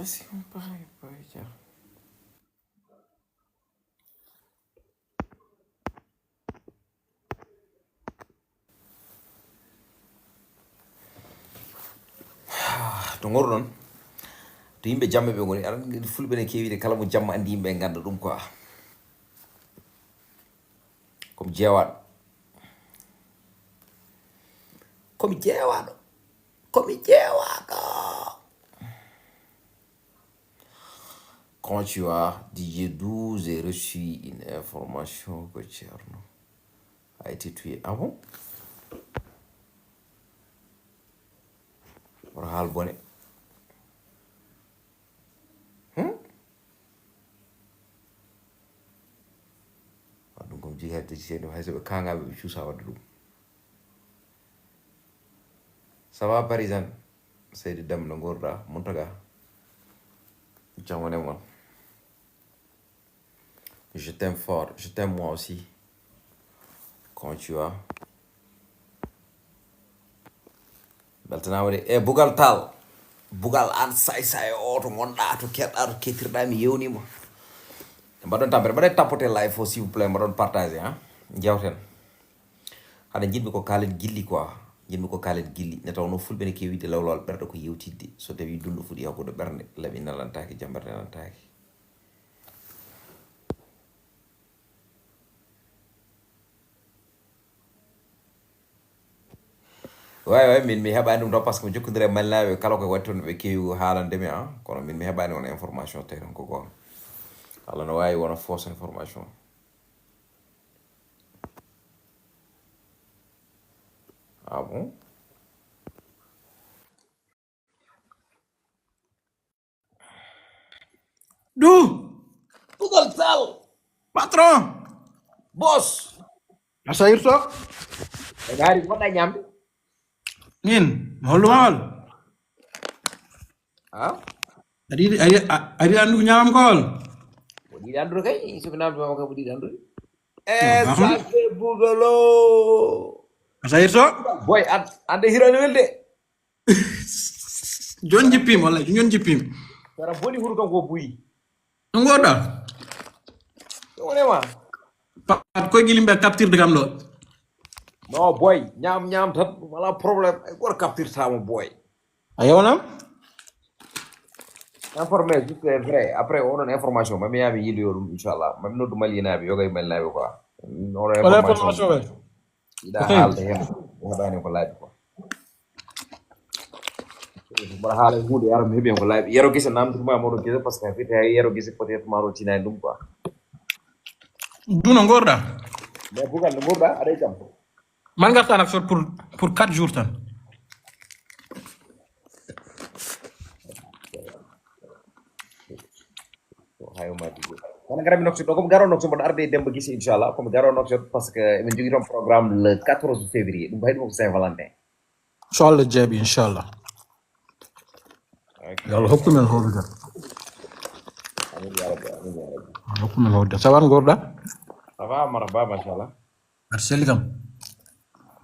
c'est pareil, pareil. To ngorɗon to yimɓe jamma ɓe goni aɗa fulɓe ne kewiide kala mo jamma andi yimɓe ganda ɗum quoi komi jeewaɗo komi jeewaɗo quand tu as DJ12 et reçu une information que Tcherno a été tué. Ah bon? Pour hal bonnet. Donc comme je disais, ça va parisan Seydi Dam no gorda Montaga jamane mon. Je t'aime fort, je t'aime moi aussi. Quand tu as beltana wade e bugal tal bugal an say o to gonda to kedda to ketirda mi yewnima mbaɗon tampere mbaɗe tapoter live fo s'il vous plaît mbaɗon partager hein jawten haɗa jiɗmi ko kaalen gilli quoi jiɗmi ko kaalen gilli ne tawno fulɓe ne kewide lawlawal ɓerɗe ko yewtidde so tawi dundu fuɗi hakkude ɓernde laaɓi nalantaki jambere nalantaki way min mi heɓani ɗum ɗo par ce que mi jokkodiri e malnaɓe kala ko watti toon ɓe kewi haalandemi hein kono min mi heɓani on information tawi ton ko goon Allah no wawi wona fausse information. Ah bon? Bugal tal Patron. boss Asa irto? gari goɗɗa ñamde Min. Hollumal. ha Ari andu nyam kol. o ɗiɗi andude kay somi namdoma kam o ɗiɗi andude baax na. sake bugalo Asa irto? boy ande hirone welde Jon jippim walla jon jippim. sara boni huru kam ko buyi Ngoda. wonema Pat koy gilimbe capture de kam do. non boy ñam tan wala probléme ay goto captirtamo boy Ayona? informé juste est vrai après onon information mami yami yiiloyo ɗum inchallah mami noddu malinaɓe yoga e malinaɓe quoi onon Wala information information we. yiɗa Okay. haalde hen heɓani ko laaɓi quoi mbaɗa haala e hunde yara mi heeɓi hen ko laaɓi yero guese namdotuma moɗo guese par ce que fiti hay yero guese peut être maɗo tinani ɗum quoi Duna ngorda. mais bugal no ɓurɗa aɗa jam Man garta nak sot pour 4 jours tan. hayo maji kono garami noxe ɗo komi garo noxe mboɗo arde e demba guise inchallah komi garo noxe par ce que emin jogui toon programme le 14 février ɗum hay ɗum ko Saint Valentin So Allah jabi inshallah. Yalla hokku men hawda. amin ya rabbi amin ya rabbi Hokku men hawda. Sawan ngorda? ça va marhaba machallah Arseli kam.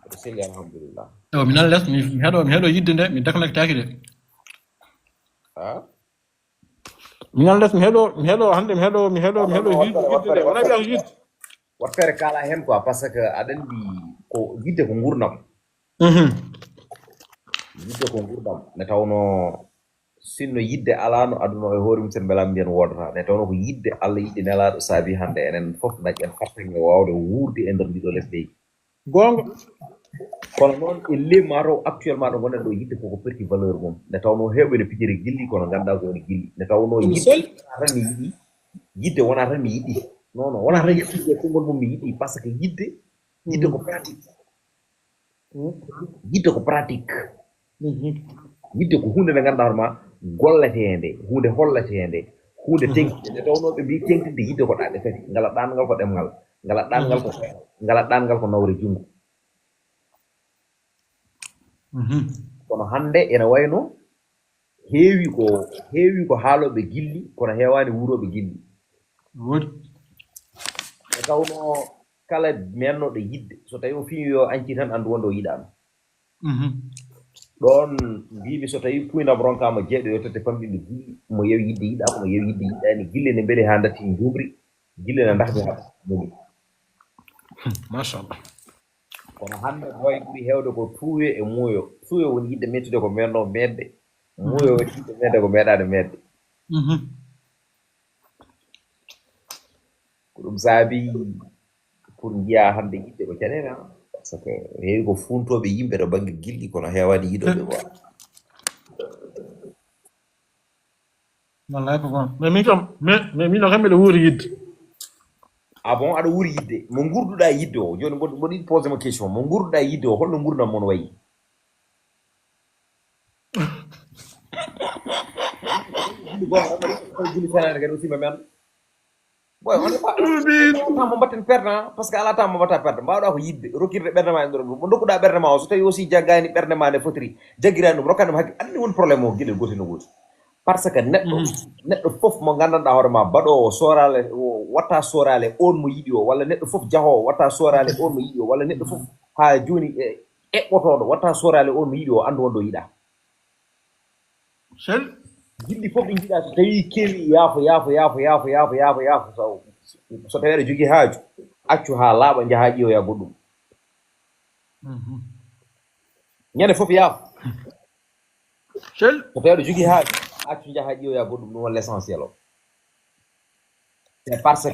aɗa selli alhamdulillah Ewa mi nan les mi heɗo yidde nde mi daknaki taki de. ha Mi nan les mi heɗo hande mi heɗo yidde nde. Wona wiya ko yidde. wat feere kala hen quoi par ce que aɗa andi ko yidde ko gurdam yidde ko gurdam ne tawno sinno yidde alano aduna e hoore mum sen beela mbiyen wodata ne tawno ko yidde Allah yiɗi nelaɗo saabi hande enen foof dañƴen fartange wawde wuurde e nder ndiɗo lesɗeji Gonga. kono noon e leydi mataw actuellement ɗo gonɗen ɗo yidde koko perti valeur mum ne tawno hewɓe ne pijiri gilli kono ganduɗa ko woni gilli ne tawno yidde wona tan mi yiɗi yidde wona tan mi yiɗi non non wona tan yettude e konngol mum mi yiɗi par ce que yidde ko pratique yidde ko pratique yidde ko hunde nde ganduɗa hoorema golletede hunde holletede hunde tenkide nde tawno ɓe mbi tenkide yidde ko ɗaɗe tati ngala ɗangal ko ɗemgal ngala ɗangal ko ngala ɗangal ko nawre jungo kono hande ene wayno heewi ko haaloɓe gilli kono heewani wuuroɓe gilli Woodi. e tawno kala mennoɗo yidde so tawi o fini yo anci tan andu wonde o yiɗano ɗon mbimi so tawi puynam ronkama jeeɗo yo tete famɗinde gilli mo yewi yidde yiɗama mo yewi yidde yiɗani gille ne mbeɗe ha datti jumri gille ne dahde ha moni Machallah. kono hande boy ɓuuri hewde ko tuuyo e muuyo tuuyo woni yidde mettude ko menno medde muuyo woni yidde medde ko meeɗade medde ko ɗum saabi pour jiya hande yidde ko caɗele par ce que heewi ko funtoɓe yimɓe to banggue gilɗi kono heewani yiɗoɓe quoi Wallahi ko gon. Mais min kam mbiɗa wuuri yidde. ah bon aɗa wuuri yidde mo gurduɗa yidde o joni mboɗo yiɗi posé mo question mo gurduɗa yidde o holno gurdam mon wayi gilli fenade kadi aussi men boy on mo mbatten perde par ce que ala temps mo mbatta perde mbawɗa ko yidde rokkirde ɓerde ma e nder ɗum mo dokkuɗa ɓerde ma o so tawi aussi jaggani ɓerde ma nde fotiri jaggirani ɗum rokkani ɗum hakkille andi woni probléme o gueɗel gotel no gooti par ce que neɗɗo fof mo gandanɗa hoore ma baɗowo sorale watta sorale on mo yiɗi o walla neɗɗo fof jahowo watta sorale on mo yiɗi o walla neɗɗo fof ha joni eɓɓotoɗo watta sorale on mo yiɗi o andu wonɗo yiɗa Sel. gilɗi fof ɗi jiiɗa so tawi kewi yaafo so tawi aɗa jogui haaju accu ha laaɓa jaaha ƴiyoya goɗɗum ñande fof yaafo Sel. so tawi aɗa jogui haaju accu jaaha ƴiyoya goɗɗum ɗum won l' essentiel o c'est parce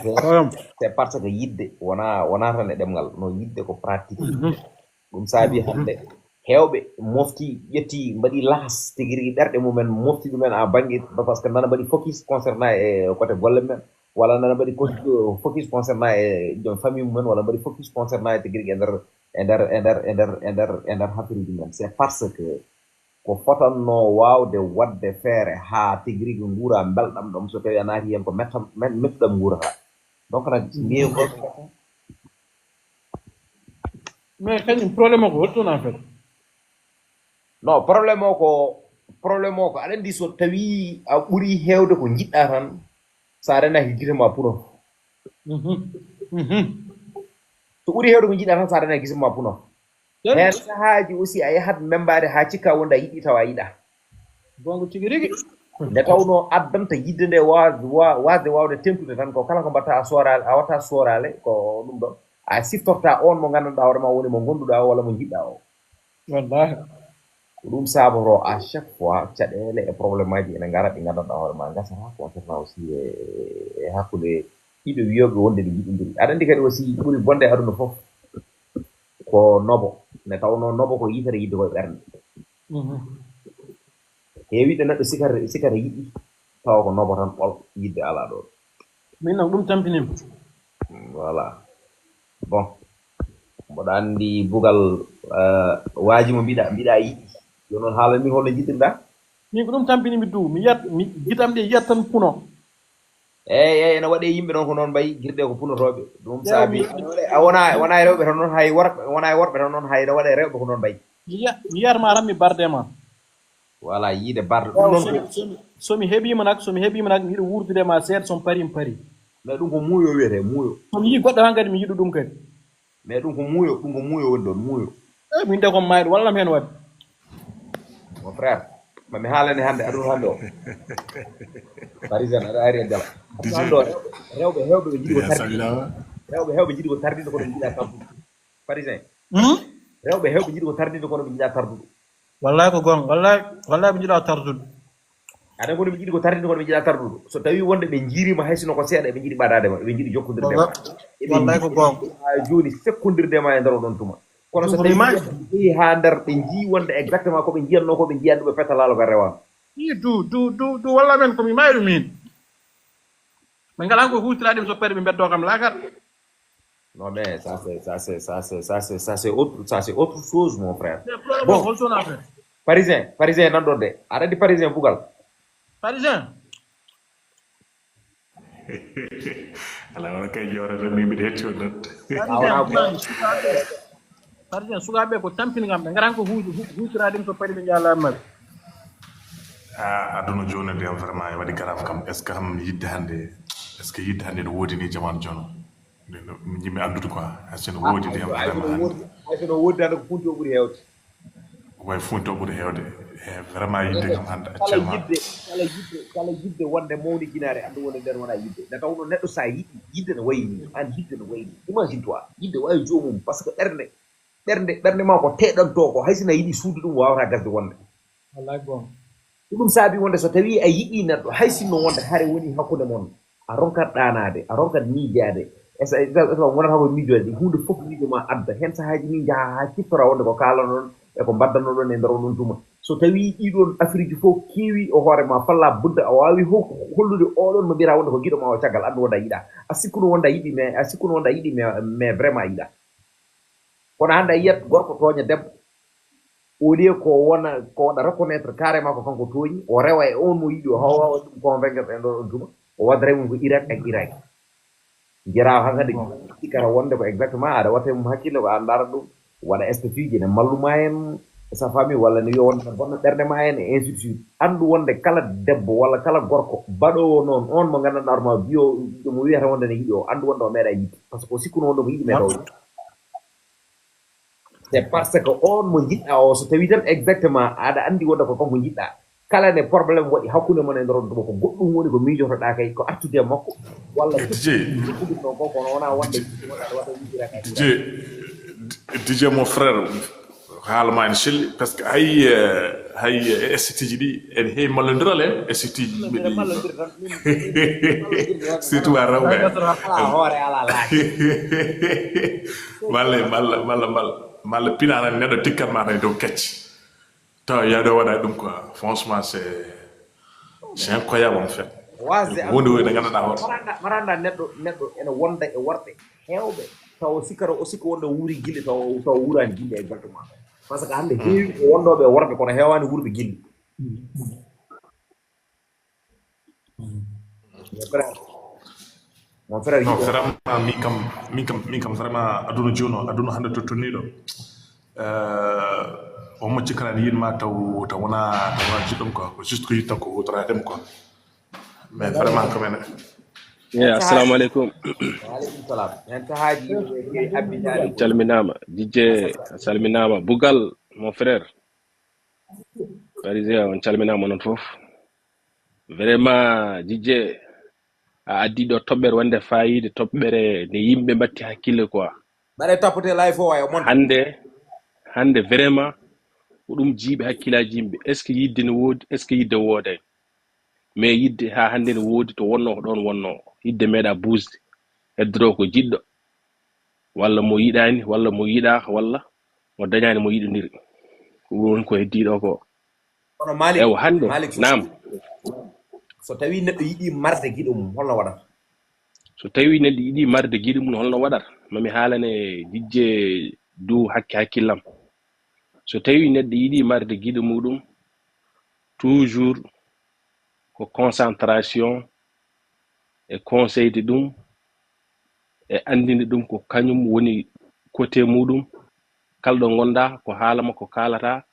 que yidde wona tan e ɗemgal no yidde ko pratique ɗum saabi hande hewɓe mofti ƴetti mbaɗi lahas tigui rigui ɗerɗe mumen mofti ɗumen en banggue par ce que nana mbaɗi focus concernant e côté golle mumen walla nana mbaɗi focus concernant e joom famille mumen walla mbaɗi focus concernant e tigui rigui e nder haffiruji mumen c'est parce que ko fotanno wawde wadde feere ha tigui rigui guura belɗam ɗam so tawi a naati hen ko mettuɗam guurata donc nag mieux Mais kañum probléme o ko holtoon en fait. non probléme o ko aɗa andi so tawi a ɓuuri hewde ko jiɗɗa tan sa renaki guite ma puno so ɓuuri hewde ko jiɗɗa tan sa renaki guite ma puno hen sahaji aussi a yahat membade ha cikka wonda yiɗi tawa yiɗa gongo tigui rigui nde tawno addanta yidde nde wasde wawde tentude tan ko kala ko mbatta a sorale a watta sorale ko ɗum ɗo a siftorta on mo gandanɗa hoorema woni mo gonduɗa o walla mo jiɗɗa o wallahi ko ɗum saboro à chaque fois caɗele e probléme aji ene gara ɗi gandanɗa hoorema gasata concernant aussi e hakkude ɗiɗo wiyoɓe wonde ɗe jiɗodiri aɗa andi kadi aussi ɓuuri bonde e aduna foof ko nobo nde tawno nobo ko yitere yidde koye ɓernde heewiɗo neɗɗo sikata yiɗi tawa ko nobo tan ɓol yidde ala ɗo min noon ɗum tampinima voilà bon mboɗa andi bugal waaji mo mbiɗa yiɗi yo noon haalani holno jiɗirɗa min ko ɗum tampinimi dow mi guitam ɗe yiyat tan puno eyyi ene waɗe yimɓe noon ko noon mbayi guirɗe ko punotoɓe ɗum saabi a wona e rewɓe tan noon hay wona e worɓe tan noon hay ne waɗe rewɓe ko noon mbayi mi yiyatma tan mi bardema voilà yiide barde ɗum noon somi heeɓima nak mbiɗa wurdudema seeɗa somi paari mi paari mais ɗum ko muuyo wiyete muuyo somi yii goɗɗo tan kadi mi yiɗu ɗum kadi mais ɗum ko muuyo woni ɗon muuyo min de kom mayɗo wallam hen wadde mon frère mami haalani hande aduna hande o parisien aɗa ari e jala hande o hewɓe ɓe jiiɗi ko tardide hewɓe jiiɗi ko tardide kono ɓe jiiɗa tardude parisien rewɓe hewɓe jiiɗi ko tardide kono ɓe jiiɗa tardude wallahi ko gonga wallahi ɓe jiiɗa tardude aɗa kono ɓe jiiɗi ko tardide kono ɓe jiiɗa tardude so tawi wonde ɓe jiirima hay sino ko seeɗa eɓe jiiɗi ɓaɗadema eɓe jiiɗi jokkodirde wallahi ko gonga ha joni sekkondirdema e nder oɗon tuma kono so tawi ɓeyi ha nder ɓe jii wonde exactement koɓe jiyanno koɓe jiyan ɗum ɓe petalalo ka rewan i du walla men komi mayɗu min ɓe ngalan ko hutiraɗim so pere ɓe beddo kam laakar non mais ça c'est autre chose mon frère bon holtoon affaire parisien nanɗon de aɗa andi parisien bugal parisien ala wona kay jore tan ni mbiɗa hetti on ɗon parisien sukaɓe ko tampini kam ɓe ngaran ko hutiraɗim so pari ɓe jaalamaɓe aduna joni ndiyam vraiment e waɗi grave kam est ce que kam yidde hannde no woodi ni jamanu jono yimɓe andude quoi haysono woodi ndiyam vraiment haysono woodi hande ko funti o ɓuuri hewde way funto ɓuri hewde vraiment yidde kam hannde kala actuellement kala yidde wonde mawni ginaare anndu wonde nden wona yidde nde tawno neɗɗo sa yiɗi yidde no wayi ni an yidde no wayi ni imagine toi yidde wawi joomum par ce que ɓernde ma ko teɗanto ko hay sina yiɗi suudu ɗum wawata gasde wonde ɗum saabi wonde so tawi a yiɗi neɗɗo hay sinno wonde haare woni hakkude mon a ronkat ɗanade a ronkat miijade wonata ko miijode hunde fof miijo ma adda hen sahaji min jaaha ha ciftora wonde ko kalanoɗon e ko mbaddano ɗon e nder oɗon tuma so tawi ɗiɗon afrique fof keewi o hoore ma falla budda a wawi hollude oɗon mo mbiyata wonde ko guiɗo ma o caggal andu wonde a yiɗa a sikkuno wonde a yiɗi mais vraiment a yiɗa kono hannde a yiyat gorko tooña debbo au lieu ko waɗa reconnaître carrément ko kanko tooñi o rewa e on mo yiɗi o hawa ɗum convaincre e ɗon tuma o waddare mum ko Irak ak Irak jera hankadi ikkata wonde ko exactement aɗa watte mum hakkille ko an ndara ɗum waɗa estafiji ne malluma en sa famille walla ne wiya wonde bonno ɓernde ma en et ainsi de suite anndu wonde kala debbo walla kala gorko baɗowo noon on mo gandanɗa ma biyo mo wiyata wonde ne yiɗi o anndu wonde o meeɗa yiɗi par ce que o sikkuno wonde ko yiɗi meeɗa o c'est parce que on mo jiɗɗa o so tawi tan exactement aɗa andi wonde ko kanko jiɗɗa kala ne probléme waɗi hakkude mon e nder on ɗuma ko goɗɗum woni ko miijotoɗa kay ko artude e makko walla ɗum ɗon ko kono wona wonde DJ mon frère haalama ene selli par ce que hay ST ji ɗi ene heewi mallodiral e ST ji yimɓe ɗi surtout a rewɓe hoore ala laaki malla pinana neɗɗo tikkat ma tan dow kecce taw yaɗo waɗa ɗum quoi franchement c'est incroyable en fait wasde hunde woy nde ganduɗa hoto maranda neɗɗo ene wonda e worɓe hewɓe taw sikkata o sikka wonde wuuri gille taw wurani gille exactement par ce que hannde heewi ko wondoɓe worɓe kono hewani wuurɓe gille mon frère non vraiment min kam vraiment aduna joni o aduna hannde to tonniɗo o mocci kala ne yinma taw wona jiɗɗum quoi ko juste ko yitta ko hutoradem quoi mais vraiment quand même assalamu aleykum waaleykum salam hen sahaji abbitade calminama DJ salminama Bougal mon frère parisien on calminama onon fof vraiment DJ a addi ɗo toɓɓere wonde fayide toɓɓere nde yimɓe mbatti hakkille quoi mbaɗe tapote live o wayo mon hande vraiment ko ɗum jiiɓe hakkillaji yimɓe est ce que yidde ne woodi est ce que yidde wooday mais yidde ha hande ne woodi to wonno ko ɗon wonno yidde meeɗa buusde heddoro ko jiɗɗo walla mo yiɗani walla mo yiɗaka walla mo dañani mo yiɗodiri woni ko heddiɗo ko kono Malik ewo hande nam so tawi neɗɗo yiɗi marde giɗo mum holno waɗata so tawi neɗɗo yiɗi marde giɗo mum holno waɗata mami haalane dijje du hakkillam so tawi neɗɗo yiɗi marde giɗo muɗum toujours ko concentration e conseil de ɗum e andinde ɗum ko kañum woni côté muɗum kalɗo gonda ko haalama ko kalata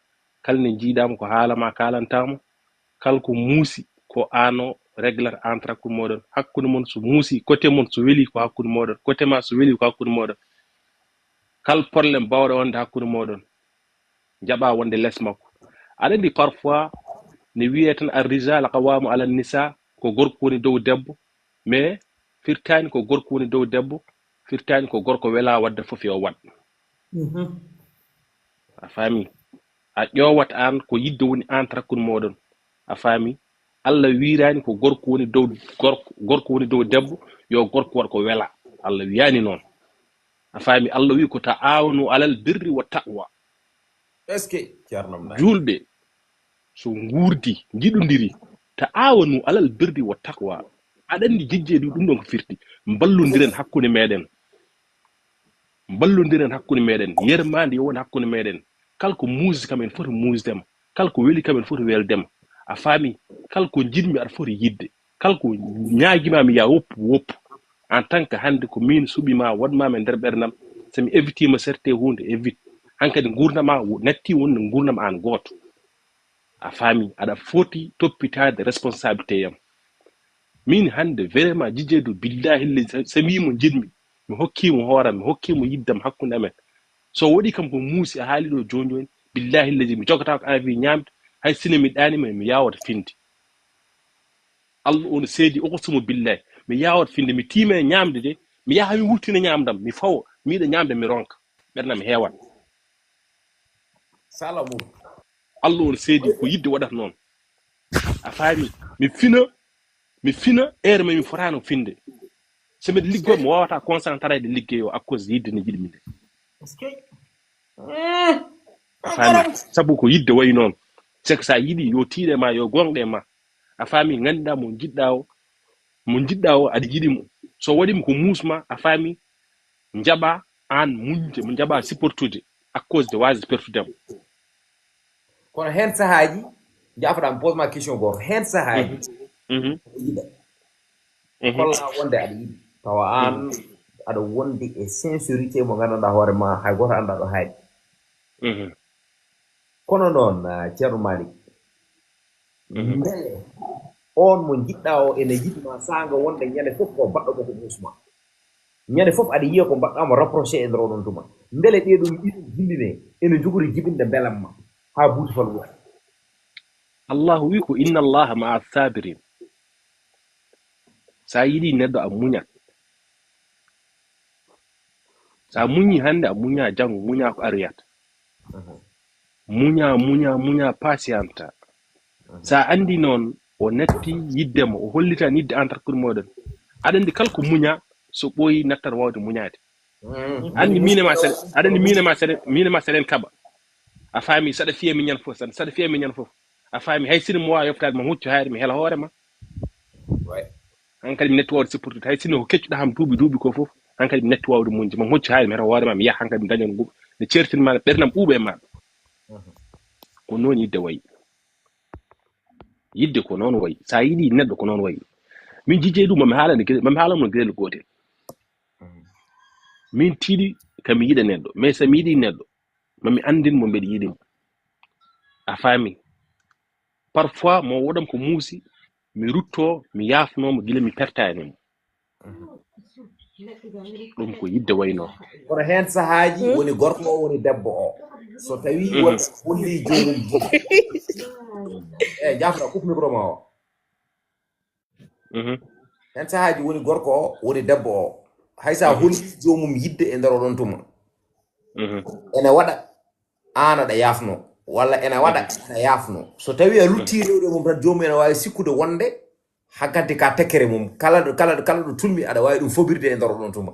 kalne jiidama ko haalama kalantama kala ko muusi ko ano réglata entre hakkude moɗon hakkude mon so muusi côté mon so weeli ko hakkude moɗon côté ma so weeli ko hakkude moɗon kal probléme bawɗo wonde hakkude moɗon jaɓa wonde less makko aɗa andi parfois ne wiye tan arrijal qawamu ala nisa ko gorko woni dow debbo mais firtani ko gorko woni dow debbo firtani ko gorko wela wadde fof yo wad a faami a ƴowat an ko yidde woni entre hakkude moɗon a faami Allah wirani ko gorko woni dow gorko woni dow debbo yo gorko wat ko wela Allah wiyani noon a faami Allah wi ko ta'awunu alal birri wa taqwa est ce que ceernam julɓe so nguurdi jiɗodiri ta'awunu alal birri wa taqwa aɗa andi jejjeeɗi ɗum ɗon ko firti mballodiren hakkude meɗen yermande yo woni hakkude meɗen kala ko muusi kam en foti muusdema kala ko weli kam en foti weldema a faami kala ko jiɗmi aɗa foti yidde kala ko ñaaguimami ya woppu en tant que hande ko min suɓima waɗmama e nder ɓerdam somi évitima certe hunde évite hankadi gurdama natti wonde gurdam an gooto a faami aɗa foti toppitade responsabilité yam min hande vraiment jijeedu billahi le samimo jiɗmi mi hokkimo hooram mi hokkimo yiddam hakkude amen so waɗi kam ko muusi a haali ɗo joni billahi allazi mi jogata ko avi ñamde hay sine mi dani mi yawata finde Allah on seedi uqsumu billahi mi yawata finde mi time ñamde de mi yaha mi wurtina ñamdam mi fawo mi de ñamde mi ronka bernam hewan salamu Allah on seedi ko yidde waɗata noon a faami mi fina ere mi fotano finde so mbiɗa liggo mi wawata concentré de liggey o à cause yidde ne jiɗi min de a faami sabu ko yidde wayi noon c'est que sa yiɗi yo tiiɗe ma yo gonɗe ma a faami ganduɗa mo jiɗɗa o aɗa yiɗi mo so waɗimo ko musma a faami jaɓa an muñde mo jaɓa supportude à cause de wasde pertudemo kono hen sahaji jafoɗa pose ma question goto hen sahaji yiɗa kolla wonde aɗa yiɗi tawa an aɗa wonde e sincérité mo gandanɗa hoore ma hay goto anda ɗo haaɗi kono noon ceerno Malick mbele on mo jiɗɗa o ene yiɗma sanga wonde ñande fof ko mbaɗɗo ko musma ñande fof aɗa yiya ko mbaɗɗamo rapproché e nder oɗon tuma mbele ɗeɗum ɗiɗum hilline ene jogori jibinde belam ma ha buuti fal wuta Allah wi ko inna allaha maa sabirin sa yiɗi neɗɗo a muñat sa muñi hande a muña janggo muña ko ariyata muña patienta sa andi noon o netti yiddemo o hollitan yidde entre hakkude moɗon aɗa andi kala ko muña so ɓooyi nattat wawde muñade andi minema seɗen kaɓa a faami saɗa fiya mi ñan fof saɗa fiya mi ñan fof a faami hay sino mo wawi yoftade ma huccu hayre mi hela hoorema hankadi mi netti wawde supportude hay sino ko keccuɗa ham duuɓi ko fof hankadi mi netti wawde muñde ma huccu hayre mi hela hoorema mi yaha hankadi mi dañon nguɓa nde certinma ɓernam ɓuuɓe e maɗa ko noon yidde wayi yidde ko noon wayi sa yiɗi neɗɗo ko noon wayi min jijjey ɗum mami haalamo no gueɗel gotel min tiiɗi kami yiɗa neɗɗo mais so mi yiɗi neɗɗo mami andin mo mbeɗa yiɗimo a faami parfois mo woɗam ko muusi mi rutto mi yafnomo gila mi pertanimo ɗum ko yidde wayi noon kono hen sahaji woni gorko o woni debbo o so tawi won holli jomum jafoɗa kuf micro ma o hen sahaji woni gorko o woni debbo o haysa holli jomum yidde e nder oɗon tuma ene waɗa an aɗa yafno walla ene waɗa ene yafno so tawi a lutti rewɗe mum tan jomum ene wawi sikkude wonde hakkadi ka tekkere mum kala ɗo tulmi aɗa wawi ɗum fobirde e nder oɗon tuma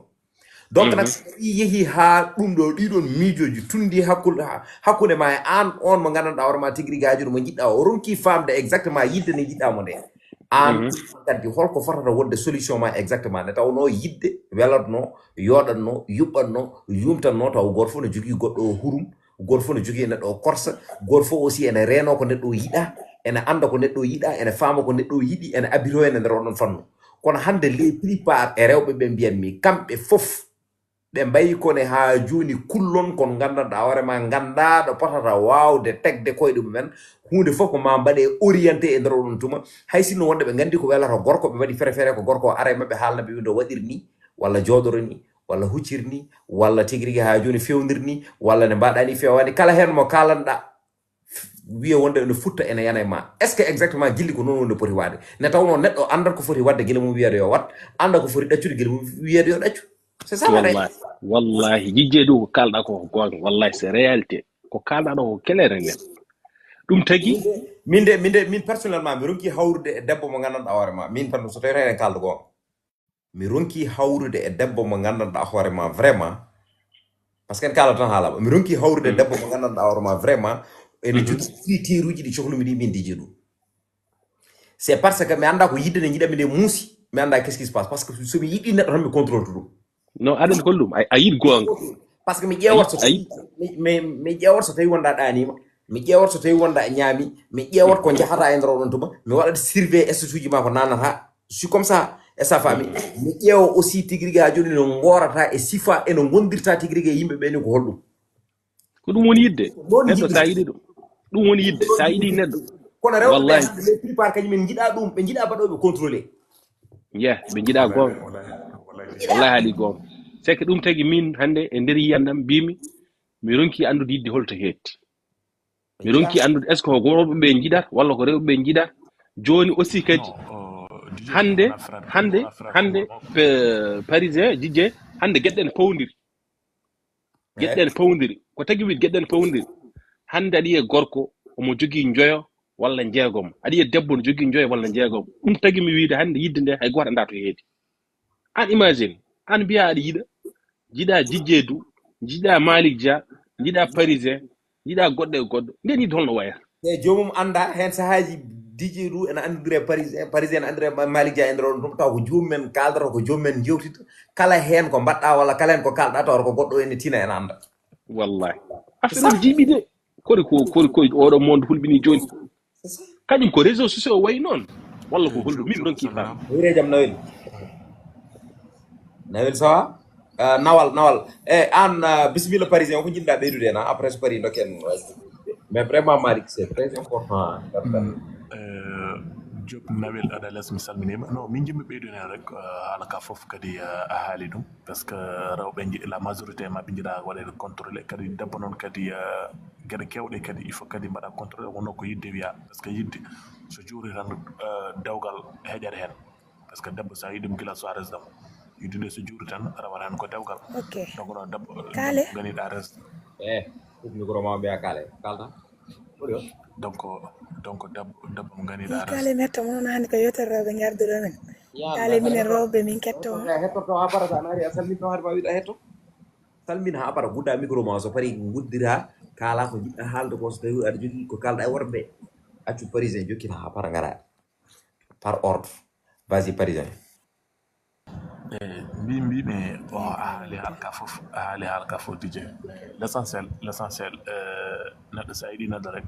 donc nak so tawi yeehi ha ɗum ɗo ɗiɗon miijoji tundi hakkude ma e an on mo gandanɗa hoorema tigui rigui hajuɗo mo jiɗɗa o ronki famde exactement yidde nde jiɗɗamo nde an kadi holko fotata wonde solution ma exactement nde tawno yidde welatno yoɗatno yuɓɓatno yumtanno taw goto fof ne jogui goɗɗo hurum goto fof ne jogui neɗɗo o korsa goto fof aussi ene reno ko neɗɗo o yiɗa ene anda ko neɗɗo o yiɗa ene faama ko neɗɗo o yiɗi ene abito hen e nder oɗon fannu kono hande les plupart e rewɓe ɓe mbiyanmi kamɓe fof ɓe mbayi kone ha joni kullon kon gandanɗa hoorema gandaɗo potata wawde tegde koyɗe mumen hunde fof ko ma mbaɗe orienté e nder oɗon tuma hay sinno wonde ɓe gandi ko welata gorko ɓe waɗi fere ko gorko o ara e mabɓe haalnaɓe windo waɗir ni walla jooɗoro ni walla huccir ni walla tigui rigui ha joni fewdir ni walla ne mbaɗani fewani kala hen mo kalanɗa wiya wonde ene futta ene yana e ma est ce que exactement gilli ko noon wonde poti wade ne tawno neɗɗo andat ko foti wadde guila mum wiyade yo wat anda ko foti ɗaccude guila mum wiyade yo ɗaccu c'est ça wallahi jijje ɗum ko kalɗa ko gonga wallahi c'est réalité ko kalɗa ɗo ko kelere nden ɗum tagui min personnellement mi ronki hawrude e debbo mo gandanɗa hoorema min tan so tawi en kaldo gonga mi ronki hawrude e debbo mo gandanɗa hoorema vraiment parce que en kala tan haalama mi ronki hawrude e debbo mo gandanɗa hoorema vraiment ene jogui critère uji ɗi cohlumi ɗi min diji ɗum c'est parce que mi anda ko yidde nde jiɗami nde muusi mi anda qu'est ce qui se passe parce que somi yiɗi neɗɗo tan mi contrôle to ɗum non aɗani hollum a yiɗi gonga par ce que mi ƴeewat so mi ƴeewat so tawi wonɗa ɗanima mi ƴeewat so tawi wonɗa ñaami mi ƴeewat ko jahata e nder oɗon tuma mi waɗat surveille état uji ma ko nanata si comme ça e sa fami mi ƴeewa aussi tigui rigui ha joni no gorata e sifa eno gondirta tigui rigui e yimɓe ɓe ni ko holɗum ko ɗum woni yidde neɗɗo sa yiɗi ɗum woni yidde sa yiɗi neɗɗo kono rewɓe les plupart kañumen jiiɗa ɗum ɓe jiiɗa baɗoɓe contrôlé ɓe jiiɗa gonga wallahi haali gonga c'est que ɗum tagui min hande e nder yiyandam mbimi mi ronki andude yidde holto hetti mi ronki andude est ce que ko worɓe ɓe jiɗat walla ko rewɓe ɓe jiɗat joni aussi kadi DJ hande wona frère hande wona frère hande parisien jijje hande gueɗɗen pawdiri gueɗɗen pawdiri ko tagi wi gueɗɗen pawdiri hande aɗa yiya gorko omo jogui joyo walla jeegom aɗa yiya debbo no jogui joyo walla jeegom ɗum tagi mi wiide hande yidde nde hay goto anda to heedi an imagine an mbiya aɗa yiɗa jiɗa jijjeedu jiɗa Malick Dia jiɗa parisien jiɗa goɗɗo e goɗɗo nden yidde holno wayata e jomum anda hen sahaji DJ du ene andire parisien ene andire Malick Dia ender on ɗum taw ko jomumen kaldata ko jomumen jewtita kala hen ko mbaɗɗa walla kala hen ko kalɗa taw ko goɗɗo ene tina ene anda wallahi affaire uji jiiɓi de kori oɗo monde hulɓini joni kañum ko réseau sociaux wayi noon walla ko holɗum min ronki fam wire jaam nawel sawa nawal an bisimilla parisien ko jiɗɗa ɓeydude hen après so paari dokken mais vraiment Malick c'est très important Diop Nawel Adales mi salminima non min jimmi ɓeydude hen rek haala ka foof kadi a haali ɗum par ce que rewɓe jiɗi la majorité ma ɓe jiiɗa waɗede contrôlé kadi debbo noon kadi gueɗe kewɗe kadi il faut kadi mbaɗa contrôlé wonno ko yidde wiya par ce que yidde so juuri tan dewgal heƴat hen par ce que debbo sa yiɗum gila soares dam yidde nde so juuri tan rawat hen ko dewgal donc noon debbo ganiɗa resde ɗum micro ma mbiya kaale kalta donc debbo mo ganiɗa kale metto mono hande ko yewtere rewɓe garduɗo men kale minen rewɓe min ketto hettoto ha parata an ari a salminno haade ma wiɗa hetto salmin ha para gudda micro ma so paari guddira kala ko jiɗɗa haalde ko so tawi aɗa jogui ko kalɗa e worɓe accu parisien jokkita ha para gara par ordre vas-y parisien mbimi o haali haalka fof DJ l' essentiel neɗɗo sa yiɗi neɗɗo rek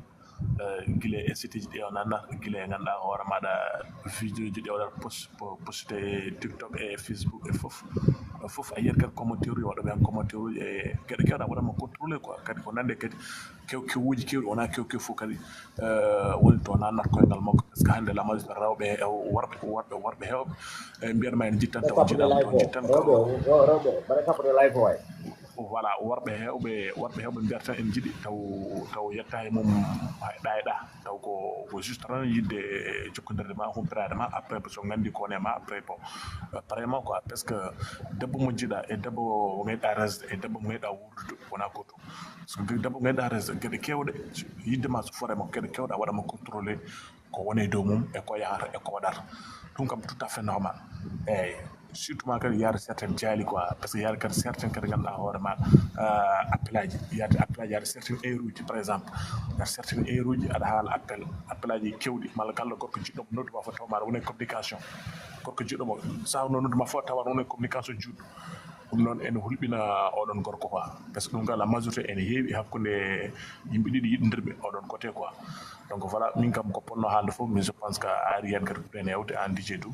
guila e site ji ɗi o nannata guila e ganduɗa hoore maɗa vidéo ji ɗi o waɗat posté e TikTok e Facebook e fof a yiyat kadi commentaire uji waɗoɓe hen commentaire uji e gueɗe kewɗa waɗatma contrôlé quoi kadi ko nande kadi kewuji kewɗi wona kew fof kadi woni to nannata koyngal makko par ce que hande la majorité rewɓe worɓe hewɓe mbiyatma en jittan taw jiɗama to jittan rewɓe mbaɗa tappoɗe live way voilà worɓe hewɓe mbiyata tan en jiiɗi taw yetta e mum ɗa taw ko juste tan yidde jokkodirde ma humpirade ma après so gandi ko wone ma après bon pareillement quoi par ce que debbo mo jiiɗa e debbo mo ganiɗa resde e debbo mo ganiɗa wuurdude wona gotum so debbo mo ganiɗa resde gueɗe kewɗe yidde ma so forema gueɗe kewɗe a waɗama contrôlé ko wone dow mum e ko yahata e ko waɗata ɗum kam tout à fait normal eyyi surtout ma kadi yaade certaine jaali quoi par ce que yaade kadi certaine kadi ganduɗa hoore maɗa appel aji yaade certaine heure uji par exemple yaade certaine heure uji aɗa haala appel aji kewɗi malla kala gorko jiɗɗomo nodduma fof taw maɗa woni communication gorko jiɗɗomo sawno nodduma fof tawa woni communication juɗɗo ɗum noon ene hulɓina oɗon gorko quoi par ce que ɗum ka la majorité ene heewi hakkude yimɓe ɗiɗi yiɗodirɓe oɗon côté quoi donc voilà min kam ko ponno haalde fof mais je pense que a ari hen kadi ɓen hewde en DJ du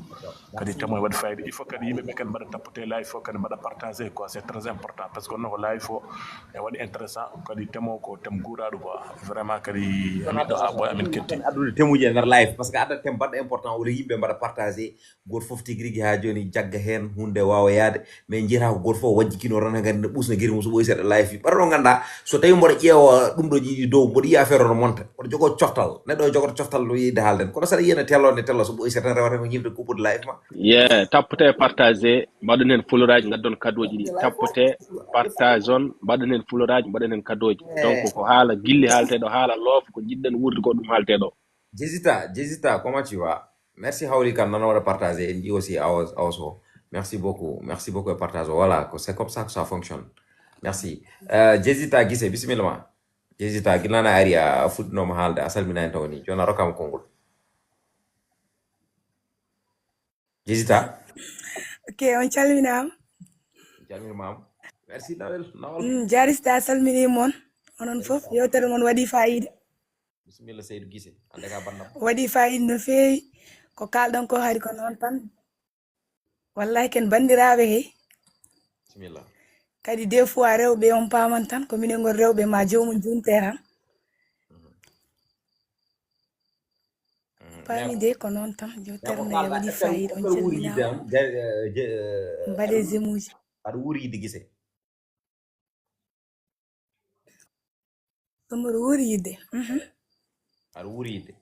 kadi temo e waɗi fayida il faut kadi yimɓeɓe kadi mbaɗa tappote live fo kadi mbaɗa partagé quoi c'est très important par ce que onno ko live fo e waɗi intéressant kadi temo ko temo guuɗaɗo quoi vraiment kadi amiɗo ha ɓoy amin ketti addude temuji e nder live par ce que adda tem baɗɗo important wala yimɓe mbaɗa partagé goto foof tigui rigui ha joni jagga hen hunde wawa yaade mais jiita ko goto fof wajjikino tan kadi ne ɓusno guiri mum so ɓoyi seeɗa live ɓaɗa ɗo ganduɗa so tawi mboɗo ƴeewa ɗum ɗo jiiɗi dow mboɗo yiya affaire ono monta oɗo jogo coftal neɗɗo jogoto coftal no yidde haalden kono saɗa yiyana tello so ɓoyi seeɗa tan rewata ko yimɓe kuɓɓude live ma tappote partagé mbaɗon hen fuloraji gaddon cadeauji ɗi tappote partage on mbaɗon hen fuloraji mbaɗon hen cadeauji donc ko haala guilli haalteɗo haala loofa ko jiɗɗen wurde ko ɗum haalteɗo Jésita comment tu vas merci Hawli kan nana waɗa partagé en ji aussi awoso merci beaucoup et partage voilà c'est comme ça que ça fonctionne merci Jésita Guissé bisimilla ma Jésita guilnana ari a fuɗɗinoma haalde a salminani taw ni joni a rokkama konngol Jésita ok on calminama merci nawel jarista salmini moon onon foof yewtere moon waɗi fayida bisimilla Seydou Guissé ande ka bandam waɗi fayida no feewi ko kalɗon ko hari ko noon tan wallahi ken bandiraɓe he bisimilla kadi des fois rewɓe on paman tan ko minen gon rewɓe ma jomum junte tan pami de ko noon tan jewtere nde waɗi fayida on calminama mbaɗe zemuji aɗa wuuri yidde Guissé somor wuri yidde aɗa wuuri yidde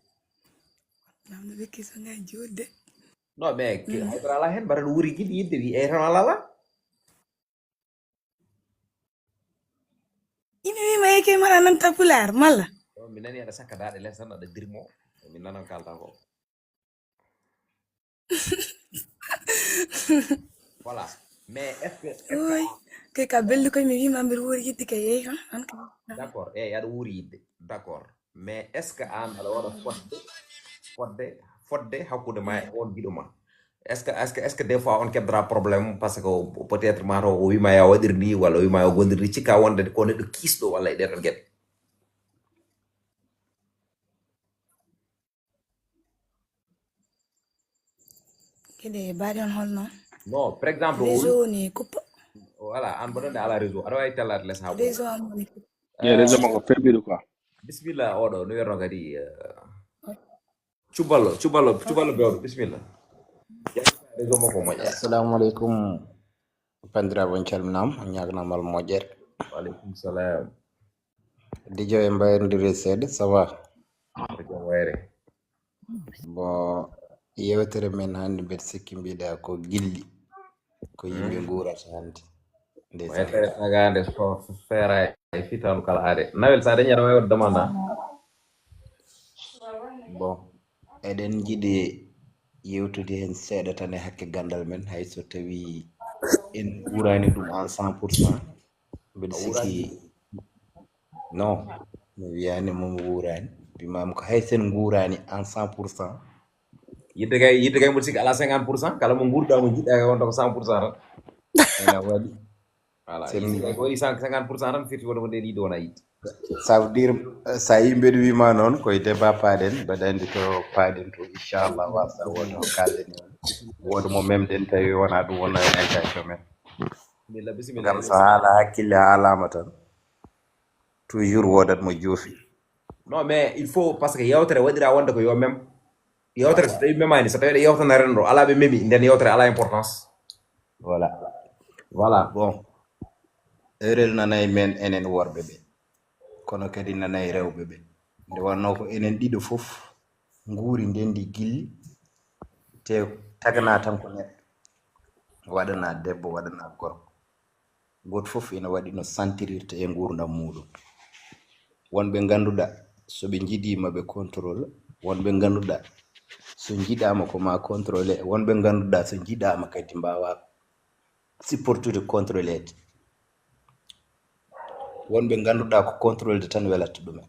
namno ɓe kisonga jodde non mais haydara ala hen mbaɗa aɗa wuuri giɗi yidde wi e tan alala ina wima yeke mala nan tapular malla mi nani aɗa sakka daɗe less tan aɗa dirmo min nanan kalta ko voilà mais est ce que oy ke ka belli koye mi wima mbiɗa wuri yidde ke yeeyi an d' accord eyi aɗa wuuri yidde d' accord mais est ce que an aɗa waɗa fodde hakkude ma e on giɗo ma est ce que des fois on keddora probléme par ce que peut être mataw o wima ya waɗir ni walla o wima yo gondir ni cikka wonde ko neɗɗo kiisɗo walla e ɗeɗon gueɗe gueɗe baɗi on holno non par exemple réseau woni kuppa voilà an mbaɗonde ala réseau aɗa wawi tellade less ha réseau am woni kuppa ye réseau makko ferɓiɗo quoi bisimilla oɗo no wiyatno kadi cuballo bewɗo bisimilla réseau makko moƴƴa assalamu alaikum bandiraɓe on calminama on ñagnamal moƴƴere waaleykum salam dijo e mbayrodiri seeɗa ça va ko jam wayre bon yewtere men hannde mbeɗa sikki mbiɗa ko gilli ko yimɓe guurata hannde yettere tagade feera e fitanu kala aade nawel sa dañi aɗa wawi wadde demande bon eɗen jiɗi yewtude hen seeɗa tan e hakke gandal men hayso tawi en guurani ɗum en 100%. mbeɗa sikki non mi wiyani momi wuurani mbimami ko haysen guurani en 100%. yidde kay mboɗo sikki ala 50%, kala mo guurɗamo jiɗɗa kay wonta ko 100% tan ena waɗi voilà ko waɗi 50% tan firti wonde nden yidde wona yidde ça veut dire sa yi mbeɗa wima noon koye débat paaɗen mbaɗa andi to paaɗen to inchallah wasa woda o kalden woda mo memɗen tawi wona ɗum wona intention men gam so haala hakkille haalama tan toujours wodat mo joofi non mais il faut parce que yewtere waɗira wonde ko yo mem yewtere so tawi memani so tawi ɗe yewtanaren ɗo ala ɓe memi nden yewtere ala importance voilà bon erel nanayi men enen worɓe ɓe kono kadi nanayi rewɓe ɓe nde wanno ko enen ɗiɗo fof nguuri ndendi gilli te tagana tan ko neɗɗo waɗana debbo waɗana gorko goto fof ina waɗi no santirirta e gurdam muɗum wonɓe ganduɗa soɓe jiɗima ɓe contrôle wonɓe ganduɗa so jiɗama ko ma contrôlé wonɓe ganduɗa so jiɗama kadi mbawa supportude contrôlede wonɓe ganduɗa ko contrôlede tan welata ɗumen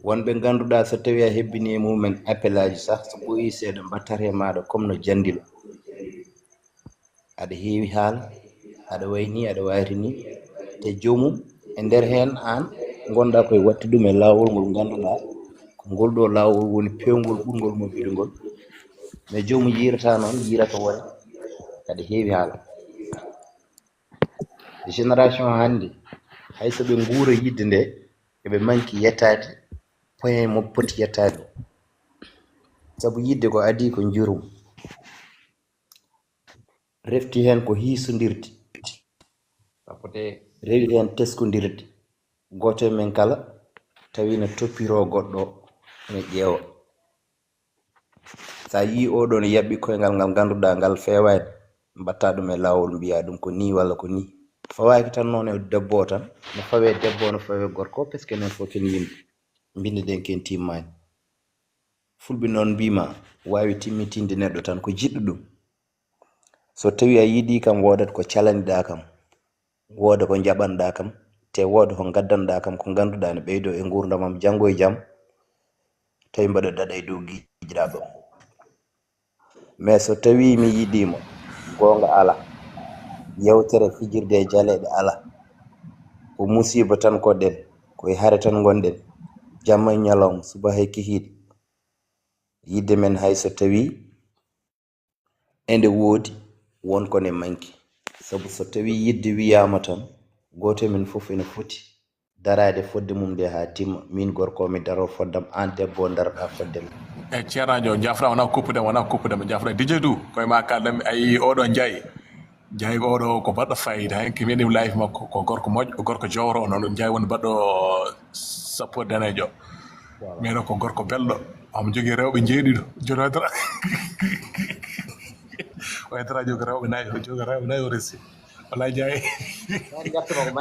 wonɓe ganduɗa so tawi a hebbini e mumen appel aji sah so ɓooyi seeɗa mbattat e maɗa comme no jandilo aɗa heewi haala aɗa wayni aɗa wayri ni te jomum e nder hen an gonɗa koye watta ɗum e lawol ngol ganduɗa ko ngol ɗo lawol woni pewgol ɓurgol moƴƴude ngol mais jomum yirata noon yirata wone aɗa heewi haala génération hannde hayso ɓe nguura yidde nde eɓe manki yettade point mo poti yettade saabu yidde ko adi ko jurum refti hen ko hiisodirde rewi hen teskodirde goto men kala tawi no toppiro goɗɗo ne ƴeewa sa yi oɗon yaɓɓi koyngal ngal ganduɗa ngal fewani mbatta ɗum e lawol mbiya ɗum ko ni walla ko ni fawaki tan noon e debbo tan no fawe debbo no fawe gorko par ce que nen fof ken yimɓe mbinde ɗen ken timmani fulɓe noon mbima wawi timmitinde neɗɗo tan ko jiɗɗo ɗum so tawi a yiiɗi kam wodat ko calaniɗa kam wooda ko jaɓanɗa kam te wooda ko gaddanɗa kam ko ganduɗa ne ɓeydo e gurdamam janggo e jaam tawi mbaɗa daɗa e dow guiƴiraɓe mais so tawi mi yiiɗimo gonga ala yewtere fijirde e jaleɗe ala ko musiba tan koɗen koye haare tan gonɗen jamma e ñalawma suba hay kihiɗe yidde men hay so tawi ende woodi wonko ne manki sabu so tawi yidde wiyama tan goto men fof ene foti darade fodde mum nde ha timma min gorko mi daro foddam an debbo daroɗa foddem ceernajo jafra wona kuppudema jafra DJ Du koye ma kaldami ayi oɗon jaayi jaay ko oɗo ko baɗɗo fayida hen ki meɗim life makko ko gorko moƴƴo gorko jowro noon ɗum jaay woni baɗɗo sappo danejo mais non ko gorko belɗo omo jogui rewɓe jeeɗiɗo jonodra waytara jogi rewɓe nayi o resi wala jaay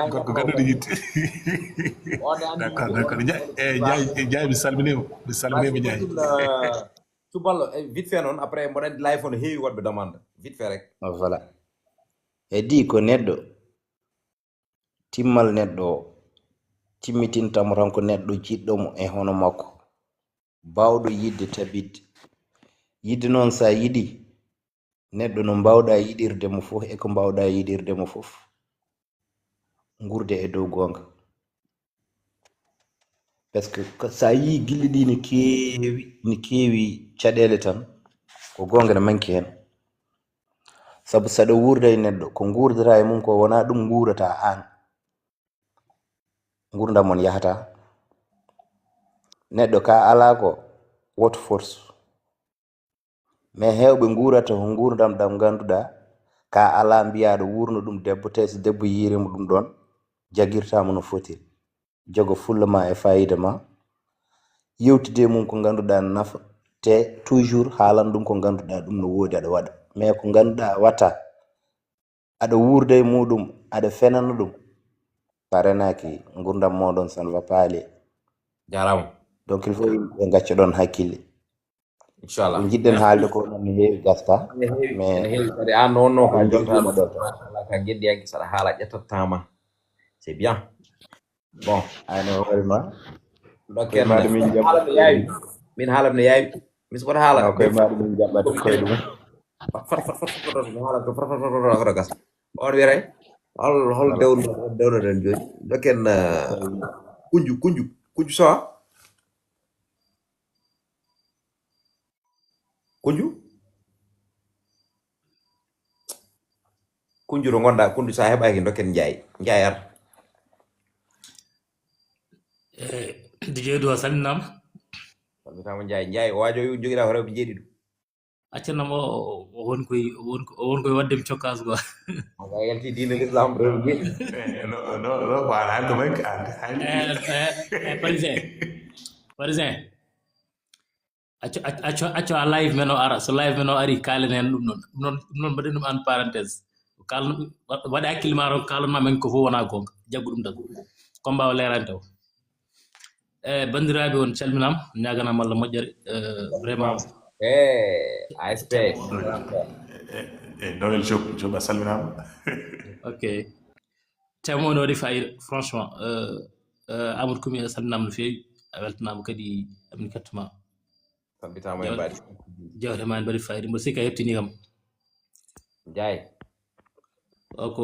gorko ganduɗo yitte d'accord jaay mi salminima jaay cuballo vite fait noon après mboɗo andi live o no heewi waɗɓe demande vite fait rek voilà heddi ko neɗɗo timmal neɗɗo o timmintintamo tan ko neɗɗo jiɗɗomo e hono makko bawɗo yidde tabidde yidde noon sa yiɗi neɗɗo no mbawɗa yiɗirdemo fof e ko mbawɗa yiɗirdemo fof gurde e dow gonga par ce que sa yi gille ɗi ne keewi caɗele tan ko gonga ne manki hen sabu saɗa wurda e neɗɗo ko gurdata e mum ko wona ɗum gurata an gurdam on yahata neɗɗo ka ala ko woto force mais hewɓe gurata ko gurdam ɗam ganduɗa ka ala mbiyaɗo wurno ɗum debbo tawi so debbo yirimo ɗum ɗon jaguirtamo no foti jogo fulla ma e fayida ma yewtide mum ko ganduɗa nafa te toujours haalan ɗum ko ganduɗa ɗum no woodi aɗa waɗa mais ko ganduɗa watta aɗa wurda e muɗum aɗa fenana ɗum parenaki gurdam moɗon ça ne va pas aller jarama donc il faut ɓe gacca ɗon hakkille inchallah ko jiɗɗen haalde ko noon ne heewi gasta mais ene heewi kadi an nonno ka jottama ɗo jontaɗo ka gueɗɗiyanke saɗa haala ƴettattama c'est bien bon ayno hoorema dokken maɗa min haalam ne yaawi min haalam ne yaawi mi soɓota haala koye maɗa min jaɓɓata koye ɗum hoto gas on wiyete hol dewnoɗen joni dokken kunju sowa kunju to gonɗa kunju sa heɓaki dokken jaay ar DJ Do salminama salmitama jaay o wajo joguiɗa ko rewɓe jeeɗiɗo accanam o won koye waddemi cokkas quoi aga yalti diine l'islam rewɓe jeeɗiɗo no wala hande manque parisien acco a live men o ara so live men o ari kalen hen ɗum noon mbaɗen ɗum en parenthèse waɗe hakkille ma to kalanma men ko fof wona gonga jaggu ɗum dagu comme mbawa lerante o bandiraɓe on calminama ñaganama Allah moƴƴere vraiment ASP Noël Job a salminama ok temo on waɗi fayida franchement Amadou Koumi a salminama no fewi a weltanama kadi amin kettuma salmitama e mbaɗi jawte ma en mbaɗi fayida mboɗo sikki a heɓtini kam jaay o ko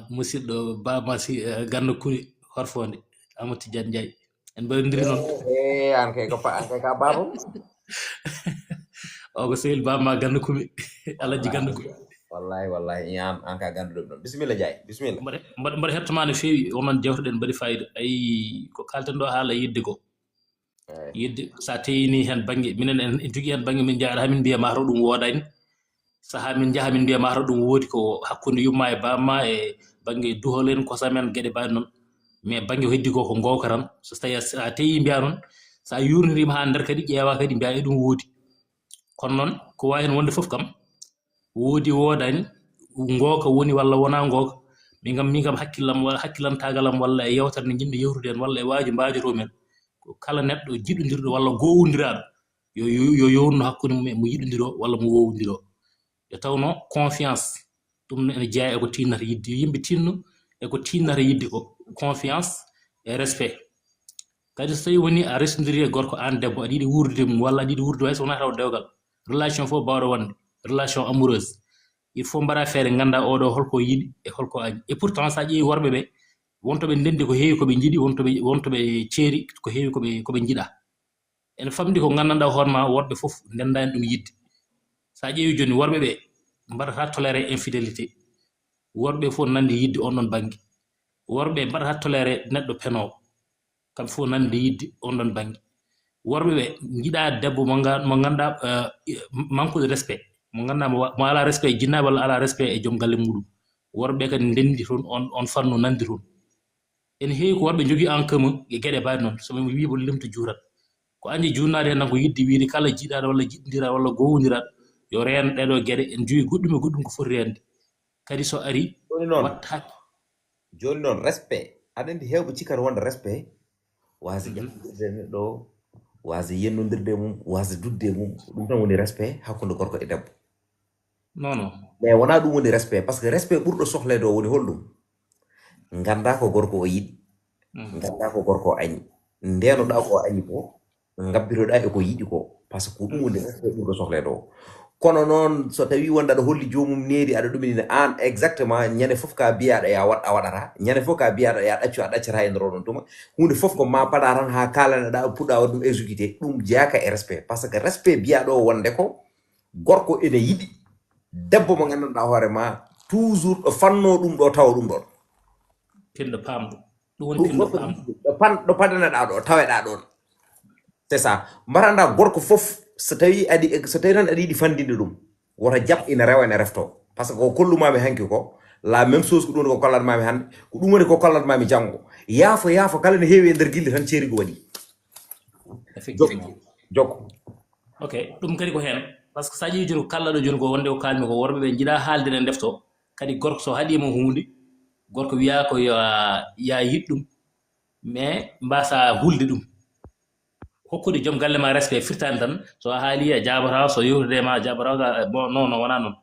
musidɗo bama si Gana Kuri Horfonde Amadou Tidiane Ndiaye en mbaɗodiri noon an kay ka babo o ko sehil bama Gana Kumi Alaji Gana Kumi wallahi an ka ganduɗo ɗum bisimilla jaay bisimilla mbaɗa hettoma no fewi onon jawtuɗen mbaɗi fayida ayi ko kalten ɗo haala yidde ko yidde sa teyini hen banggue minen en jogui hen banggue min jaaɗa hamin mbiya mataw ɗum wodani saaha min jaaha min mbiya mataw ɗum woodi ko hakkude yumma e bamma e banggue duhol en kosamen gueɗe mbaɗi noon mais banggue heddi ko gonka tan so tawi sa teyi mbiya noon sa yurnirima ha nder kadi ƴeewa kadi mbiya e ɗum woodi kono noon ko wawi hen wonde foof kam woodi wodani gonka woni walla wona gonka min kam hakkillantagalam walla e yewtere nde jinmi yewtude hen walla e waaji mbajotomen ko kala neɗɗo jiɗodirɗo walla gowodiraɗo yo yowno hakkude mum mo yiɗodiro walla mo wowodiro yo tawno confiance ɗum ene jeeya eko tinnata yidde yo yimɓe tinno eko tinnata yidde ko confiance e respect kadi so tawi woni a resodiri e gorko an debbo aɗa yiɗi wurde mum walla aɗa yiɗi wurde hay so wona taw dewgal relation fof bawɗo wonde relation amoureuse il faut mbaɗa feere ganda oɗo holko yiɗi e holko añi et pourtant sa ƴeewi worɓe ɓe wontoɓe ndendi ko heewi koɓe jiiɗi wontoɓe ceeri ko heewi koɓe jiiɗa ene famdi ko gandanɗa hoorema worɓe fof ndendani ɗum yidde sa ƴeewi joni worɓe ɓe mbaɗata toléré infidélité worɓe fof nandi yidde on ɗon banggue worɓe mbaɗata toléré neɗɗo penowo kamɓe fof nandi yidde on ɗon banggue worɓe ɓe jiiɗa debbo mo ganduɗa manque de respect mo ganna mo ala respect jinnaɓe walla ala respect e joom galle muɗum worɓe kadi ndendi toon on fannu nandi toon en heewi ko worɓe jogui en commun e gueɗe mbawi noon somi wibo limto juurat ko andi jurnade hen tan ko yidde wiide kala jiiɗaɗo walla jiɗɗodira walla gowodiraɗo yo reen ɗeɗo gueɗe en jogi goɗɗum e goɗɗum ko foti rende kadi so ari watta joni noon respect aɗa andi hewɓe cikkata wonde respect wasi ƴettodirde neɗɗo wasi yennodirde mum wasi dudde mum ɗum tan woni respect hakkude gorko e debbo non mais wona ɗum woni respect par ce que respect ɓurɗo sohlede o woni holɗum ganda ko gorko o yiɗi ganda ko gorko o añi ndenoɗa ko añi ko gabbiroɗa e ko yiɗi ko par ce que ko ɗum woni respect ɓurɗo sohlede o kono noon so tawi wonde aɗa holli jomum needi aɗa ɗuminina an exactement ñande fof ka biyaɗo ya waɗ a waɗata ñande fof ka biyaɗo ya ɗaccu a ɗaccata e nder oɗon tuma hunde fof ko ma paɗa tan ha kalaneɗa puɗɗa waɗ ɗum exécuté ɗum jeeyaka e respect par ce que respect biyaɗo wonde ko gorko ene yiɗi debbo mo gandanɗa hoore ma toujours ɗo fanno ɗum ɗo tawa ɗum ɗon pinɗo pamɗo ɗum woni pinɗo pamɗo ɗo paɗaneɗa ɗo taweɗa ɗon c'est ça mbaɗanda gorko fof so tawi tan aɗa yiɗi fandinde ɗum woto jaɓ ina rewa ene refto par ce que ko kollumami hanki ko la même chose ko ɗum woni ko kollatmami hande ko ɗum woni ko kollatmami janggo yaafo kala ne heewi e nder guilɗi tan ceerigo waɗi effectivement jokko ok ɗum kadi ko hen par ce que sa ƴeewi joni ko kallaɗo joni ko wonde ko kalmi ko worɓe ɓe jiiɗa haalde ne defto kadi gorko so haɗima hunde gorko wiya ko ya yiɗ ɗum mais mbasa hulde ɗum hokkude joom galle ma respect firtani tan so a haali a jabata so yewtude ma jabata bon non wona noon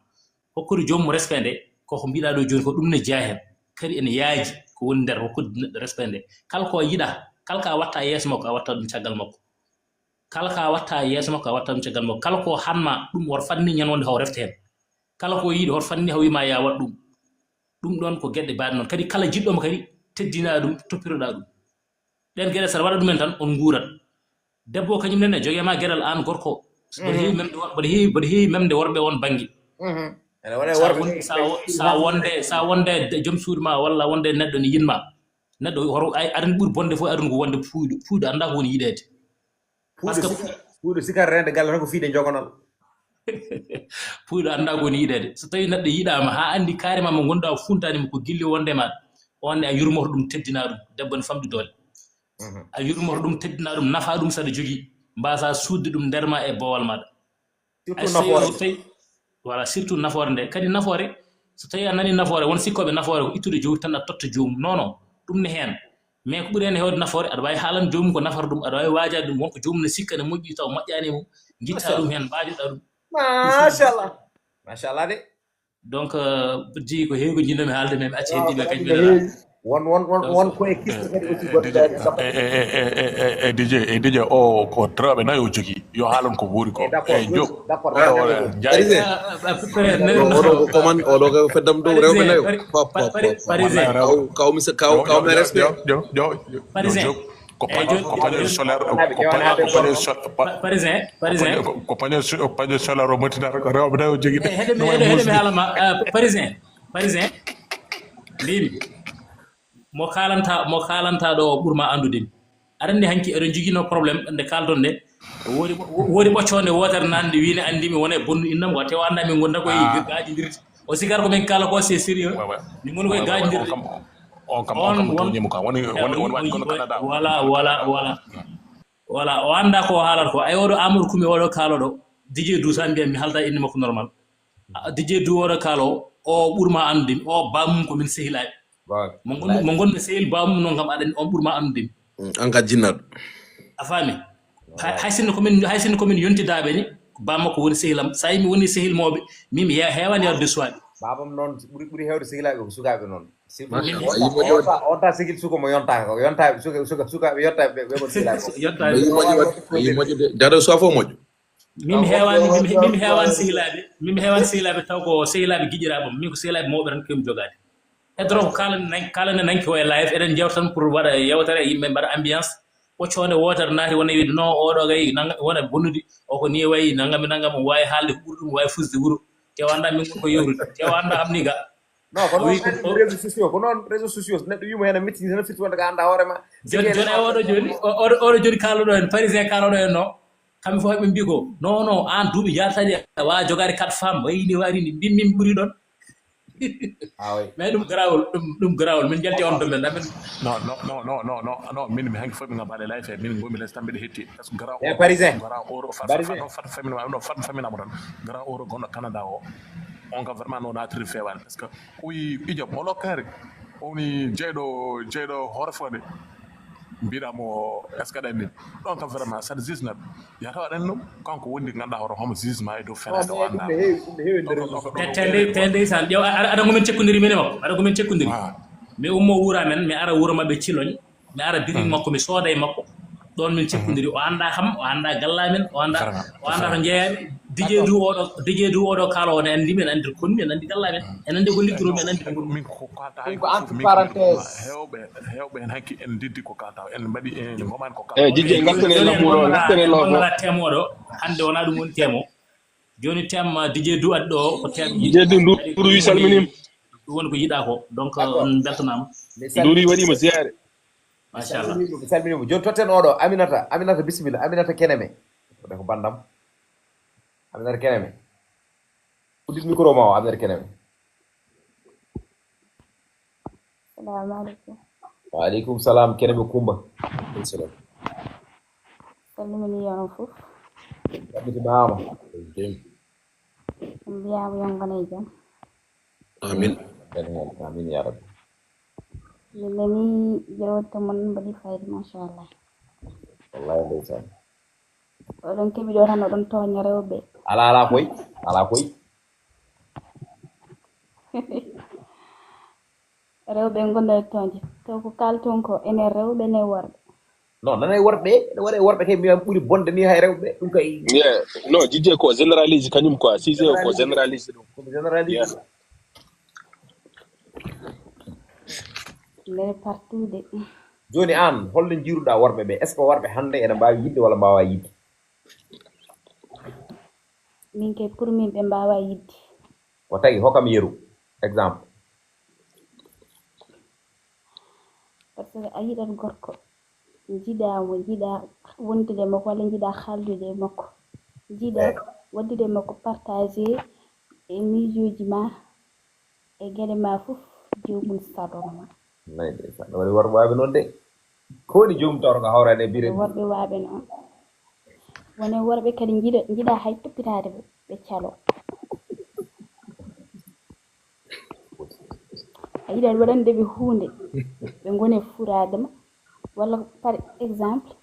hokkude joomum respect nde koko mbiɗa ɗo joni ko ɗum ne jeeya hen kadi ene yaaji ko woni nder hokkude neɗɗo respect nde kala ko yiɗa kala ka watta yeeso makko a watta ɗum caggal makko kala ka watta yeeso makko a watta ɗum caggal makko kala ko hanma ɗum woto fanni ñanwonde haw refte hen kala ko yiiɗi hoto fanni haw wima ya waɗ ɗum ɗon ko gueɗɗe mbaɗe noon kadi kala jiɗɗoma kadi teddina ɗum toppiroɗa ɗum ɗen gueɗe saɗa waɗa ɗumen tan on guurat debbo kañum nene joguema gueɗal an gorko mboɗo heewi memde worɓe won banggue sa wonde joom suudu ma walla wonde neɗɗo ne yinma neɗɗo aɗani ɓuuri bonde fof aɗum ko wonde puuɗo anda ko woni yiɗede par ce que puuɗo sikar rende galle tan ko fiide jogonal puuɗo anda ko woni yiɗede so tawi neɗɗo yiɗama ha andi carrément mo gonduɗa funtanima ko gilli wonde maɗa onne a yurmoto ɗum teddina ɗum debbo ne famɗi doole a yurmoto ɗum teddina ɗum nafa ɗum saɗa jogui mbasa sudde ɗum nder ma e bowal maɗa voilà surtout nafoore nde kadi nafoore so tawi a nani nafoore won sikkoɓe nafoore ko ittude jomum tan a totta jomum non ɗum ne hen mais ko ɓuuri hen hewde nafoore aɗa wawi haalande jomum ko nafata ɗum aɗa wawi wajade ɗum wonko jomum ne sikka ne moƴƴi taw moƴƴani mum guitta ɗum hen mbajoɗa ɗum machallah de donc jii ko heewi ko jinnomi haalde men mi acca heddiɓe kañum won koye kiste kadi aussi goɗɗe DJ o ko droɓe nayi o jogui yo haalon ko ɓuuri ko commande oɗo ko feddam dow rewɓe nayo kawmi respect ko pañol solaire ko pañol solaire o matinata ko rewɓe nayi o jogui heɗemi haalama parisien mbimi mo kalanta ɗo ɓuurma andudemi aɗa andi hanki eɗen joguino probléme nde kaldon nde woodi ɓoccode wotere nande wiine andimi wona e bonnu innam wa tewa anda min gonda koye gajidirde o sigara ko min kala ko c'est sérieux min goni koye gajidirde voilà o anda ko haalata ko ay oɗo Amadou Koumi oɗo kaaloɗo DJ Dou sa mbiyam mi halda inde makko normal DJ Dou oɗo kaalo o ɓuurma andudemi o bamum komin sehilaɓe mo gonno sehil bamum noon kam aɗani on ɓuurma andudemi an ka jinnaɗo a faami hay sinno komin yontidaɓe ni bammakko woni sehilam sa yi mi woni sehilmoɓe min mi hewani yarde suwaɓe babam noon ɓuuri hewde sehilaɓe ko sukaɓe noon on ta sigil suka mo yontaka ko yontaɓe sukaɓe yottaɓe ɓe yottaɓe moƴƴude jado so fo moƴƴo min hewani sehilaɓe taw ko sehilaɓe guiƴiraɓam min ko sehilaɓe mawɓe tan komi jogade hedoro ko kalane nanki o e live eɗen jewta tan pour waɗa yewtere yimɓe mbaɗa ambiance ɓoccode wotere naati wona wiide non oɗo gay wona bonnude o ko ni wayi nangami nangam wawi haalde ko ɓuuri ɗum wawi fusde wuuro tewa anda min gon ko yewrude tewa anda ham ni ga non ko noon réseaux sociaux ko noon réseaux sociaux neɗɗo wimo hen a metti tan firti wonde ka anda hoorema joni oɗo joni kaloɗo hen parisien kaloɗo hen no kamɓe fof ɓe mbi ko non an duuɓi jartani wa jogade 4 femmes wayni wari ni min ɓuri ɗon mais ɗum garawol min jalti on domaine amen non min mi hanki fof ɓe gabaɗe life e min gomi les tan mbiɗa hetti par ce que gara parisien gara oro fat faminama tan gara oro gonɗo Canada o on kam vraiment no natiri fewani par ce que oyi ƴiƴam o lokkari owni jeeyɗo hoore fode mbiɗamo est ce que ɗanni ɗon kam vraiment saɗa jisnaɓe yataw aɗan ɗum kanko wondi ganduɗa hoto homo jugement e dow fenade o anda tende san ƴew aɗa gomin cekkodiri mine makko aɗa gomin cekkodiri mi ummo wuura men mi ara wuuro mabɓe Ciloñ mi ara biri makko mi sooda e makko ɗon min cekkodiri o anda kam o anda gallamen o anda to jeeyami DJ du oɗo kaalowo ne andi min andi konni min andi gallamen en andi ko liggotomi en andi min ko kalta hewɓe hen hanki en diddi ko kalta en mbaɗi en gomani ko kalta jijje ngattane lawol temoɗo hande wona ɗum woni temo joni tem DJ du addi ɗo ko tem DJ du nduru wi salminim ɗum woni ko yiɗa ko donc on beltanama nduri waɗima ziyare machallah mi salminimo joni totten oɗo Aminata bisimilla Aminata Keneme oɗe ko bandam Aminata Keneme uddit micro ma o Aminata Keneme. Assalamualaikum. Waalaikumsalam Keneme Kumba. Salmini yono fof. Abiti mama. Mbiyama yongane jam. Amin. Amin ya rabbi. Leni jawta mon badi fayde machallah. Wallahi ndeysan. Oɗon keɓi ɗo tan oɗon toña rewɓe. Ala koy. Rewɓe gonda toñde taw ko kalton ko ene rewɓe ne worɓe. Non nanay worɓe ene waɗe worɓe kay mi ɓuri bonde ni hay rewɓe ɗum kay. Non jijje ko généralise kañum quoi si c'est ko généralise ɗum. Ko généralise. Nder partout de. Joni an holno jiruɗa worɓe ɓe est ce que worɓe hande ene mbawi yidde walla mbawa yidde? Min kay pour min ɓe mbawa yidde. Ko tagi hokkam yeru exemple. Par ce que a yiɗat gorko jiɗamo jiɗa wondude makko walla jiɗa haldude e makko jiɗa waddude makko partagé e miijoji ma e gueɗe ma fof jomum saɗonma. Nayi ndeysan waɗi worɓe waɓe noon de ko woni jomum tawroko hawrani e bire worɓe waɓe noon wone worɓe kadi jiɗa hay toppitade ɓe calo a yiɗat waɗandeɓe hunde ɓe gone furadema walla par exemple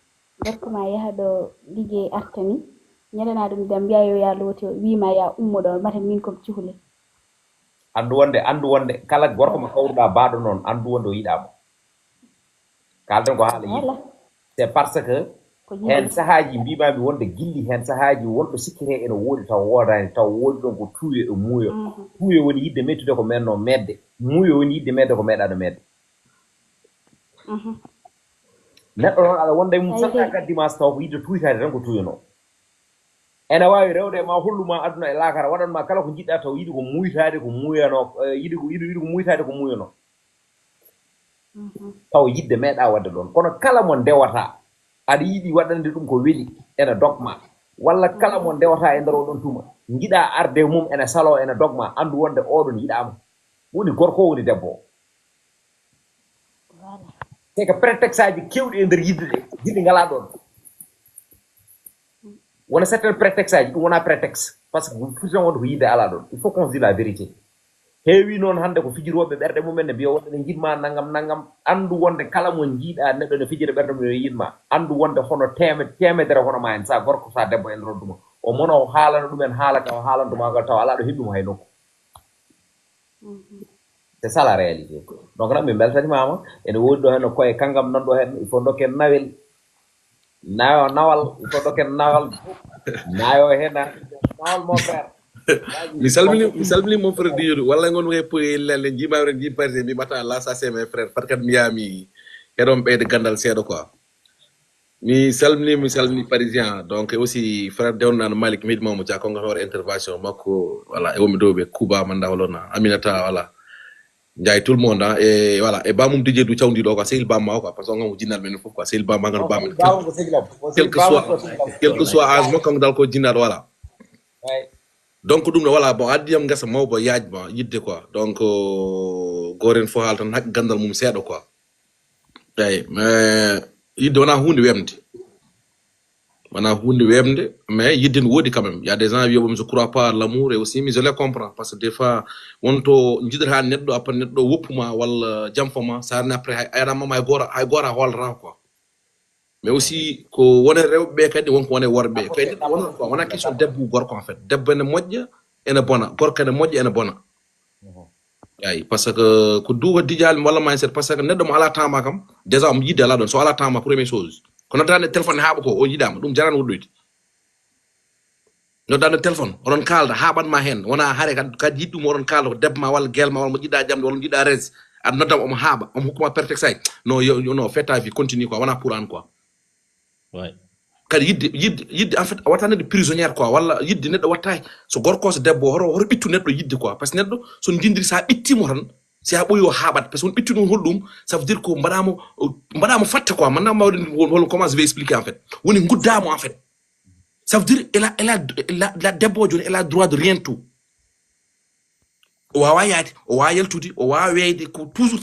gorko ma yaha ɗo liggey artani ñalana ɗum dam mbiya yo ya looti wima ya ummo ɗo mata min kom cuhle andu wonde kala gorko mo kawruɗa baɗo noon andu wonde o yiɗama kalten ko haala yiɗi c'est parce que hen sahaji mbimami wonde gilli hen sahaji wonɗo sikkete ene woodi taw wodani taw woodi ɗon ko tuuyo e muuyo tuuyo woni yidde mettude ko menno medde muuyo woni yidde medde ko meɗaɗo medde neɗɗo noon aɗa wonda mum sakka gaddimas taw ko yidde tuytade tan ko tuyono ene wawi rewde ma holluma aduna e lakara waɗanma kala ko jiɗɗa taw yiɗi ko muytade ko muyano yiɗi ko muytade ko muyano taw yidde meeɗa wadde ɗon kono kala mo ndewata aɗa yiɗi waɗande ɗum ko weeli ene dogma walla kala mo ndewata e nder oɗon tuma jiɗa arde mum ene salo ene dogma andu wonde oɗon yiɗama woni gorko woni debbo c'est que prétexte aji kewɗi e nder yidde ɗe jiɗi ngala ɗon wona certain prétexte aji ɗum wona prétexte par ce que futan wonde ko yidde ala ɗon il faut qu'on se dise la vérité heewi noon hannde ko fijiroɓe ɓerɗe mumen ne mbiya wonde ne jiɗma nangam andu wonde kala mo jiiɗa neɗɗo ne fijira ɓerɗe mum yo yiɗma andu wonde hono temedere hono ma en sa gorko sa debbo en rodduma o mono o haalano ɗumen haala ka o haalantumagal taw ala ɗo heɓɗuma hay nokku c'est ça la réalité donc nag min beltanimama ene woodi ɗo hen no koye kangam nan ɗo hen il faut dokken nawel nawal il faut dokken nawal nayo hen nawal mon frère mi salmini mon frère Diodou walla gon we poye lelle jimawre jimparde mi bata la ça c'est mes frères par kat mi yami hedon ɓeyde gandal seeɗa quoi mi salmini parisien donc aussi frère dewnano Malik mi yiɗmamo dia konga hoore intervention makko voilà e womi dow ɓe Kuba ma dawlona Aminata voilà Ndiaye tout le monde hein, et voilà et bamum DJ du cawndi do quoi c'est il bamma quoi parce que on jinnal men fof quoi c'est il bamma ngal bamma quel que soit âge mo kan dal ko jinnal voilà donc dum voilà bon addiyam ngassa mawbo yaaj ba yidde quoi donc goren fo hal tan hak gandal mum seedo quoi ay mais yidde wana hunde wemde mais yidde wodi quand même il y a des gens wiyo je crois pas à l'amour et aussi mais je les comprends parce que des fois wonto njidata neddo après neddo woppuma walla jamfoma ça après ayana mama ay gora holra quoi mais aussi ko wona rewbe kadi wonko wona worbe kadi wona question debbu gorko en fait debbo ne mojja ene bona gorko ne mojja ene bona ay parce que ko duwa dijal wala mindset parce que neddo mo ala tama kam déjà mo yidde ala don so ala tama première chose kono dane téléphone haaba ko o yidama dum jaran wuddoyde no dane téléphone onon kalda haaban ma hen wona hare kad yiddum onon kalda ko debma wala gelma wala mo jidda jamde wala mo jidda res ad noddam omo haaba omo hokkuma perfect say non non fait ta vie continue quoi wona pour an quoi ouais kadi yidde en fait watane de prisonnière quoi wala yidde neddo wattay so gorko so debbo horo bittu neddo yidde quoi parce que neddo so dindiri sa bittimo tan si a boyo habat parce que bittu dum holdum ça veut dire ko mbadamo fatte quoi man ma wol comment je vais expliquer en fait woni nguddamo en fait ça veut dire la debbo joni elle a droit de rien tout o wawa yaade o wawa yaltude o wawa weyde ko toujours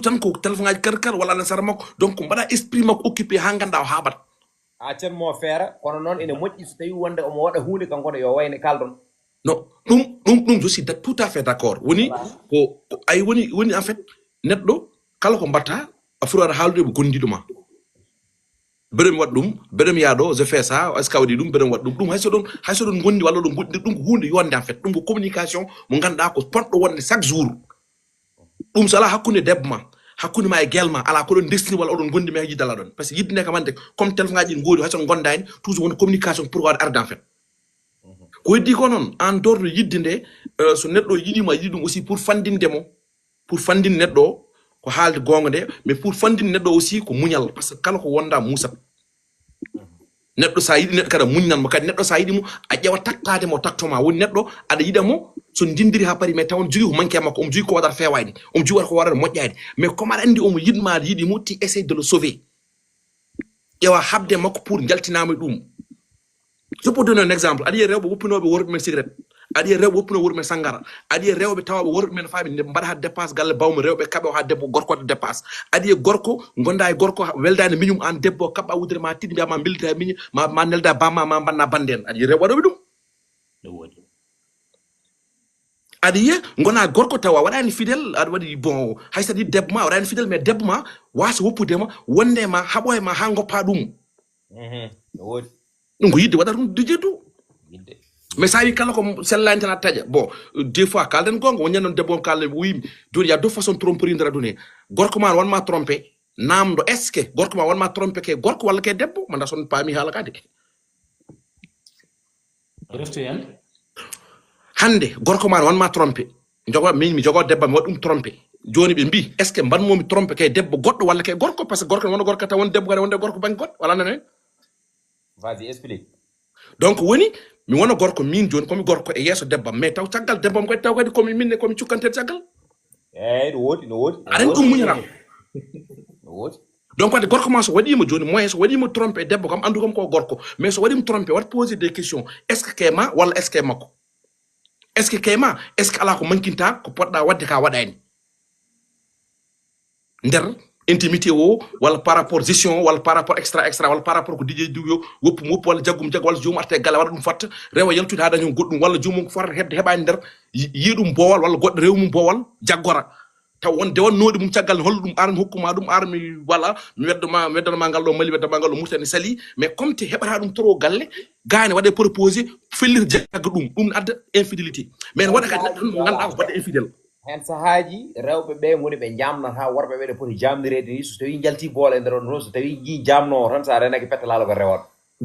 tan ko téléphone ngaji kar wala na sara makko donc mbada esprit makko occupé ha ganda o habat a cen mo feera kono non ene moƴƴi so tawi wonde omo waɗa hunde kanko ne yo wayne kaldon non ɗum je suis tout à fait d'accord woni ko ay woni en fait neɗɗo kala ko mbatta a foti waɗa haaldude ɓe gondiɗo ma beɗem waɗa ɗum beɗem yaɗo je fais ça est ce que a waɗi ɗum beɗem waɗa ɗum hay so ɗon gondi walla ɗon goɗɗi ɗum ko hunde yonde en fait ɗum ko communication mo ganduɗa ko ponɗo wonde chaque jour ɗum so ala hakkude debbo ma hakkude ma e gelma ala ko ɗon destiny walla oɗon gondi ma e yiddala ɗon par ce que yidde nde kam hande comme téléphone ngaji ɗi goodi hay son gondani toujours won communication pour waɗa arde en fait ko heddi ko noon en dehors de yidde nde so neɗɗo yiɗima yiɗi ɗum aussi pour fandindemo pour fandinde neɗɗo ko haalde gonga nde mais pour fandinde neɗɗo aussi ko muñal par ce que kala ko wonda musat neɗɗo sa yiɗi neɗɗo kada muñnanmo kadi neɗɗo sa yiɗimo a ƴewa takkade mo taktoma woni neɗɗo aɗa yiɗamo so dindiri ha pari mais tawon jogui ko manque makko omo jogui ko waɗata fewayde omo jogui ko waɗata moƴƴade mais comme aɗa andi omo yiɗma aɗa yiɗimo ti essaye de le sauver ƴewa habde makko pour jaltinama ɗum je peux donner un exemple aɗa yiya rewɓe woppinoɓe worɓe men cigarette aɗa yiya rewɓe woppinoɓe worɓe men sangara aɗa yiya rewɓe tawaɓe worɓe men faami mbaɗa ha dépense galle bawma rewɓe kaɓe o ha debbo gorko waɗa dépense aɗa yiya gorko gonda e gorko weldani miñum an debbo kaɓɓa wudere ma tiɗi mbiyama billita e miñi ma nelda bamma ma banna bande en aɗa yiya rewɓe waɗoɓe ɗum aɗa yiya gona gorko tawa waɗani fidèle aɗa waɗi bon hay so aɗa yiɗi debbo ma waɗani fidèle mais debbo ma wasa woppudema wondema haɓoye ma ha goppa ɗum ɗum ko yidde waɗata ɗum dijee du mais sa wi kala ko sellani tan a taƴa bon des fois kalden gonga won ñanden debbo kalden wimi joni ya deux façon tromperie nder aduna gorko ma wonma trompé namdo est ce que gorko ma wonma trompé ke gorko walla ke debbo manda son paami haala kade reftu hen hande gorko ma wonma trompé mi jogo debba mi waɗi ɗum trompé joni ɓe mbi est ce que mbanmomi trompé ke debbo goɗɗo walla ke gorko par ce que gorko wona gorko taw won debbo kadi wonde gorko banggue goɗɗo wala nane vas-y explique donc woni mi wona gorko min joni komi gorko e yesso debbam mais taw caggal debbam kadi taw kadi komi minne komi cukkante caggal no wodi aɗa ɗum muñatam no wodi donc kadi gorko ma so waɗima joni moyen so waɗima trompé e debbo kam andu kam ko gorko mais so waɗima trompé wat poser des questions est ce que kema walla est ce que makko est ce que kema est ce que ala ko mankinta ko poɗɗa wadde ka waɗani nder intimité o wala par rapport gestion wala par rapport extra wala par rapport ko DJ diw yo woppum woppu wala jaggum jag wala jomum arte galle waɗa ɗum fatta rewa yaltude ha dañon goɗɗum walla jomum ko forta hebde heɓani nder yiɗum bowal walla goɗɗo rewmum bowal jaggora taw wonde wonnoɗi mum caggal ne holla ɗum ar mi hokkuma ɗum ar mi voilà mi weddoma ngal ɗo mali weddama ngal ɗo murtani sali mais comme te heɓata ɗum toro galle gane waɗe proposé fellir jagga ɗum adda infidélité mais waɗa kadi neɗɗo mo ganduɗa ko baɗɗo infidèle hen sahaji rewɓe ɓe woni ɓe jamnata worɓe ɓe ɗe poti jamnirede ni so tawi jalti boole nder on so tawi ji jamno tan sa renaki pettalal ko rewat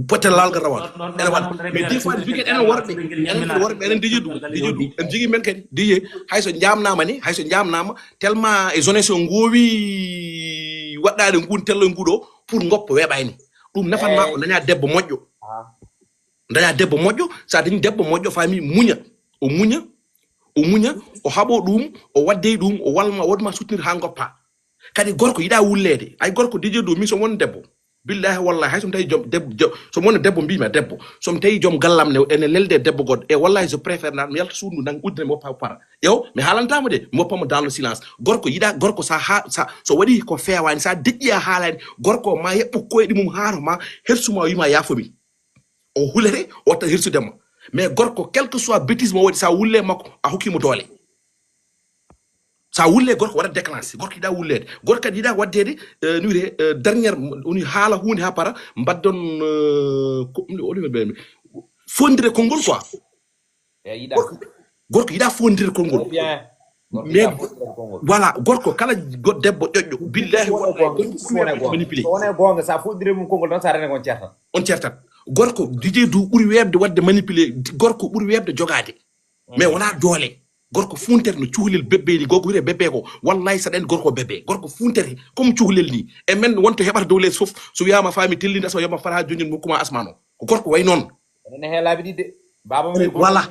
pettalal ko rawat ene wat mais des fois biget enen worɓe enen diji ɗum en jigui men kadi dije hayso jamnama ni hayso jamnama tellement e jeunesse o gowi waɗɗade ngun tello nguɗo pour goppa weɓayni ɗum nafanma ko daña debbo moƴƴo sa dañi debbo moƴƴo fami muña o muña o muña o haɓo ɗum o wadde ɗum o walma o waɗma soutenir ha goppa kadi gorko yiɗa wullede ay gorko DJ do min so won debbo billahi wallahi hay som tawi jom debbo so won debbo mbima debbo som tawi jom gallam ne ene lelde debbo god e wallahi je préfère nan mi yalta suudu nang udde mo para yow mi halantama de mo pamo dans le silence gorko yiɗa gorko sa so waɗi ko fewani sa deƴƴi a haalani gorko ma heɓɓu koyɗi mum haaro ma hersuma wima yafomi o hulere o watta hirsudema mais gorko quelque soit bêtise mo waɗi sa wulle makko a hokkimo doole sa wulle gorko waɗa déclenché gorko yiɗa wullede gorko kadi yiɗa waddede nuire dernière woni haala hunde ha para mbaddon fondire konngol quoi gorko yiɗa fondire konngol mais voilà gorko kala debbo ƴoƴƴo billahi wallahi manipulé wona gonga sa fondire mum konngol tan sa rene on certat on certat gorko DJ du ɓuuri webde wadde manipulé gorko ɓuuri webde jogade mais wona doole gorko funtere no cuhlel bebbe ni gogo wire bebbe ko wallahi saden gorko bebbe gorko funtere comme cuhlel ni e men wonto hebata dow les fof so wiyama fami tellinde aso yama fara jonnin mukuma asmano ko gorko way non ene helabi didde baba mi voilà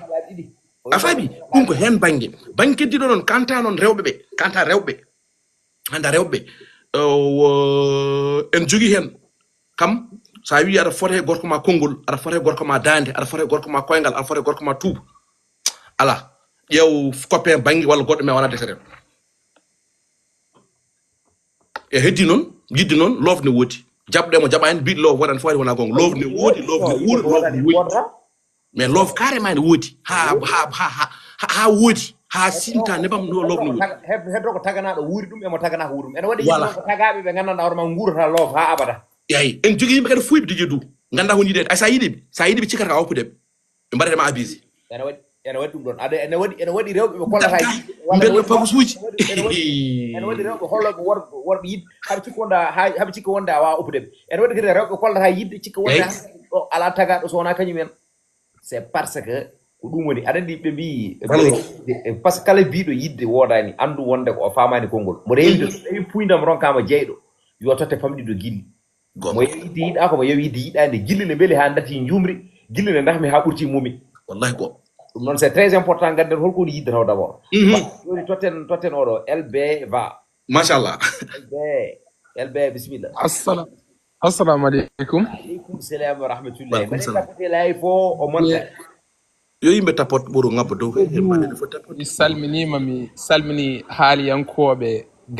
afabi dum ko hen bangi dido non kanta non rewbe kanta rewbe anda rewbe en jogi hen kam sa wi ada fote gorko ma kongol ada fote gorko ma dande ada fote gorko ma koyngal ada fote gorko ma tuub ala yow copain bangi wala goddo me wana desere e heddi non yiddi non love ne wodi jabde mo jabani bi love wadan fo wona gong love ne wodi mais love carrément ne wodi ha wodi ha sinta ne bam no love ne wodi hebdo ko tagana do wuri dum e mo tagana ko wurum en wadi ko tagabe be gananda horma ngurata love ha abada yayi en jogi yimbe kadi fuibe DJ du ganda ko yide ay sa yidi bi cikata awpude be mbarade ma abisi ene wadi dum don ade ene wadi rewbe be kollata wala pagu suuji ene wadi rewbe hollobe worbe yid habi cikko wonda wa oppude ene wadi rewbe kollata yidde cikko wonda ala taga do sona kanyumen c'est parce que ko dum woni adandi be bi parce que kala biido yidde wodani andu wonde ko famani kongol mo rewi puindam ronkama jeydo yo totte famdi do gilli mo yidi yida ko mo yewi yidi yidande gilli ne beli ha ndati njumri gilli ne ndahmi ha burti mumi wallahi ko non c'est très important gadder holko yidde taw d'abord joni totten odo LB va machallah LB bismillah assalamu alaikum salam wa rahmatullahi wa barakatuh lay fo o monta yo yimbe tapot buru ngabbo dow mi salmini haaliyankoɓe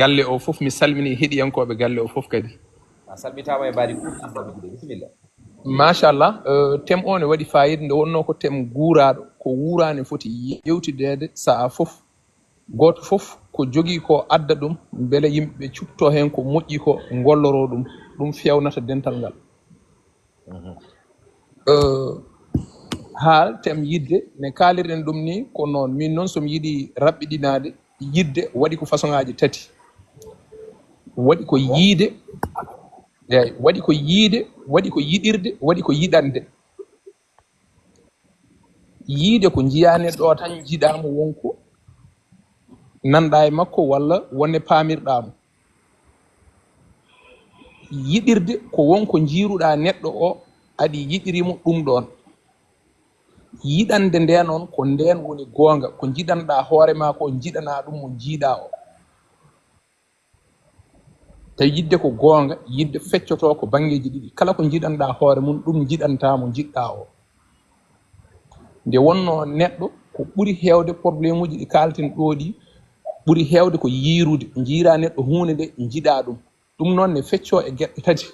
galle o fof mi salmini heɗiyankoɓe galle o fof kadi salmitama e baadi bismillah machallah tem o ne waɗi fayida nde wonno ko tem guuraɗo ko wuurani foti yewtidede saha fof goto fof ko jogui ko adda ɗum beele yimɓeɓe cupto hen ko moƴƴi ko golloro ɗum fewnata dental ngal ha tem yidde ne kalirɗen ɗum ni ko noon min noon somi yiiɗi raɓɓiɗinade yidde waɗi ko façon ngaji tati waɗi ko yiide eyi waɗi ko yiide waɗi ko yiɗirde waɗi ko yiɗande yiide ko jiya neɗɗo o tan jiiɗamo wonko nanɗa e makko walla wonne paamirɗamo yiɗirde ko wonko jiiruɗa neɗɗo o aɗi yiɗirimo ɗum ɗon yiɗande nde noon ko nden woni goonga ko jiɗanɗa hoorema ko jiɗana ɗum mo jiiɗa o tawi yidde ko goonga yidde feccoto ko bangeji ɗiɗi kala ko jiɗanɗa hoore mum ɗum jiɗantamo jiɗɗa o nde wonno neɗɗo ko ɓuri heewde probléme uji ɗi kalten ɗo ɗi ɓuri heewde ko yiirude jiira neɗɗo hunde nde jiɗa ɗum noon ne fecco e geɗɗe tati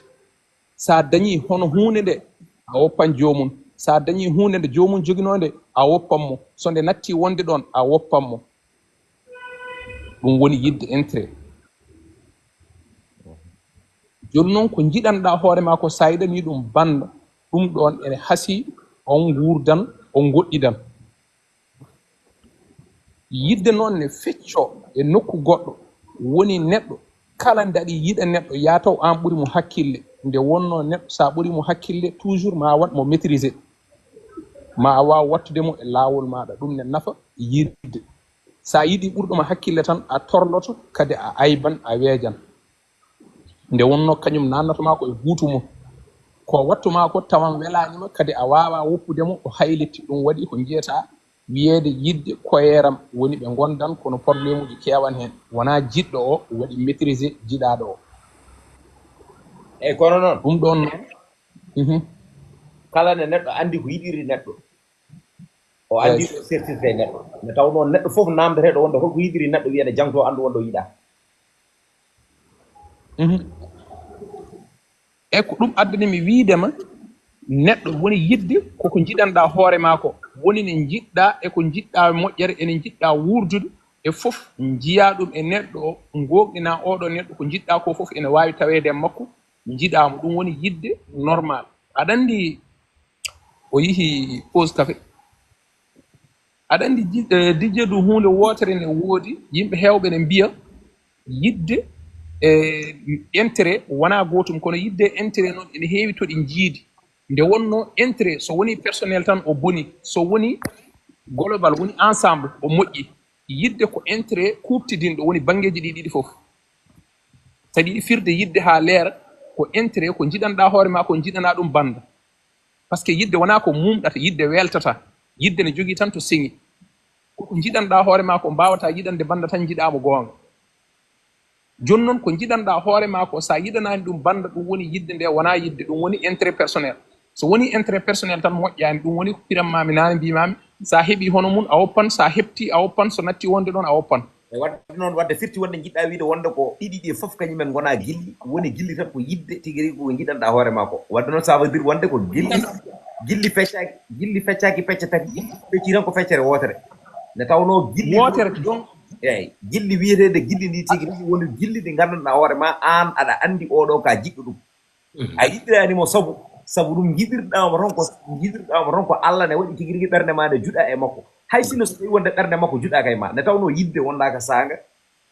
sa dañi hono hunde nde a woppan jomum sa dañi hunde nde jomum joguinode a woppanmo so nde natti wonde ɗon a woppanmo ɗum woni yidde intérêt joni noon ko jiɗanɗa hoorema ko sa yiɗani ɗum banda ɗum ɗon ene haasi on gurdan on goɗɗidan yidde noon ne fecco e nokku goɗɗo woni neɗɗo kala nde aɗa yiɗa neɗɗo ya taw an ɓuuri mo hakkille nde wonno neɗɗo sa ɓuuri mo hakkille toujours ma wat mo maîtriser ma a waw wattudemo e lawol maɗa ɗum ne nafa yidde sa yiɗi ɓurɗoma hakkille tan a torloto kadi a ayban a weejan nde wonno kañum nannatoma ko e buutu mum ko wattuma ko tawan welanima kadi a wawa woppudemo o hayletti ɗum waɗi ko jiyata wiyeede yidde koyeram woni ɓe gondan kono probléme uji kewan hen wona jiɗɗo o waɗi maîtriser jiɗaɗo o eyyi kono noon ɗum ɗon noon kala ne neɗɗo andi ko yiɗiri neɗɗo o andi ko certifié neɗɗo nde tawno neɗɗo fof namdeteɗo wonde holko yiɗiri neɗɗo wiyede jangto andu wonde o yiɗa e ko ɗum addanimi wiidema neɗɗo woni yidde koko jiɗanɗa hoore ma ko woni ne jiɗɗa e ko jiɗɗa moƴƴere ene jiɗɗa wurdude e fof jiya ɗum e neɗɗo o goɓɗina oɗo neɗɗo ko jiɗɗa ko fof ene wawi tawede e makko jiɗamo ɗum woni yidde normal aɗa andi o yihi pause café aɗa andi dijje du hunde wotere ne woodi yimɓe hewɓe ne mbiya yidde intérêt wona gotum kono yidde intérêt noon ene heewi to ɗi jiidi nde wonno intérêt so woni personnel tan o boni so woni global woni ensemble o moƴƴi yidde ko intérêt kuɓtidinɗo woni banggueji ɗi ɗiɗi fof saɗa yiɗi firde yidde ha leera ko intérêt ko jiɗanɗa hoore ma ko jiɗana ɗum banda par ce que yidde wona ko mumɗata yidde weltata yidde ne jogui tan to siŋi koko jiɗanɗa hoore ma ko mbawata yiɗande banda tan jiɗamo goonga joni noon ko jiɗanɗa hoore ma ko sa yiɗanani ɗum banda ɗum woni yidde nde wona yidde ɗum woni intérêt personnel so woni intérêt personnel tan moƴƴani ɗum woni ko piranmami nane mbimami sa heeɓi hono mum a woppan sa heɓti a woppan so natti wonde ɗon a woppan e wadde noon wadde firti wonde jiɗɗa wiide wonde ko ɗiɗi ɗi fof kañumen gona gilli woni gilli tan ko yidde tigui rigui ko jiɗanɗa hoore ma ko wadde noon ça veut dire wonde ko gilli feccaki pecce tati fecci tan ko feccere wotere nde tawno gilli wotere donc eyyi gilli wiyetede gilli ndi tigui rigui woni gilli ɗi gandanɗa hoore ma an aɗa andi oɗo ka jiɗɗo ɗum a yiɗiranimo saabu ɗum jiɗirɗama tan ko Allah ne waɗi tigui rigui ɓerde ma nde juɗa e makko hay sino so tawi wonde ɓerde makko juɗa kay ma nde tawno yidde wondaka saaga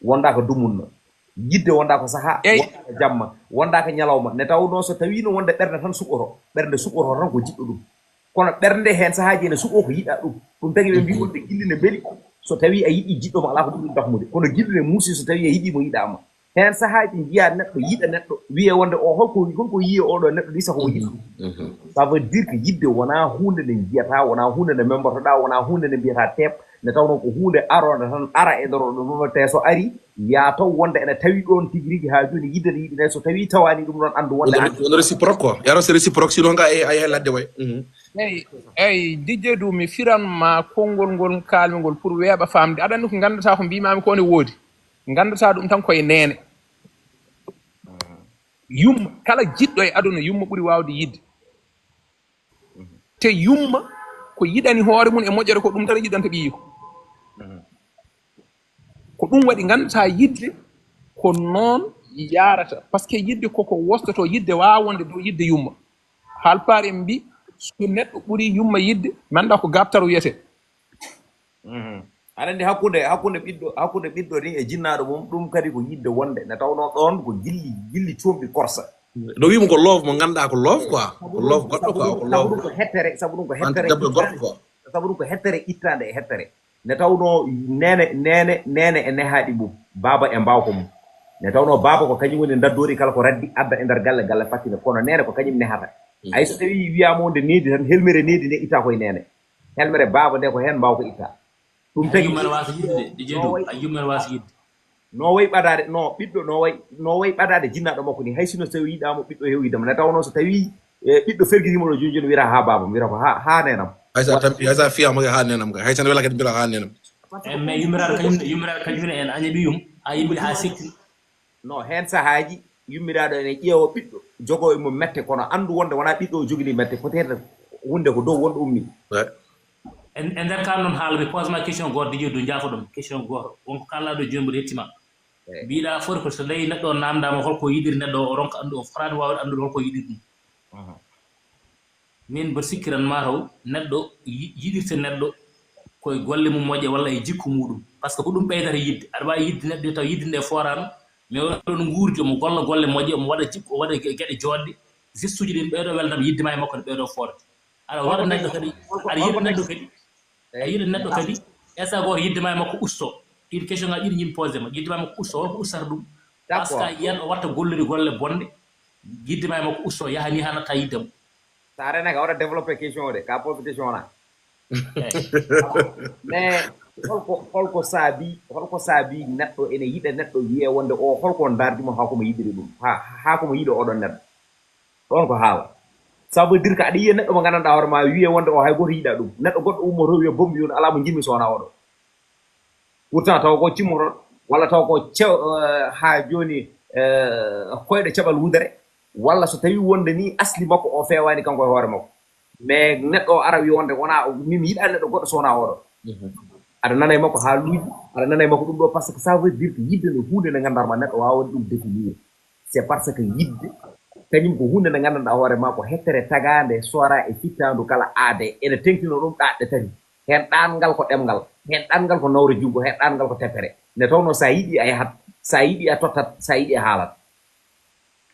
wondaka dumunno yidde wondaka saaha wondaka jamma wondaka ñalawma nde tawno so tawino wonde ɓerde tan suɓoto ɓerde suɓoto tan ko jiɗɗo ɗum kono ɓerde hen saahaji ne suɓo ko yiɗa ɗum tagui ɓe mbi wonde gilli ne beeli so tawi a yiɗi jiɗɗoma ala ko ɗum dafmude kono gilli ne muusi so tawi a yiɗimo yiɗama hen saahaji jiya neɗɗo yiɗa neɗɗo wiye wonde o holko yiye oɗo neɗɗo ɗi sako yiɗa ça veut dire que yidde wona hunde nde jiyata wona hunde nde membotoɗa wona hunde nde mbiyata teep nde tawno ko hunde aronde tan ara e nder ɗum te so ari ya taw wonde ene tawi ɗon tigui rigui ha joni yidde ne yiɗi nayi so tawi tawani ɗum ɗon andu wonde on réciproque quoi yaro c'est réciproque sinon ga ay ladde way eyyi dijje du mi firanma konngol ngol kalmi ngol pour weeɓa famde aɗa andi ko gandata ko mbimami ko ne woodi gandata ɗum tan koye nene yumma kala jiɗɗo e aduna yumma ɓuuri wawde yidde te yumma ko yiɗani hoore mum e moƴƴere ko ɗum tan yiɗanta ɓiyi ko ɗum waɗi gandata yidde ko noon yarata par ce que yidde koko wostoto yidde wawa wonde dow yidde yumma haalpare en mbi so neɗɗo ɓuuri yumma yidde manda ko gabtaru wiyete aɗa andi hakkude ɓiɗɗo ni e jinnaɗo mum ɗum kadi ko yidde wonde nde tawno ɗon ko gilli comɓi korsa no wimo ko love mo ganduɗa ko love quoi ko love goɗɗo quoi ko love sabu ɗum ko hettere ittande e hettere nde tawno nene e nehaɗi mum baba e mbawko mum nde tawno baba ko kañum woni daddori kala ko raddi adda e nder galle fattine kono nene ko kañum nehata ay so tawi wiyama wonde needi tan helmere needi nde itta koye nene helmere baba nde ko hen mbawko itta ɗum tagi no way ɓadade no ɓiɗɗo no way ɓadade jinnaɗo makko ni hay sino so tawi yiɗamo ɓiɗɗo heewidama nde tawno so tawi ɓiɗɗo fergitimo ɗo joni wiyata ha baba wiyata ko ha nenam haysa tampi haysa fiyama ha nenam ga haysa wala kadi mbira ha nenam mais yummiraɗo kañum en añaɓi yum ha yimɓe ha sikki non hen sahaji yummiraɗo ene ƴeewa ɓiɗɗo jogo emo mette kono andu wonde wona ɓiɗɗo o jogini mette peut être hunde ko dow wonɗo ummi e nder kal noon haala mi pose ma question goto dijo du jaafo ɗum question goto wonko kallaɗo joni mboɗo hettima mbiɗa foti ko so tawi neɗɗo o namdama holko yiɗiri neɗɗo o ronka andu o fotani wawde andude holko yiɗiri ɗum min mboɗo sikkiran mataw neɗɗo yiɗirte neɗɗo koye golle mum moƴƴe walla e jikku muɗum par ce que ko ɗum ɓeydata yidde aɗa wawi yidde neɗɗo taw yidde nde forano mais oɗon guurdi omo golla golle moƴƴe omo waɗa jikku o waɗa gueɗe joɗɗe geste uji ɗin ɓeyɗo weldam yiddema e makko ne ɓeyɗo forde aɗa waɗa neɗɗo kadi aɗa yiɗa neɗɗo kadi a yiɗa neɗɗo kadi esa goto yiddema e makko usto ɗiɗi question ngaji ɗiɗi yimɓe posé ma yiddema e makko usto holko ustata ɗum par ce que yiyan o watta gollude golle bonde yiddema e makko usto yahani ha natta yiddemo sa renaka waɗa développé question o de ka pose question ona mais holko saabi neɗɗo ene yiɗa neɗɗo wiye wonde o holko dardimo haa komo yiɗiri ɗum haa komo yiɗo oɗon neɗɗo ɗon ko haala ça veut dire que aɗa yiya neɗɗo mo gandanɗa hoore ma wiye wonde o hay goto yiɗa ɗum neɗɗo goɗɗo ummoto wiya bombi yon ala mo jimmi sowona oɗo pourtant taw ko cimmotoɗo walla taw ko haa joni koyɗe caɓal wudere walla so tawi wonde ni asli makko o fewani kanko e hoore makko mais neɗɗo o ara wi wonde wona min yiɗa neɗɗo goɗɗo sowona oɗo aɗa nana e makko haaluji aɗa nana e makko ɗum ɗo par ce que ça veut dire que yidde no hunde nde gandarma neɗɗo wawani ɗum définir c'est parce que yidde kañum ko hunde nde gandanɗa hoore ma ko hettere tagade sora e fittandu kala aade ene tenkino ɗum ɗaɗɗe tati hen ɗangal ko ɗemgal hen ɗangal ko nawre jungo hen ɗangal ko teppere nde tawno sa yiɗi a yahat sa yiɗi a tottat sa yiɗi a haalat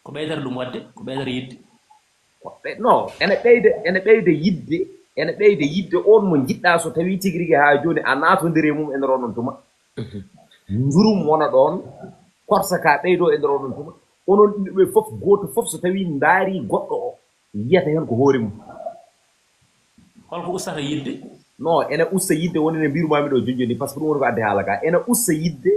ko ɓeydata ɗum wadde ko ɓeydata yidde non ene ɓeyde yidde on mo jiɗɗa so tawi tigi rigui ha joni a natodiri mum e nder onon tuma jurum wona ɗon korsa ka ɓeydo e nder onon tuma onon ɗiɓe fof goto fof so tawi daari goɗɗo o yiyata hen ko hoore mum holko ustata yidde non ene usta yidde woni ne mbirumami ɗo jonjoni par ce que ɗum woni ko adde haala ka ene usta yidde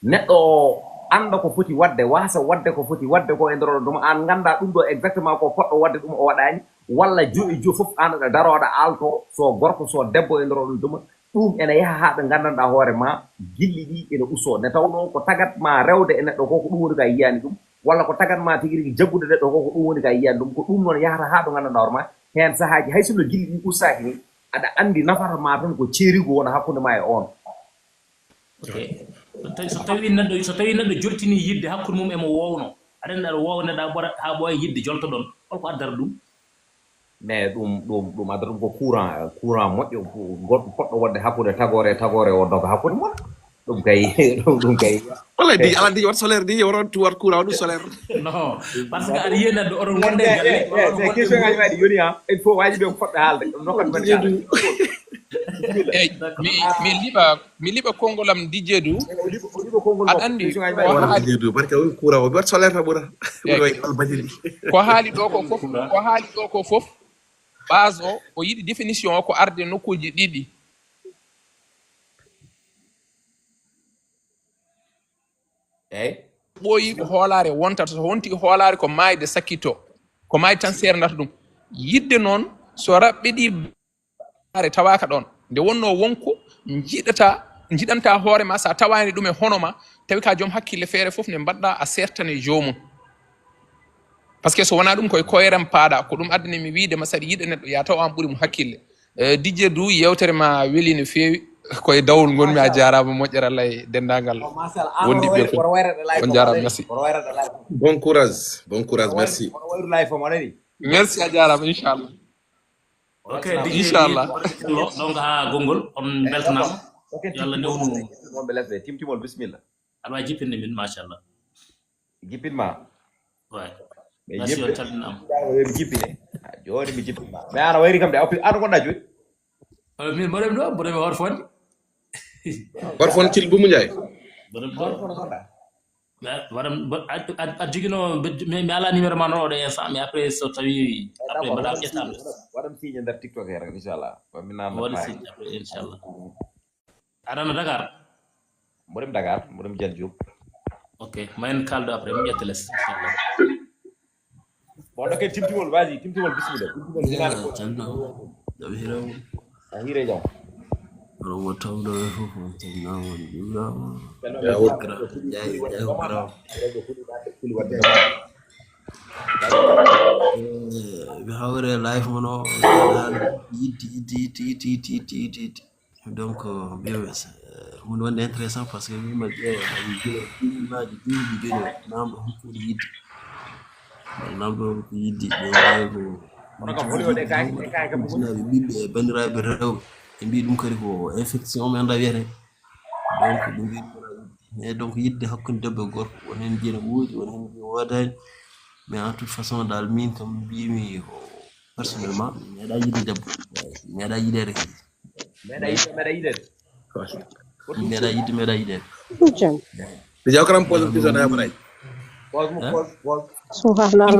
neɗɗo o anda ko foti wadde wasa wadde ko foti wadde ko e nder oɗon tuma an ganda ɗum ɗo exactement ko poɗɗo wadde ɗum o waɗani walla jo e jo fof an aɗa daroɗa aalto so gorko so debbo e nder oɗon tuma ɗum ene yaha ha ɓe gandanɗa hoore ma gilli ɗi ene usto nde tawno ko tagat ma rewde e neɗɗo ko ɗum woni ka yiyani ɗum walla ko tagat ma tigui rigui jaggude neɗɗo ko ɗum woni ka yiyani ɗum ko ɗum noon yahata ha ɗo gandanɗa hoore ma hen sahaji hay sono gilli ɗi ustaki ni aɗa andi nafata ma tan ko ceerigo wona hakkude ma e on ok so tawi neɗɗo jortini yidde hakkude mum emo wowno aɗa andi aɗa wowna ɗa ɓora ha ɓooya yidde jolto ɗon holko addata ɗum mais ɗum addata ɗum ko courant moƴƴo goɗɗo poɗɗo wadde hakkude tagore o doga hakkude mon ɗum kay walla di ala di wat solaire di waron tu wat courant ɗum solaire non parce que aɗa yiya neɗɗo oɗon wonde galle question ngaji waɗi yoni ha il faut waji ɓe ko poɗɗo haalde ɗum nokkat eyyi mi liɓa kongolam Dijedu aɗa andi barka o courant o wat solaire ta ɓuura albadili ko haali ɗo ko fof base o yiɗi définition o ko arde nokkuji ɗiɗi eyyi ɓooyi ko hoolare wontata so wonti hoolare ko maayde sakkito ko maayde tan sernata ɗum yidde noon so raɓɓiɗi are tawaka ɗon nde wonno wonko jiɗanta hoore ma sa tawani ɗum e hono ma tawi ka joom hakkille feere fof nde mbaɗɗa a sertane jomum par ce que so wona ɗum koye koyren paaɗa ko ɗum addani mi wiide ma saɗa yiɗa neɗɗo ya taw an ɓuuri mo hakkille Didier du yewtere ma weeli no feewi koye dawol gonmi a jarama moƴƴere Allah e dendagal wondiɓe fof on jarama merci bon courage merci merci a jarama inchallah ok inchallah donc ha gongol on beltanama yo Allah newnu wonɓe lesɗe timtimol bisimilla aɗa wawi jippinde min machallah jippinma way merci on calminama mi jippine joni mi jippinma mais ana wayri kam de aɗa gonɗa joni min mboɗemi ɗo mboɗemi hor fonde hor fon cil bumu ndiaye mboɗemi ɗo waɗam aɗa joguino mi ala numéro ma noon oɗo instant mais après so tawi après mbaɗa ƴettama waɗam signe nder tiktok he rek inchallah waɗi signe après inchallah aɗano Dakar mboɗemi Dakar mboɗemi Dial Diop ok mayen kaldo après mi ƴetta less inchallah bon ok timtimol vas-y timtimol bisimilla a hiire jaam romo tawɗo e fof on calminama on juurama mi hawre life mon o yiddi donc mbiyami hunde wonde intéressant par ce que mima ƴeewaji juuɗi joni namɗo hokkude yidde namɗo ko yiddi ɓe ko ɓe ɓiɓɓe e bandiraɓe rewɓe ɓe mbi ɗum kadi ko infection men anda wiyete donc ɓe mbi mais donc yidde hakkude debbo e gorko won hen jiina ɓuuɗi won hen mbi wodani mais en toute façon dal min kam mbimi ko personnellement mi meeɗa yidde debbo mi meeɗa yidede kadi meeɗa yidede mi jawkaram pose question na yaɓaray subhanallah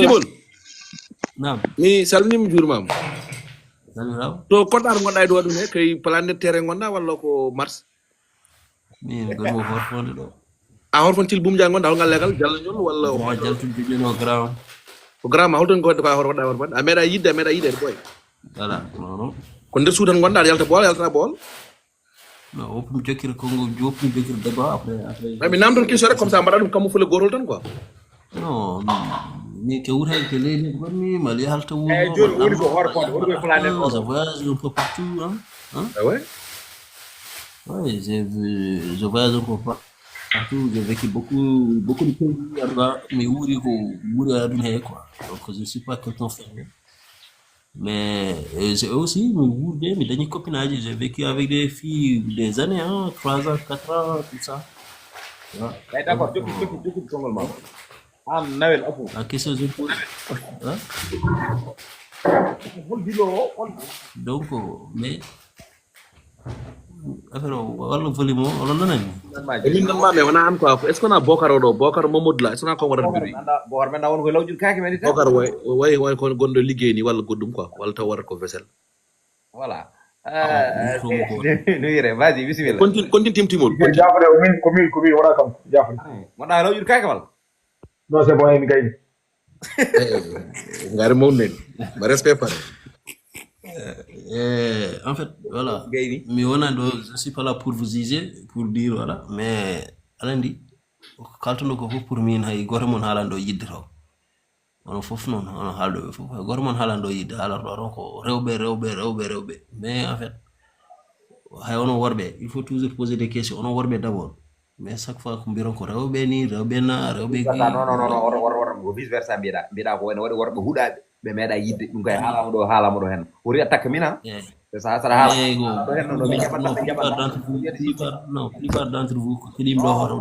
mi salminima juurmama salmiraw to koɗɗato gonɗa e dow ɗum he kay planète terre gonɗa walla ko mars min gonmo horfonde ɗo a horfon til bum ja gonɗa holngal legal jalloñol walla jaltude joni o grand ko grand ma holton gonɗe ko a horfoɗa horfon a meeɗa yiɗede ɓoy voilà non non ko nder suudan gonɗa aɗa yaltata bool non woppumi jokkira kongo woppumi jokkira debbo après mi namdon question rek comme ça mbaɗa ɗum camoufle gorol tan quoi non mi ke wuur hay ke leydi gonmi mali halta wuur joni woni ko horfonde woni ko planète o je voyage un peu partout hein ah ouais oui je voyage un peu partout j'ai vécu beaucoup de pays en tout cas mi wuuri ko wuuri aduna he quoi donc je ne suis pas quelqu'un fermé mais j'ai aussi mi wuurde mi dañi copinage j'ai vécu avec des filles des années hein 3 ans 4 ans tout ça ay d'accord jokki kongol ma an nawel afu la question je pose hein hol dilo on donc mais affaire o walla volume o onon nanani min nanmami wona an quoi est ce que wona bocar oɗo bocar mamadou la est ce que wona kon waɗata biri bocar men won koye lawƴude kake men bocar way ko gonɗo liggey ni walla goɗɗum quoi walla taw waɗata ko vaisselle voilà no yire vas-y bisimilla continue timtimol jafade komin wona kam jafade gonɗa lawƴude kake walla non c'est bon mi gayni ngare mawnen ma respect pare en fait voilà mi wona ɗo je suis pas là pour vous juger pour dire voilà mais alandi kaltuno ko fof pour min hay goto mon haalano ɗo yidde taw onon fof noon ono haalɗoɓe fof hay goto mon haalano ɗo yidde haalata ɗon ko rewɓe mais en fait hay onon worɓe il faut toujours poser des questions onon worɓe d' abord mais chaque fois ko mbiron ko rewɓe ni rewɓe na rewɓe non ko vice versa mbiɗa ko wone waɗi worɓe huuɗaɓe ɓe meeɗa yidde ɗum kay haalama ɗo hen wori attaque min ha saɗa haala plupart d'entre vous ko keɗim ɗo hoto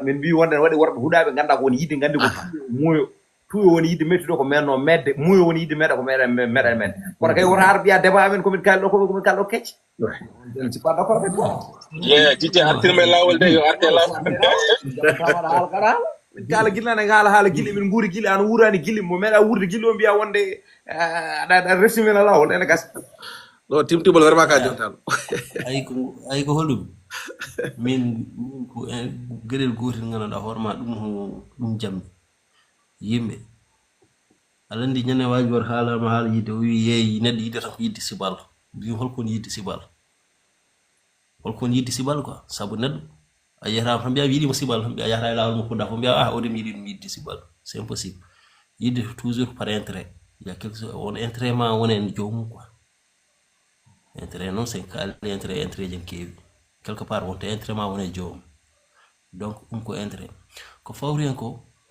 min mbi wonde waɗi worɓe huuɗaɓe ganduɗa ko woni yidde gandi ko muuyo tuyo woni yidde mettuɗo ko menno medde muuyo woni yidde meɗa ko meɗen men kono kay woto har mbiya débat amen komin kaali ɗo komin kaali ɗo kecce je ne suis pas d'accord avec toi jite artirme lawol de yo arte lawol kala gillane haala gilli min guuri gilli an wurani gilli mo meeɗa wurde gilli o mbiya wonde aɗa resumina lawol ene gas non timtimol vraiment ka jontan ay ko hollum min ko gueɗel gotel ganduɗa hoorema ɗum jammi yimɓe aɗa andi ñande waji wat haalama haala yidde o wi yeeyi neɗɗo yidde tan ko yidde sibal mbimi holkon yidde sibal quoi saabu neɗɗo a yiyatama tan mbiya yiɗimo sibal tan mbiya yahata e lawol mo puɗɗa fo mbiya oɗemi yiɗi ɗum yidde sibal c'est impossible yidde toujours par intérêt il y a quelque chose on intérêt ma wona en jomum quoi intérêt noon sen kaali intérêt jen keewi quelque part wonto intérêt ma wona e jomum donc ɗum ko intérêt ko fawri hen ko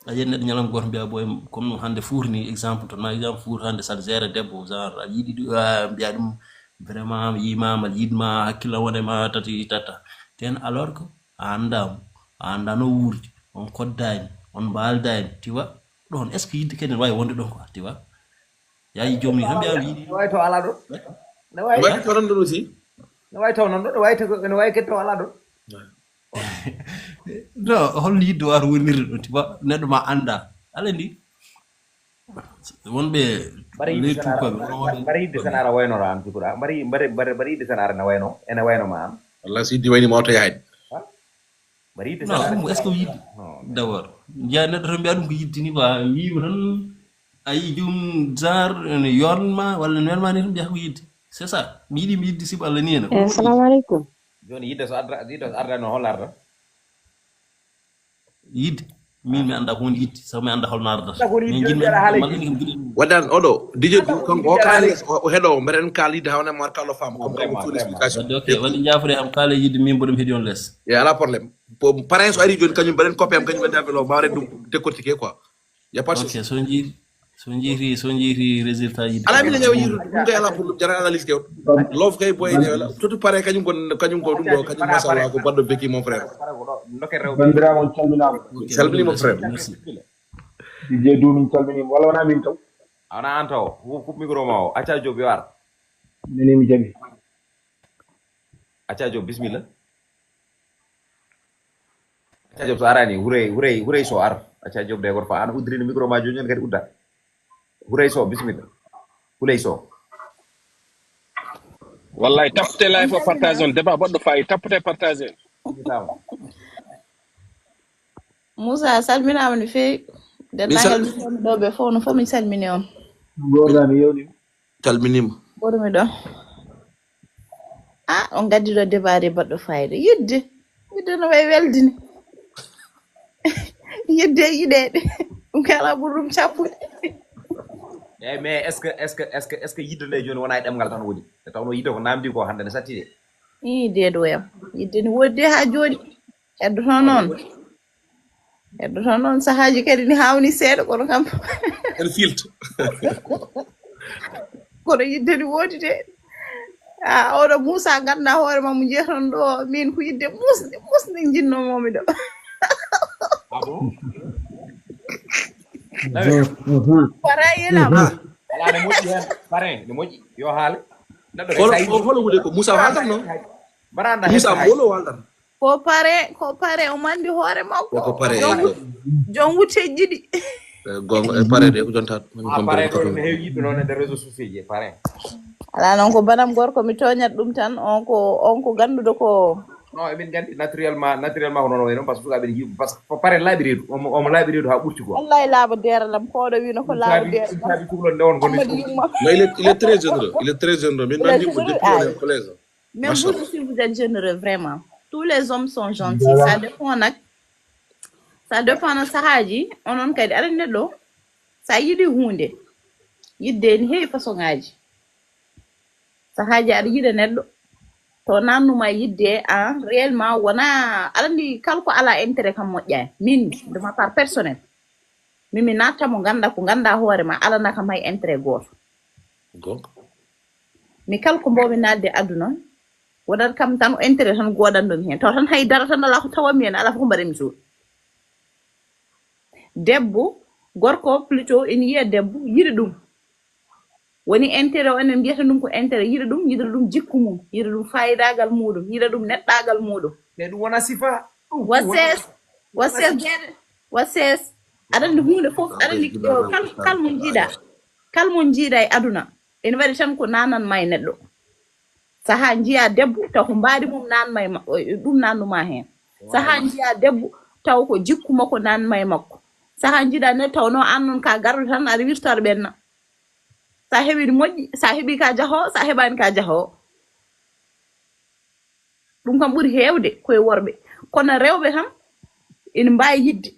a yiyi neɗɗo ñalam goto mbiya boy comme hande fuuri ni exemple ton ma exemple fuuri hande saɗa gére debbo genre a yiɗi mbiya ɗum vraiment yimama yiɗma hakkilla wonema tati tata ten alors que a anda no wuurdi on koddani on mbaldani tu vois ɗon est ce que yidde kadi ne wawi wonde ɗon quoi tu vois yayi jomni tan mbiya yiɗi ne wawi taw ala ɗon ne wawi taw ɗon ɗon aussi ne wawi taw non ɗon ne wawi kadi taw ala ɗon non holno yidde wata wonirde ɗon tu vois neɗɗo ma anda ala ndi wonɓe les tukaɓe mbari yidde tan ara waynora an sikuɗa mbari yidde tan ara ene waynoma an wallah so yidde waynima oto yahade non ɗum est ce que yidde d' abord jeeya neɗɗo tan mbiya ɗum ko yidde ni quoi wiima tan a yii jum genre ne yonma walla ne welma ni tan mbiya ko yidde c' est ça mi yiɗi mi yidde sibo Allah ni hene assalamu aleykum joni yidde so arda no hollarta yidde min mi anda ko woni yidde sabu mi anda holno ardata waɗan oɗo dije kanko o kaali o heɗo mbeɗen kaal yidde hawne mar kallo fama comme full explication ok waɗi jaafude am kaala yidde min mboɗom heeɗi on less e ala probléme parrain so ari joni kañum mbeɗen copé am kañum ɓedde appel o mbawren ɗum décortiqué quoi y a pas de ok so jiiti résultat yidde ala mine ñawa yiirude ɗum kay ala probléme jara analyse kewɗo loof kay boye ñawla toto parrain kañum ko ɗum ɗo kañum machallah ko baɗɗo beki mon frère bandiraɓe on calminama salmini mon frère dj du min calminima walla wona min taw wona an taw kup micro ma o acca Diop yo ar mini mi jaɓi acca Diop bisimilla acca Diop so arani huray so ar acca Diop de gorfa an uddirino micro ma joni kadi udda huray so bisimilla hulay so wallahi tappete live o partage on débat boɗɗo fayi tappete partage Musa salminama no fewi dendagal mi ɗo ɓe fof no fof min salmini on gordami yewni calminima ɓurmi ɗo on gaddi ɗo débat de baɗɗo fayida yidde no way weldini yidde yiɗeɗe ɗum kala ɓurɗum cappude mais est ce que yidde nde joni wona e ɗemgal tan woni e tawno yidde ko namdi ko hande ne satti de deeɗoyam yidde ni wodde ha joni heddoto noon sahaji kadi ni hawni seeɗa kono kam en filte kono yidde ni woodi de oɗo Moussa ganduɗa hoore ma mo jeeton ɗo min ko yidde musde jinnomomi ɗo para yenam ala ne moƴƴi hen parin ne moƴƴi yo haale holo wude ko Moussa haltan no Moussa molo haltan ko pare o mandi hoore makko ko pare jon wutte jiɗi gonga e pare de ko jonta pare ko ne heewi yidde noon e nder réseaux sociaux ji pare ala noon ko banam gorko mi toñat ɗum tan on ko ganduɗo ko non emin gandi naturellement ko noon way noon par ce que sukaɓe ne yiiɓe par ce que pare laaɓi reedu omo laaɓi reedu ha ɓurti quoi wallahi laaɓa deralam koɗo wino ko laaɓa deralam saabi cukalon nde won mais il est très généreux min nandi ko depuis on est collège même vous aussi vous êtes généreux vraiment tous les hommes sont gentils ça dépend no sahaji onon kadi aɗa neɗɗo sa yiɗi hunde yidde ni heewi façon ngaji sahaji aɗa yiɗa neɗɗo to nannuma yidde réellement wona aɗandi kalko ala intérêt kam moƴƴani min de ma part personnel mimi natta mo ganda ko ganda hoore ma alana kam hay intérêt goto mi kalko mbomi nadde aduna wonat kam tan intérêt tan goɗanɗomi hen taw tan haydara tan ala ko tawami hen ala fof mbaɗami suuɗ debbo gorko plutôt ina yiya debbo yiɗa ɗum woni intérêt o enen mbiyata ɗum ko intérêt yiɗa ɗum jikku mum yiɗa ɗum fayidagal muɗum yiɗa ɗum neɗɗagal muɗum mais ɗum wona sifa wases aɗandi hunde fof aɗandi kalmo jiiɗa e aduna ene waɗi tan ko nananma e neɗɗo saha jiya debbo taw ko mbaadi mum nanma e ɗum nannuma hen saha jiya debbo taw ko jikku makko nanma e makko saha jiiɗa neɗɗo taw no an noon ka garɗo tan aɗa wirtore ɓenna sa heɓi moƴƴi sa heɓi ka jaho sa heɓani ka jaho ɗum kam ɓuri heewde koye worɓe kono rewɓe kam ina mbawi yidde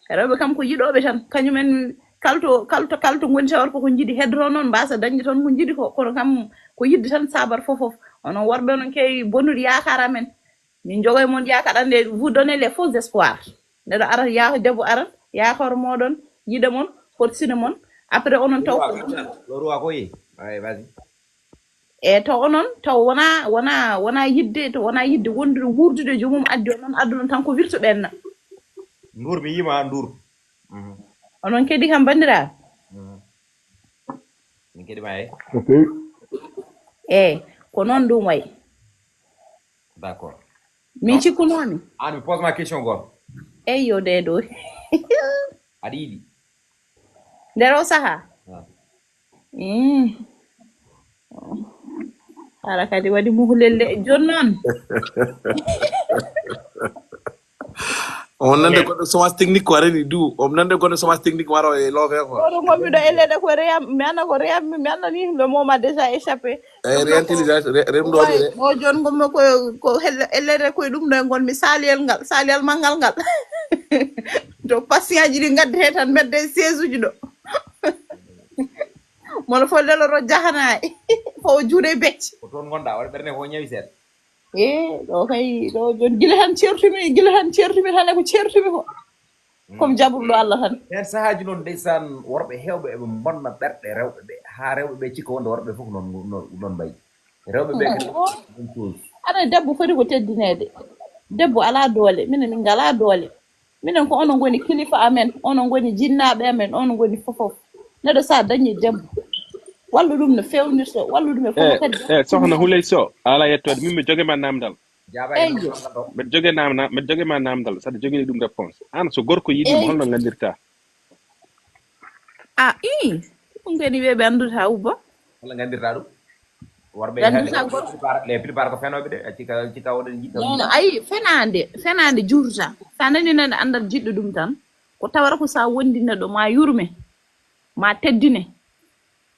rewɓe kam ko yiɗoɓe tan kañumen kalto goni tawar koko jiiɗi heddoto noon mbasa dañde toon ko jiiɗi ko kono kam ko yidde tan sabar fofof onon worɓe noon kewi bonnude yakar amen min jogoye moon yakar ande vous donnez les faux espoirs neɗo arat yaako debbo arat yakor moɗon yiɗa moon fortune moon après onon taw taw onon taw wona yidde to wona yidde wondude wurdude jomum addi onon addunon tan ko wirtu ɓenna ndur mi yima ndur onon kedi kam bandiraɓe min kedi ma ko noon ɗum wayi d'accord min cikkunomi an mi pose ma question goto yo deɗo aɗa yiiɗi nder o saha ara kadi waɗi muhlelle joni noon on nande goɗɗo chômage technique ko arani du on nande goɗɗo chômage technique waro e loofe ko oɗo gommiɗo e leɗɗe ko reyam mi anda ko reyammi mi anda ni le moment déjà échappé réintelligence remɗo o joni gommi ko ellede koye ɗum ɗo e gonmi saliyal mangal ngal to patient ji ɗi gadde he tan medde 16 uji ɗo mono fo leloro jahanayi fo juuɗe becce ko toon gonɗa waɗa ɓernde ko ñawi seeɗa ɗo kay ɗo joni gila tan certumi tan e ko certumi ko comme jaɓruɗo Allah tan hen sahaji noon ndeysan worɓe hewɓe eɓe bonna ɓerɗe rewɓe ɓe ha rewɓe ɓe cikka wonde worɓe fof noon mbayi rewɓe ɓe aɗa debbo foti ko teddinede debbo ala doole minen min ngala doole minen ko onon goni kilifa amen onon goni jinnaɓe amen onon goni fofof neɗɗo sa dañi debbo wallu ɗum no fewnirto wallu ɗum e fof kadi sohna Houleye Sow ala yettode min mi jogema namdal mbeɗa jogema namdal saɗa jogini ɗum réponse an so gorko yiɗimo holno gandirta ɗum kadi weɓe anndude ha ubba holno gandirta ɗum worɓe dan sa gor les prépare ko fenoɓe de ci kaw ɗen jitta non ay fenande jurta sa nani nan andal jiddo dum tan ko tawara ko sa wondina do ma yurme ma teddine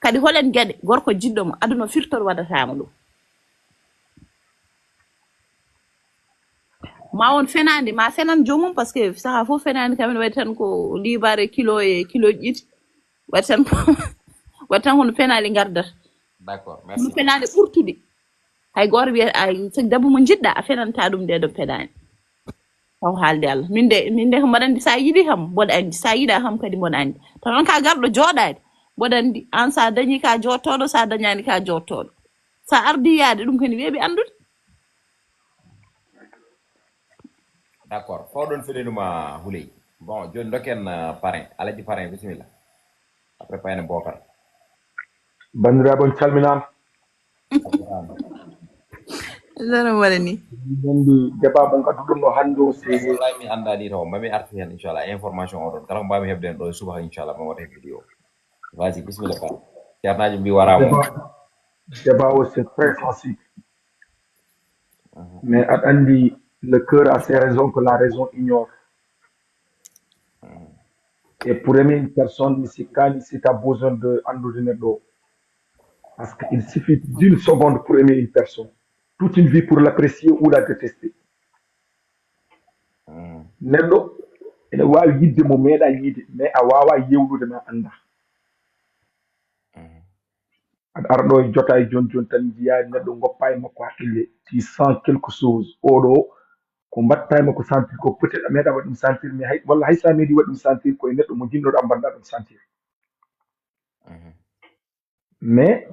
kadi holen gede gorko jiddo mo aduna firtor wadatama ɗum ma won fenande ma fenan jomum parce que saha fof fenande kamen waɗi tan ko libare kilo ƴiɗi waɗi tan waɗi tan hono fenali gardata d'accord hono merci fenade ɓurtude hay goto wiya ay so debbo mo jiɗɗa a fenanta ɗum nde ɗo peɗani taw haalde Allah min de ko mboɗa andi sa yiɗi kam mboɗa andi sa yiɗa kam kadi mboɗa andi taw noon ka garɗo jooɗade mboɗa andi an sa dañi ka jottoɗo sa dañani ka jottoɗo sa ardi yaade ɗum kadi weeɓi andude d'accord fawɗon feɗenuma Houleye bon joni dokken parrain alaji parrain bisimilla après payne Bocar bandiraɓe on calminama zano waɗa ni andi débat mon gadduɗon no hannde o c'est wallahi mi andani taw mami artu hen inchallah information oɗon kala ko mbami hebde hen ɗo suba inchallah mi waɗa hen vidéo vas-y bisimilla parrain ceernaji mbi warama débat o c'est très sensible mais aɗa andi le cœur a ses raisons que la raison ignore et pour aimer une personne mi sikkani si tu as besoin de andude neɗɗo o parce qu'il suffit d'une seconde pour aimer une personne toute une vie pour l'apprécier ou la détester neɗɗo ene wawi yidde mo meeɗa yiide mais a wawa yewnude ma anda aɗa ara ɗo e jota e joni tan jiya neɗɗo goppa e makko haqqille tu sens quelque chose oɗo ko mbatta e makko sentir ko peut être a meeɗa waɗi ɗum sentir mais walla hay sa meeɗi waɗi ɗum sentir koye neɗɗo mo jinnoɗa mbanɗa ɗum sentir mais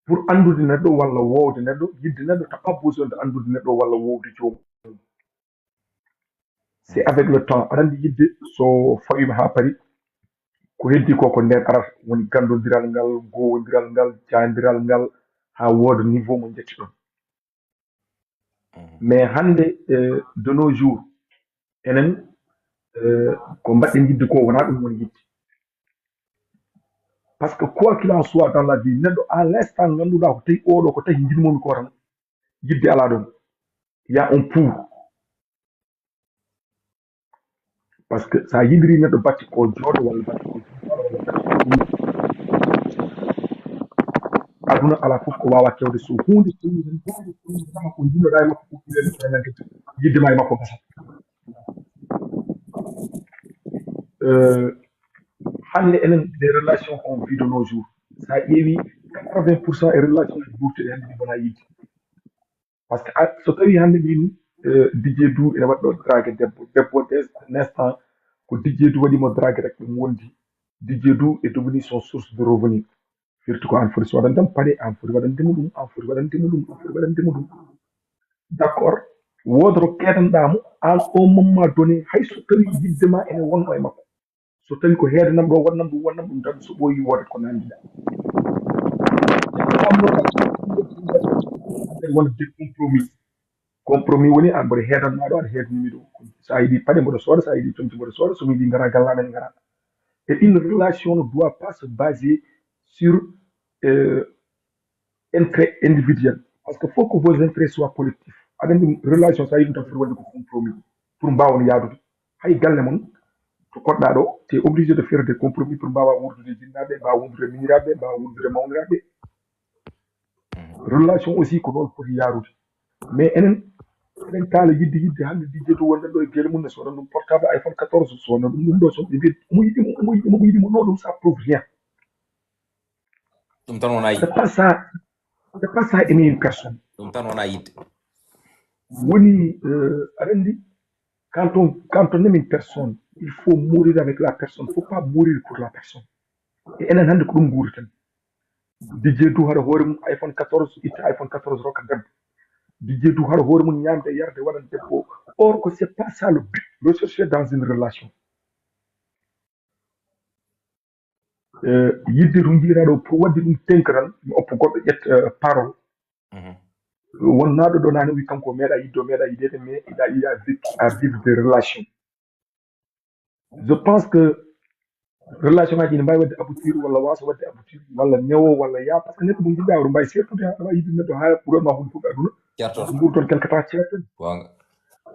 pour andude neɗɗo walla wowde neɗɗo yidde neɗɗo t'as pas besoin de andude neɗɗo walla wowde joomum c'est avec le temps aɗa andi yidde so fawima ha paari ko heddi ko ko nden arata woni gandodiral ngal gowodiral ngal jadiral ngal ha wooda niveau mo jetti ɗon mais hande de nos jours enen ko mbaɗɗen yidde ko wona ɗum woni yidde par ce que quoi qu'il en soit dans la vie neɗɗo à l'instant ganduɗa ko tawi oɗo ko tawi jinmomi ko tan yidde ala ɗon y a un pour par ce que sa yidiri neɗɗo batti ko jooɗo walla batti ko aduna ala fof ko wawa kewde so hunde tama ko jinnoɗa e makko ɓuɓɓilede prenante yidde ma e makko gasat hande enen des relations qu'on vit de nos jours sa ƴeewi 80% e relation ɗi ɓurtuɗe hande ɗi wona yidde par ce que so tawi hande min Didier Dou ene waɗɗo drague debbo n' instant ko Didier Dou waɗimo drague rek ɗum wondi Didier Dou est devenu son source de revenu firti ko an foti so waɗandem paɗe an foti waɗandemo ɗum an foti waɗandemo ɗum an foti waɗandemo ɗum d' accord wodoro keedanɗamo an au moment donné hay so tawi yiddema ene wonno e makko so tawi ko heedanam ɗo wonnam ɗum tan so ɓooyi wodat ko nandiɗa wona de compromis woni an mboɗo heedanmaɗo aɗa heedanimi ɗo sa yiɗi paɗe mboɗo sooda sa yiɗi conci mboɗo sooda somi yiɗi ngara gallamen ngara et une relation ne doit pas se baser sur intérêt individuel parce que faut que vos intérêts soient collectifs aɗa andi relation sa yiɗum tan foti waɗde ko compromis pour mbawon yaadude hay galle mon to koɗɗa ɗo tu es obligé de faire des compromis pour mbawa wurdude jinnaɓe mbawa wurdude miñiraɓe mbawa wurdude mawniraɓe relation aussi ko ɗon foti yaarude mais enen kaala yidde hande Didier Dou wonɗen ɗo e gueule mum ne sodan ɗum portable iPhone 14 sowona ɗum ɗo so ɓe mbi omo yiɗimo non ɗum ça prouve rien ɗum tan wona c'est pas ça aimer une personne ɗum tan wona yidde woni aɗa andi quand on aime une personne il faut mourir avec la personne faut pas mourir pour la personne et enen hande ko ɗum guuriten Didier Dou haɗa hoore mum iPhone 14 itta iPhone 14 rokka debbo Didier Dou haɗa hoore mum ñamde yarde waɗan debbo or que c'est pas ça le but recherché dans une relation yidde to jiiraɗo pour wadde ɗum tenka tan mi oppa goɗɗo ƴetta parole wonnaɗo ɗo nane wi kanko meeɗa yidde meeɗa yidede mais il a eu à vivre des relations je pense que relation ngaji ne mbawi wadde aboutir walla wasa wadde aboutir walla newo walla ya par ce que neɗɗo mo jiɗɗa oɗo mbawi sertude ha aɗa wawi yidde neɗɗo ha ɓuuranma hunde fof aduna Certo. nguur toon quelque temps ceerten Gonga.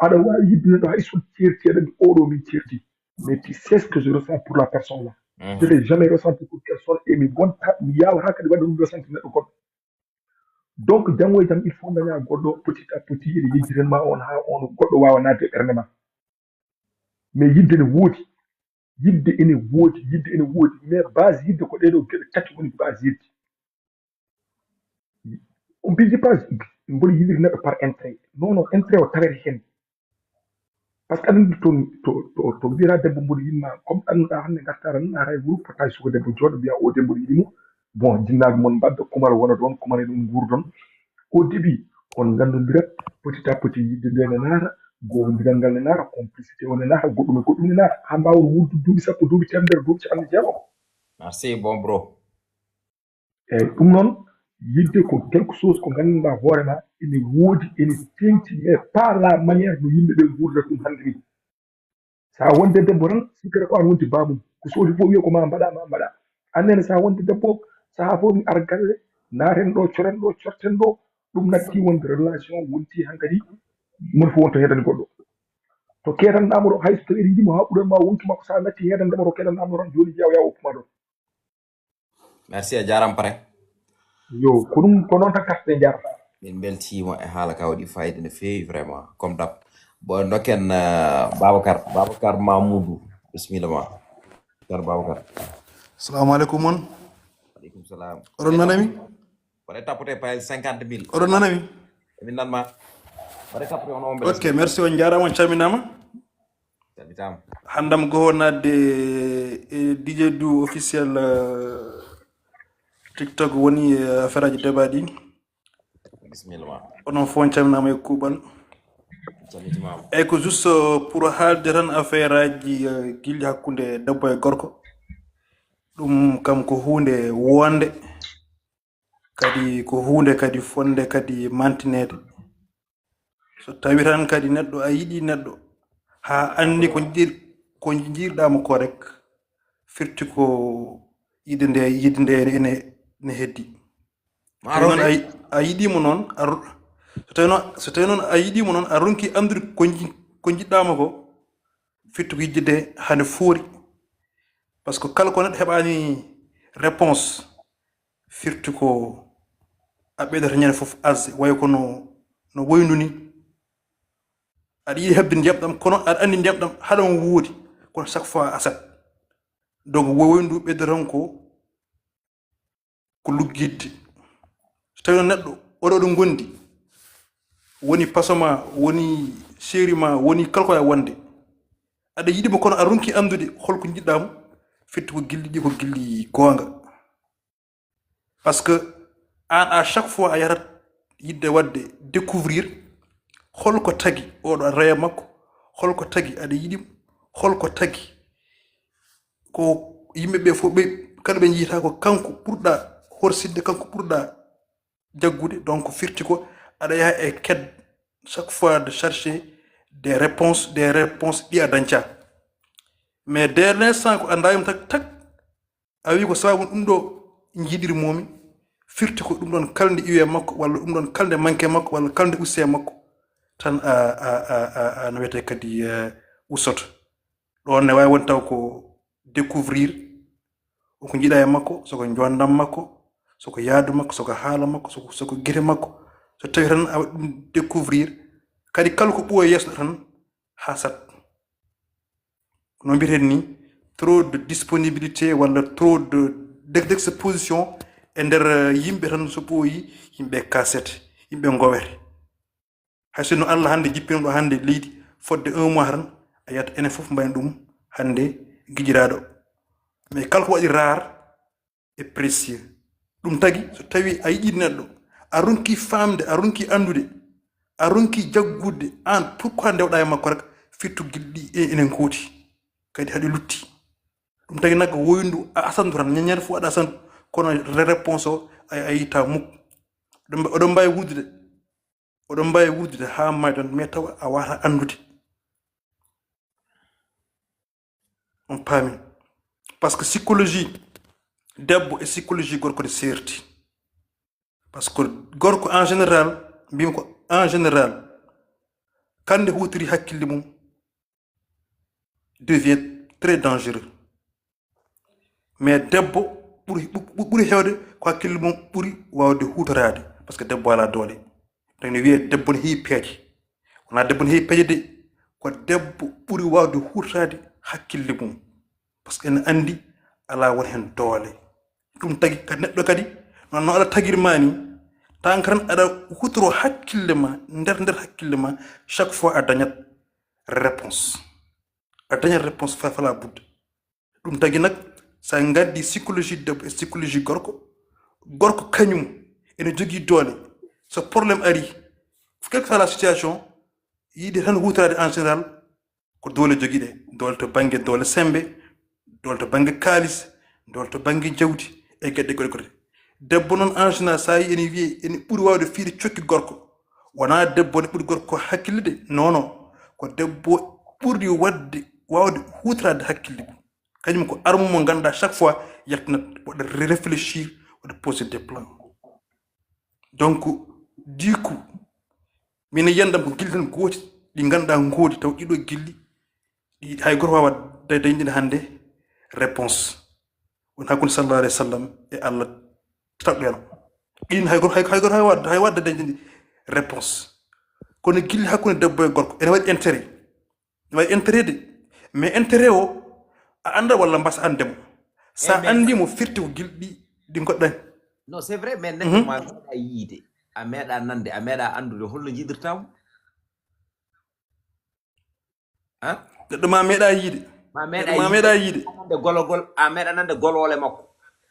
aɗa wawi yidde neɗɗo hay so ceerti aɗa andi oɗo min ceerti mais tu sais ce que je ressens pour la personne là je n'ai jamais ressenti pour personne et mi wonta mi yawata kadi wadde ɗum ressenti neɗɗo goɗɗo donc janggo e jaam il faut daña goɗɗo petit à petit ene yejjitanma on ha on goɗɗo wawa nadde e ɓernde ma mais yidde ne woodi yidde ene woodi mais base yidde ko ɗeɗo geɗe tati woni base yidde on mbiji pas mboɗo yiɗiri neɗɗo par intérêt non intérêt o tawete hen par ce que aɗa to mbiyata debbo mboɗo yinma comme annuɗa hannde garta tan ara e wuuro potta suko debbo jooɗo mbiya o debbo yiɗimo bon jinnaɓe moon mbadda kumal wona ɗon kumane ɗum guurdon au début on gandodirat petit à petit yidde nde ne naata gowodiral ngal ne naata complicité o ne naata goɗɗum e goɗɗum ne naata ha mbawon wurdu duuɓi sappo duuɓi temedere duuɓi capanɗe jeegom Merci bon bro. eyyi ɗum noon yidde ko quelque chose ko ganduɗa hoorema ene woodi ene tengti mais pas la manière no yimɓeɓe guurdata ɗum hannde ni sa wonde debbo tan sikkata ko an wonti bamum ko soodi fof wiya ko ma mbaɗa annene sa wonde debbo saha fof mi ara galle naaten ɗo coren ɗo corten ɗo ɗum natti wonde relation wonti hankkadi mon fof wonto heɗani goɗɗo to keetanɗamo ɗo hay so tawi yiɗimo ha ɓuuranma wonki makko sa natti heɗandema to keɗanɗamo tan joni jeew ya woppuma ɗon Merci a jaram pare. yo ko ɗum ko noon tan karten jarata Min beltima e haala ka waɗi fayida no feewi vraiment comme d'hab. Bon dokken Babacar Mamoudou. Bismillah ma. Tar Babacar. Assalamu alaikum mon. Alaikum salam. Oɗon nanami? Waɗe tapote payel 50 000. Oɗon nanami? Min nanma. Waɗe tapote on on Ok, merci on jarama on calminama. Calmitama. Handam go wonade e DJ Du officiel TikTok woni affaire aji débat ɗi. Bismillah ma. Onon fof on calminama e kuuɓal. Calmitimama. Eyyi ko juste pour haalde tan affaire aji gilli hakkude debbo e gorko. Ɗum kam ko hunde wonde kadi ko hunde kadi fonde kadi mantinede so tawi tan kadi neɗɗo a yiɗi neɗɗo ha andi ko jiirɗamo ko rek firti ko yidde nde ne heddi a yiɗimo noon so tawi noon a yiɗimo noon a ronki andude ko jiɗɗama ko firti ko yidde nde hande foori par ce que kala ko neɗɗo heɓani réponse firti ko a ɓeydata ñande fof asde way ko no woynu ni aɗa yiɗi heɓde ndiyamɗam kono aɗa andi ndiyamɗam haɗon woodi kono chaque fois asat donc woyndu ɓeydata tan ko luggidde so tawi noon neɗɗo oɗo gondi woni pasoma woni séri ma woni kala ko ya wonde aɗa yiɗimo kono a ronki andude holko jiɗɗamo firti ko gilli ɗi ko gilli goonga par ce que an à chaque fois a yarat yidde wadde découvrir holko tagi oɗo a reya makko holko tagi aɗa yiɗimo holko tagi ko yimɓeɓe fof ɓe kala ɓe jiita ko kanko ɓurɗa horsidde kanko ɓurɗa jaggude donc firti ko aɗa yaha e ked chaque fois de chercher des réponses ɗi a dañca mais dès l'instant ko andayimo tak a wi ko sababu ɗum ɗo jiiɗirmomi firti ko ɗum ɗon kalde iwe makko walla ɗum ɗon kalde manque makko walla kalde usse makko tan a no wiyete kadi ussoto ɗon ne wawi won taw ko découvrir ko jiiɗa e makko soko jondam makko soko yaadu makko soko haala makko soko guite makko so tawi tan a waɗi ɗum découvrir kadi kala ko ɓooya yeeso tan ha sat no mbiyeten ni trop de disponibilité walla trop d'exposition e nder yimɓe tan so ɓooyi yimɓe kasete yimɓe gowete hay sinno Allah hande jippino ɗo hande leydi fodde 1 mois tan a yiyat enen fof mbayno ɗum hande guiƴiraɗo mais kala ko waɗi rare et précieux ɗum tagi so tawi a yiɗi neɗɗo a ronki famde a ronki andude a ronki jaggude an pourquoi ndewɗa e makko rek firtu gilɗi enen kooti kadi haɗi lutti ɗum tagi nagga woyndu a asandu tan ñañere fof aɗa asandu kono réponse o a yita mukko oɗon mbawi wurdude ha maydan mais tawa a wata andude on paami parce que psychologie debbo e psychologie gorko de serti parce que gorko en général mbimi ko en général kande hutiri hakkille mum devient très dangereux mais debbo ɓuri hewde ko hakkille mum ɓuri wawde hutorade parce que debbo ala doole donc ne wiye debbo ne heewi peeje wona debbo ne heewi peeje de ko debbo ɓuri wawde hutorade hakkille mum parce que ene andi ala woni hen doole ɗum tagi kadi neɗɗo kadi no aɗa tagirma ni tan kan aɗa hutoro hakkille ma nder hakkille ma chaque fois a dañat réponse fala budde ɗum tagi nak sa gaddi psychologie debbo e psychologie gorko kañum ene jogui doole so probléme ari quelle que soit la situation yiɗi tan hutorade en général ko doole jogui ɗe doole to banggue doole sembe doole to banggue kalis doole to banggue jawdi e gueɗɗe goɗe debbo noon en général sa yi ene wiye ene ɓuuri wawde fiide cokki gorko wona debbo ne ɓuuri gorko hakkille de non ko debbo ɓurdi wawde hutorade hakkille mum kañum ko arme mo ganduɗa chaque fois yaltinat waɗa réfléchir waɗa poser des plans donc du coup min yiyandam ko gilli tan gooti ɗi ganduɗa ngoodi taw ɗiɗo gilli ɗi hay goto wawa dañɗine hannde réponse won hakkude sallallahu alayhi wa sallam e allah taɓɓeno ɗin hay goto hay wadde dañɗine réponse kono gilli hakkude debbo e gorko ene waɗi intérêt de mais intérêt o a anda walla mbasa andemo sa andimo firti ko gilɗi ɗi goɗɗani non c'est vrai mais neɗɗo ma meeɗa yiide a meeɗa nande a meeɗa andude holno jiɗirtamo han neɗɗo ma meeɗa yiide ma meeɗa yiide gologol a meeɗa nande golole makko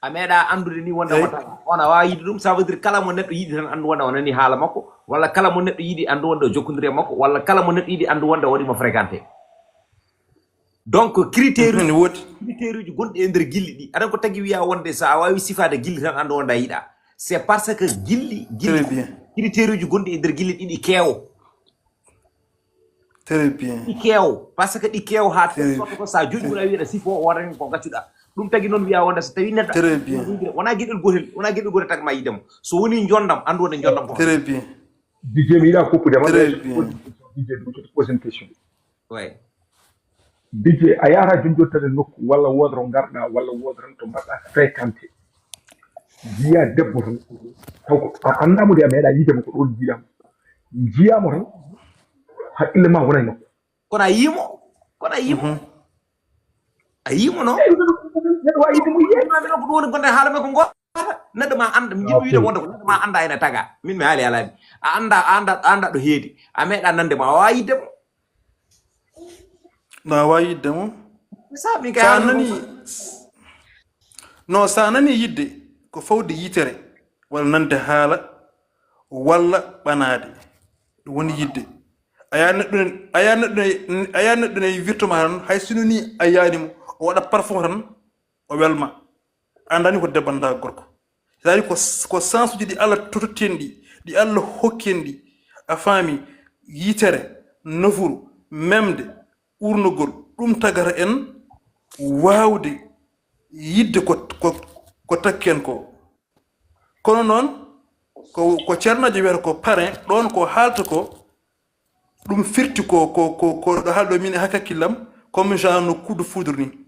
a meeɗa andude ni wonde wata on a wawi yiide ɗum ça veut dire kala mo neɗɗo yiiɗi tan andu wonde o nani haala makko walla kala mo neɗɗo yiiɗi andu wonde o jokkodiri e makko walla kala mo neɗɗo yiiɗi andu wonde o waɗimo fréquenté donc critère uji gonɗi e nder gilli ɗi aɗa ko tagui wiya wonde sa a wawi sifade gilli tan andu wonde a yiiɗa c'est parce que gilli critère uji gonɗi e nder gilli ɗiɗi keewo très bien ɗi keewo parce que ɗi keewo ha ko sa joƴi ɓuura wiyeɗa sifo woren ko gaccuɗa ɗum tagui noon wiya wonde so tawi neɗɗo très bien wona gueɗel gotel tagma yiidemo so woni jondam andu wonde jondam ko très bien DJ mi yiɗa koppude ma DJ ɗum to pose une question ouais DJ a yahata jonjottade nokku walla wodoro garɗa walla wodoro to mbaɗɗa fréquenté jiya debbo tan taw ko a andamude a meeɗa yiidemo ko ɗon jiiɗamo jiyamo tan haqqille ma wona e makko kono a yimo noon neɗɗo wawi yiide mo yiyami ko ɗum woni gonɗe haalame ko goota neɗɗo ma anda mi jiɗɗo wiide wonde ko neɗɗo ma anda ene taga min mi haali alaami a anda ɗo heedi a meeɗa nande mo a wawi yiddemo no a wawi yiddemo sabi sa nani non sa nani yidde ko fawde yitere walla nande haala walla ɓanade ɗum woni yidde aya neɗɗo ne wirtoma tan hay sino ni a yanimo o waɗa parfum tan o welma andani ko debbo anda gorko c'est-à-dire ko sens uji ɗi Allah tototten ɗi Allah hokken ɗi a faami yitere nofuru memde urnugol ɗum tagata en wawde yidde ko takken ko kono noon ko ceernojo wiyata ko parrain ɗon ko haalta ko ɗum firti ko ɗo haalɗo min e hakkillam comme genre no coup de foudre ni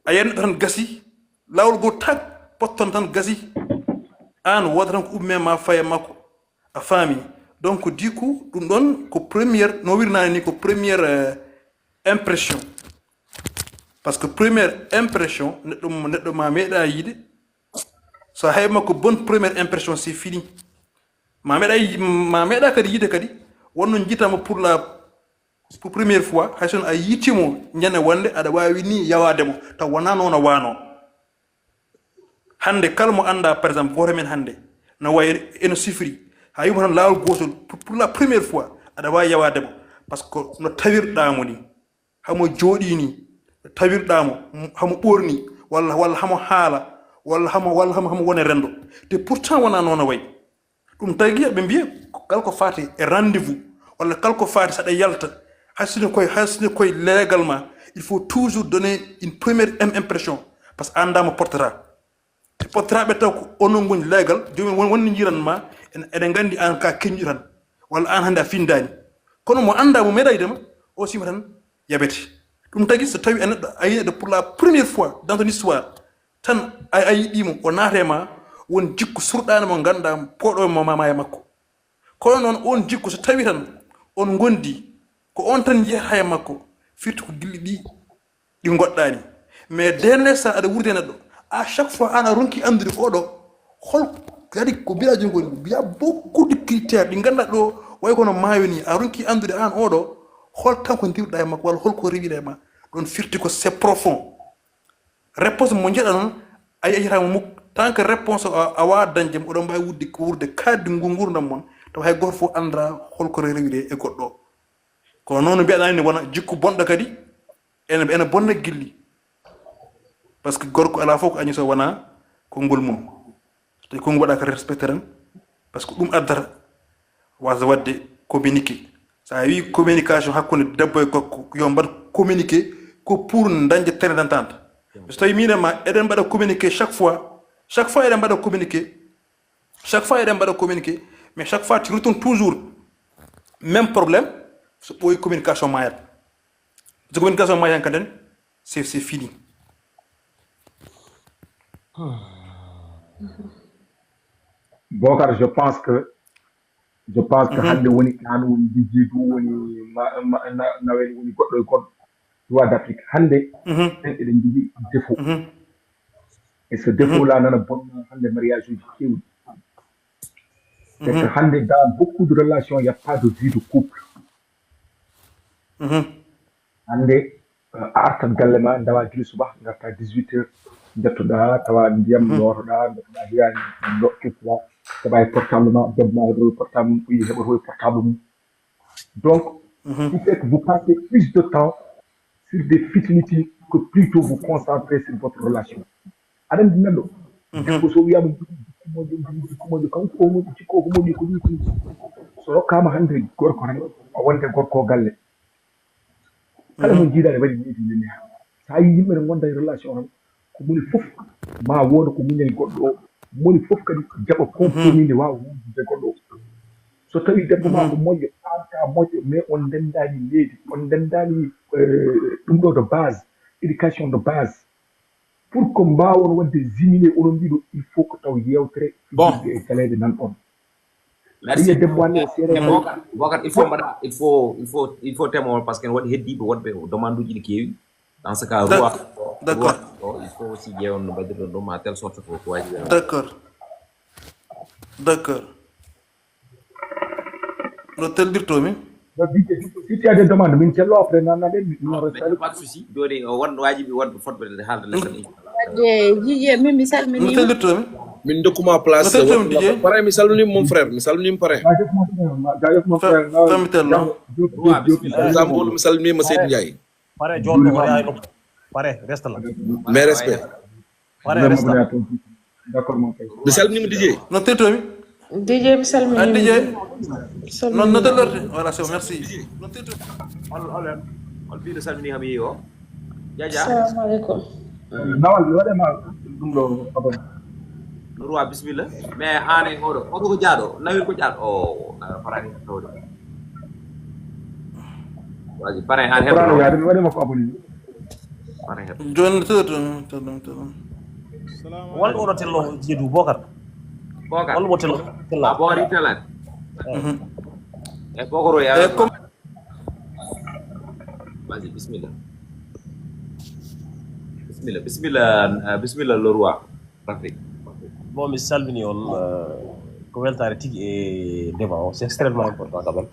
a yenno tan gasi lawol go tak potton tan gasi an woda tan ko umme ma faye makko a faami donc du coup ɗum ɗon ko première no wirnani ni ko première impression parce que première impression neɗɗo ma meeɗa yiide so hay makko bonne première impression c'est fini ma meeɗa kadi yiide kadi wonno jitama pour première fois hay sono a yittimo ñande wonde aɗa wawi ni yawademo taw wona noon wano hande kala mo anda par exemple goto men hande no wayi eno sifri ha yimo tan lawol gotol pour la première fois aɗa wawi yawademo par ce que no tawirɗamo ni hamo jooɗi ni tawirɗamo hamo ɓorni walla hamo haala walla hamo wone rendo te pourtant wona noon wayi ɗum tagi ɓe mbiya kala ko fati e rendez-vous walla kala ko fati saɗa yalta hasine koye légalement il faut toujours donner une première impression par ce que andama portata te porteraɓe taw ko onon gondi leegal jomum wonni jiranma eɗen gandi an ka keñƴu tan walla an hannde a findani kono mo anda mo meeɗaydema o sima tan yaɓete ɗum tagui so tawi a neɗɗo a yi neɗɗo pour la première fois dans ton histoire tan a yiɗimo o naatema won jikku surɗani mo ganduɗa poɗo mama e makko kono noon on jikku so tawi tan on gondi ko on tan jeyata e makko firti ko gilli ɗi goɗɗani mais dernier sa aɗa wurde neɗɗo à chaque fois an a ronki andude oɗo hol kadi ko bilaji ngoni biya beaucoup de critères ɗi ganduɗa ɗo way kono maayo ni a ronki andude an oɗo hol kanko dirɗa e makko walla holko rewiɗa e ma ɗon firti ko c'est profond réponse mo jeeɗa noon a yeyatamo mukko tant que réponse a wawa dañde oɗon mbawi wurde kaddi gurdam mon taw hay goto fof andra holko rewiɗe e goɗɗo o kono noon mbiyaɗani ne wona jikku bonɗo kadi ene bonna gilli par ce que gorko ala fof ko añi so wona konngol mum so tawi konngol waɗa ko respecté tan par ce que ɗum addata wasa wadde communiqué sa wi communication hakkude debbo e gorko yo mbaɗa communiqué ko pour dañde terre d'entente so tawi minema eɗen mbaɗa communiqué chaque fois eɗen mbaɗa communiqué mais chaque fois tu retournes toujours même problème so ɓooyi communication mayat so communication mayan kaden c'est fini. Bocar, je pense que hande woni an woni Didier du woni nawel woni goɗɗo e goɗɗo loi d'Afrique hande en eɗen jogui défaut et ce défaut là nana bonna hande mariage uji kewɗi c'est que hande dans beaucoup de relations il y a pas de vie de couple hande a artat galle ma dawa gila subah garta 18h jettoɗa tawa ndiyam lootoɗa jettoɗa hiyani kettoɗa keɓa e portable ma debbo ma heɓoto portable mum ɓuyi heɓoto e portable mum donc il fait que vous passez plus de temps sur des futilités que plutôt vous concentrer sur votre relation aɗa andi neɗɗo debbo so wiyama jikku moƴƴo kanko o moƴƴi cikko ko moƴƴi ko wiki so rokkama hande gorko tan o wonde gorko galle kala mo jiiɗa ne waɗi miiti nde sa yi yimɓe ne gonda e relation tan ko moni fof ma wooda ko muñani goɗɗo o moni fof kadi jaɓa compromis nde wawa wujjude goɗɗo o so tawi debbo ma ko moƴƴo anta moƴƴo mais on ndendani leydi on ndendani ɗum ɗo de base éducation de base pour que mbawon wadde zimine onon mbiɗo il faut que taw yewtere fijirde e galede nan ɗon merci debbo hande seeɗa Bocar il faut témoin parce que en waɗi heddiɓe wonɓe demande uji ɗi keewi dans ce cas d'accord il faut aussi ƴeewan no mbaɗirɗon ɗum à telle sorte ko waji d'accord no teldirtomi si tu as des demandes min cello après nannaɗen pas de souci joni won wajibi wonɓe fotɓe haalde lessen wadde jije min mi salminima no teldirtomi min dokkuma place pare mi salminima mon frère mi salminima pare jajef mon frère tamitello exemple mi salminima Seydou Ndiaye pare joɗɗo ko yaay ɗum pare reste la mais respect pare reste la d'accord mon frère mi salminima DJ no teltomi DJ mi salminima DJ non no tellorte voilà c'est merci no teltomi hol mbiɗo salmini kam yeeyi o jaja assalamu aleykum nawal mi waɗema ɗum ɗo abon no roi bisimilla mais an e oɗo ko jaaɗo nawir ko jaaɗo o parani tawde waji pare an heɓo yaade mi waɗima ko aboni pare heɓo joni teltomi wal oɗo tello jeedu Bocar wal mo tello a boori telan e Bokaro ya vas-y bismillah le roi Afrique bon mi salmini on ko weltare tigi e débat o c'est extrêmement important quand même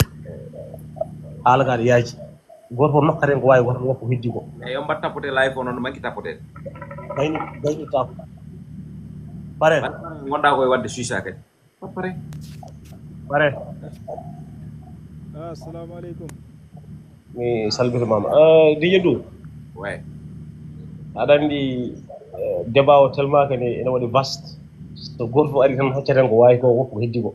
haala kaɗa yaaji goto fof nokkaren ko wawi goto woppo heddi ko e yo mbat tapote live o noon manki tapotede gayni tapo pare gonɗa koye wadde suisa kadi pare assalamu aleykum mi salmitimama Didier Dou ouais aɗa andi débat o tellement que ene waɗi vaste so goto fof ari tan hoccaten ko wawi ko woppo ko heddi ko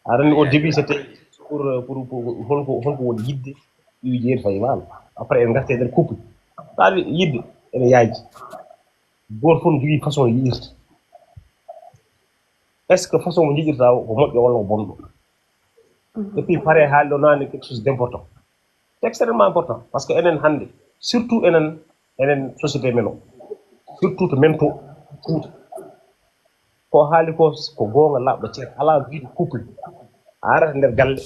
aɗa andi au début c'était pour holko woni yidde ɗiwi jeeri fayi walo après en garti e nder couple ɗaɗi yidde ene yaaji goto fof no jogui façon yiɗirta est ce que façon mo jiɗirta ko moƴƴo walla ko bonɗo et puis pare haalde o nani quelque chose d' important c'est extrêmement important parce que enen hannde surtout enen société men o surtout to men to Fouta ko haali ko gonga labɗo ceer ala wiide couple a arata nder galle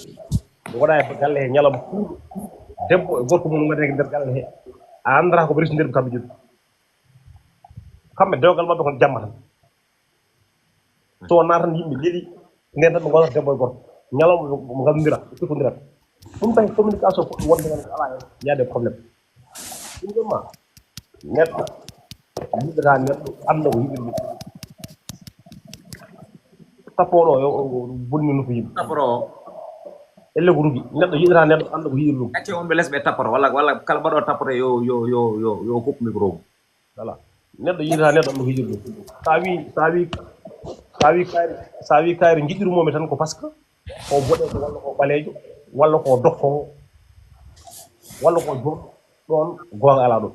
waɗa e galle he ñalawma kuuɗo debbo e gorko mum waɗe nder galle he a andata ko ɓe resndir kamɓe jogi kamɓe dewgal maɓɓe kono jamma tan so wona tan yimɓe leli nden tan ɓe gonata debbo e gorko ñalawma mo gandodira ɓe pikodira ɗum tawi communication fof wonde hen ala hen yaade probléme ɗum ɗon ma neɗɗo yiɗata neɗɗo anda ko yiɗiri tappoɗo yo bonni no ko yimɓe tapporo elle ko rugi neɗɗo yiɗata neɗɗo anda ko yiɗiri ɗum acce on ɓe lesɓe tapporo walla kala mbaɗo tappoto yo kupp micro mum voilà neɗɗo yiɗata neɗɗo anda ko yiɗiri ɗum sa wi kayri jiɗɗirmomi tan ko par ce que ko boɗejo walla ko ɓalejo walla ko dokkowo walla ko joom ɗon gonga ala ɗon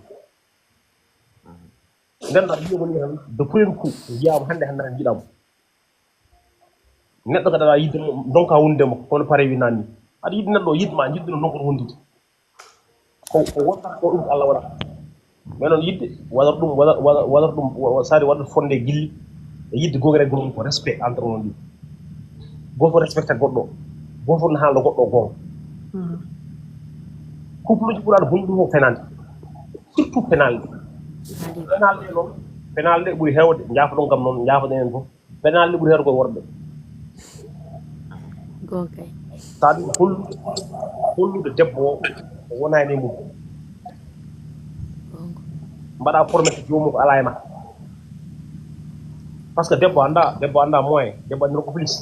nden aɗa yiya woni tan de premier coup yiyama hannde tan jiɗamo neɗɗo kadi aɗa yidde donka wondemo kono pare wi nanni aɗa yiɗi neɗɗo yidma jiɗɗino non kono wondide ko wontata ko ɗum ko Allah waɗata mais noon yidde waɗata ɗum sari waɗata fonde gilli e yidde gogere goɗɗum ko respect entre on ɗi goto fof respecte goɗɗo goto fof ne haalda goɗɗo gonga couple uji ɓuraɗo bonɗi ɗum ko fenande surtout penalde noon penalde ɓuuri hewde jaafa ɗon kam noon jaafaɗen en fof penalde ɓuuri hewde koye worɓe gonkay sa ɗum hollude debbo o wonani mum mbaɗa promesse jomum ko ala e ma par ce que debbo anda moyen debbo andira ko plus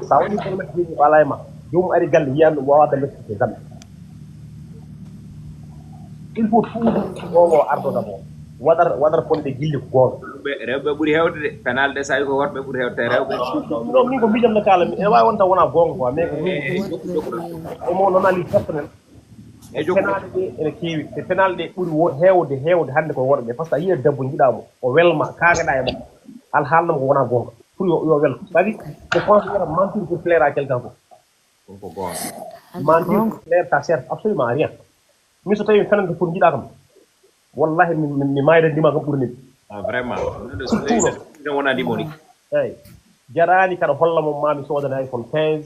sa waɗi promesse jomum ko ala e ma jomum ari galle yiyan ɗum wawa dallete galle il faut tout gonga o ardo d'abord waɗata fonde gilli ko gonga rewɓe ɓuuri hewde de penalde sa wi ko worɓe ɓuuri hewde te rewɓe non min ko mbijamde kala ene wawi wonta wona gonga quoi mais ko omo noon ali personnel penalde ɗe ene keewi te penalde ɗe ɓuuri hewde hannde koye worɓe par ce que a yiya debbo jiɗamo o welma kagaɗa e makko al haalnama ko wona gonga pour yo welma c'est-à-dire je pense que mentir pour plaire à quelqu'un fof ko gonga mentir pour plaire ça sert absolument à rien min so tawi fenande pour jiɗa kam wallahi mi mayda ndima kam ɓuuri nimi vraiment wona ndimoni eyyi jarani kada hollamo mami sodana iPhone 15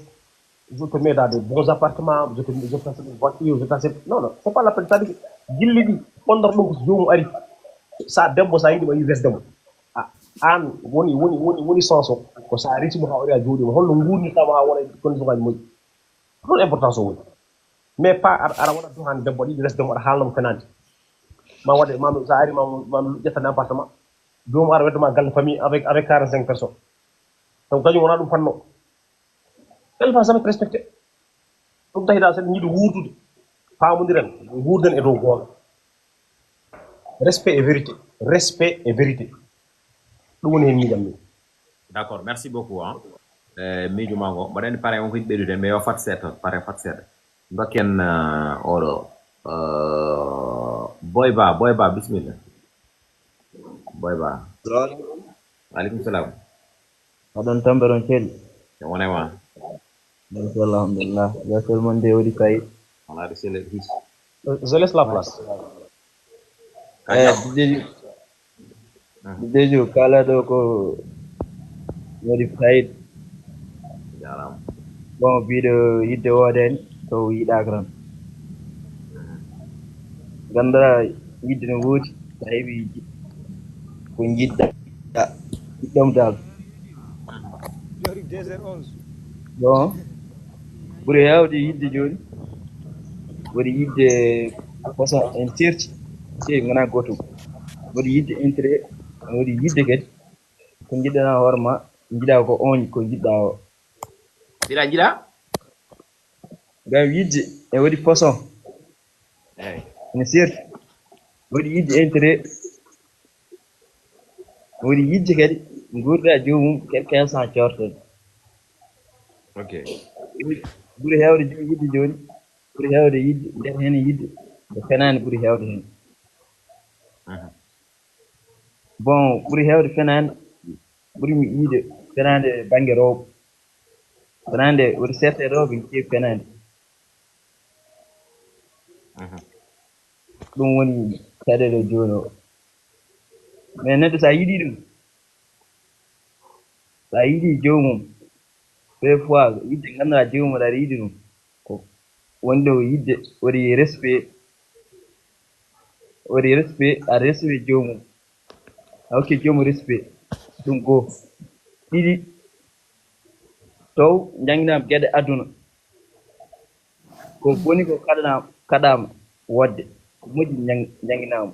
je te mets dans de bons appartements je t'achète une voiture je t'achète non c'est pas la peine c'est-à-dire gilli ɗi ɓondata ɗum ko so jomum ari sa debbo sa yiɗima yi resdemo an woni sens o ko sa resimo ha ori a jooɗima holno gurnitama ha wona condition ngaji moƴƴi ɗon importance o woni mais pas aɗa waɗa to han debbo ɗiɗi resdemo aɗa haalnamo fenade ma waɗe sa ari ma ƴettane appartement jomum ara weddoma galle famille avec 45 personnes donc kañum wona ɗum fanno elle va jamais respecté ɗum tahiɗa seɗen jiiɗi wuurdude paamodiren guurden e dow goonga respect et vérité ɗum woni hen miijam min d' accord merci beaucoup miijuma ngo mbaɗen pare on ko yiɗi ɓeydude mais yo fat seeɗa pare fat seeɗa dokken oɗo boy ba bisimilla boy ba aleykum salam oɗon tamberon celli e wonema donc alhamdulillah yasol mon de waɗi kayit wonade sele his je laisse la place Didejo kala ɗo ko waɗi kayit jarama bon mbiɗo yidde woodani to yiɗaka tan gandara yidde no woodi so heeɓi ko jiɗɗa jiɗɗom dal bon ɓuuri hewde yidde joni waɗi yidde façon en certi seeɗi gona goto waɗi yidde intérêt waɗi yidde kadi ko jiɗɗana hoorema jiɗa ko on ko jiɗɗa o jiɗa ngam yidde e waɗi façon ene certi waɗi yidde intérêt waɗi yidde kadi gurda jomum quelqu'un sans cortede ok ɓuuri hewde yidde joni ɓuuri hewde yidde nder hen yidde ko fenani ɓuuri hewde hen bon ɓuri heewde fenande ɓuri mi yiide fenande bange rewɓe fenande woodi seeɗa e rewɓe keewi fenande ɗum woni caɗele jooni o mais neɗɗo so a yiɗii ɗum so a yiɗii joomum des fois yidde ngannduɗaa joomum aɗa yiɗi ɗum ko woni ɗo yidde woɗi respect a respect joomum a hokki joomum respect ɗum goo ɗiɗi taw jannginaama geɗe aduna ko boni ko kaɗaama wodde ko moƴƴi jannginaama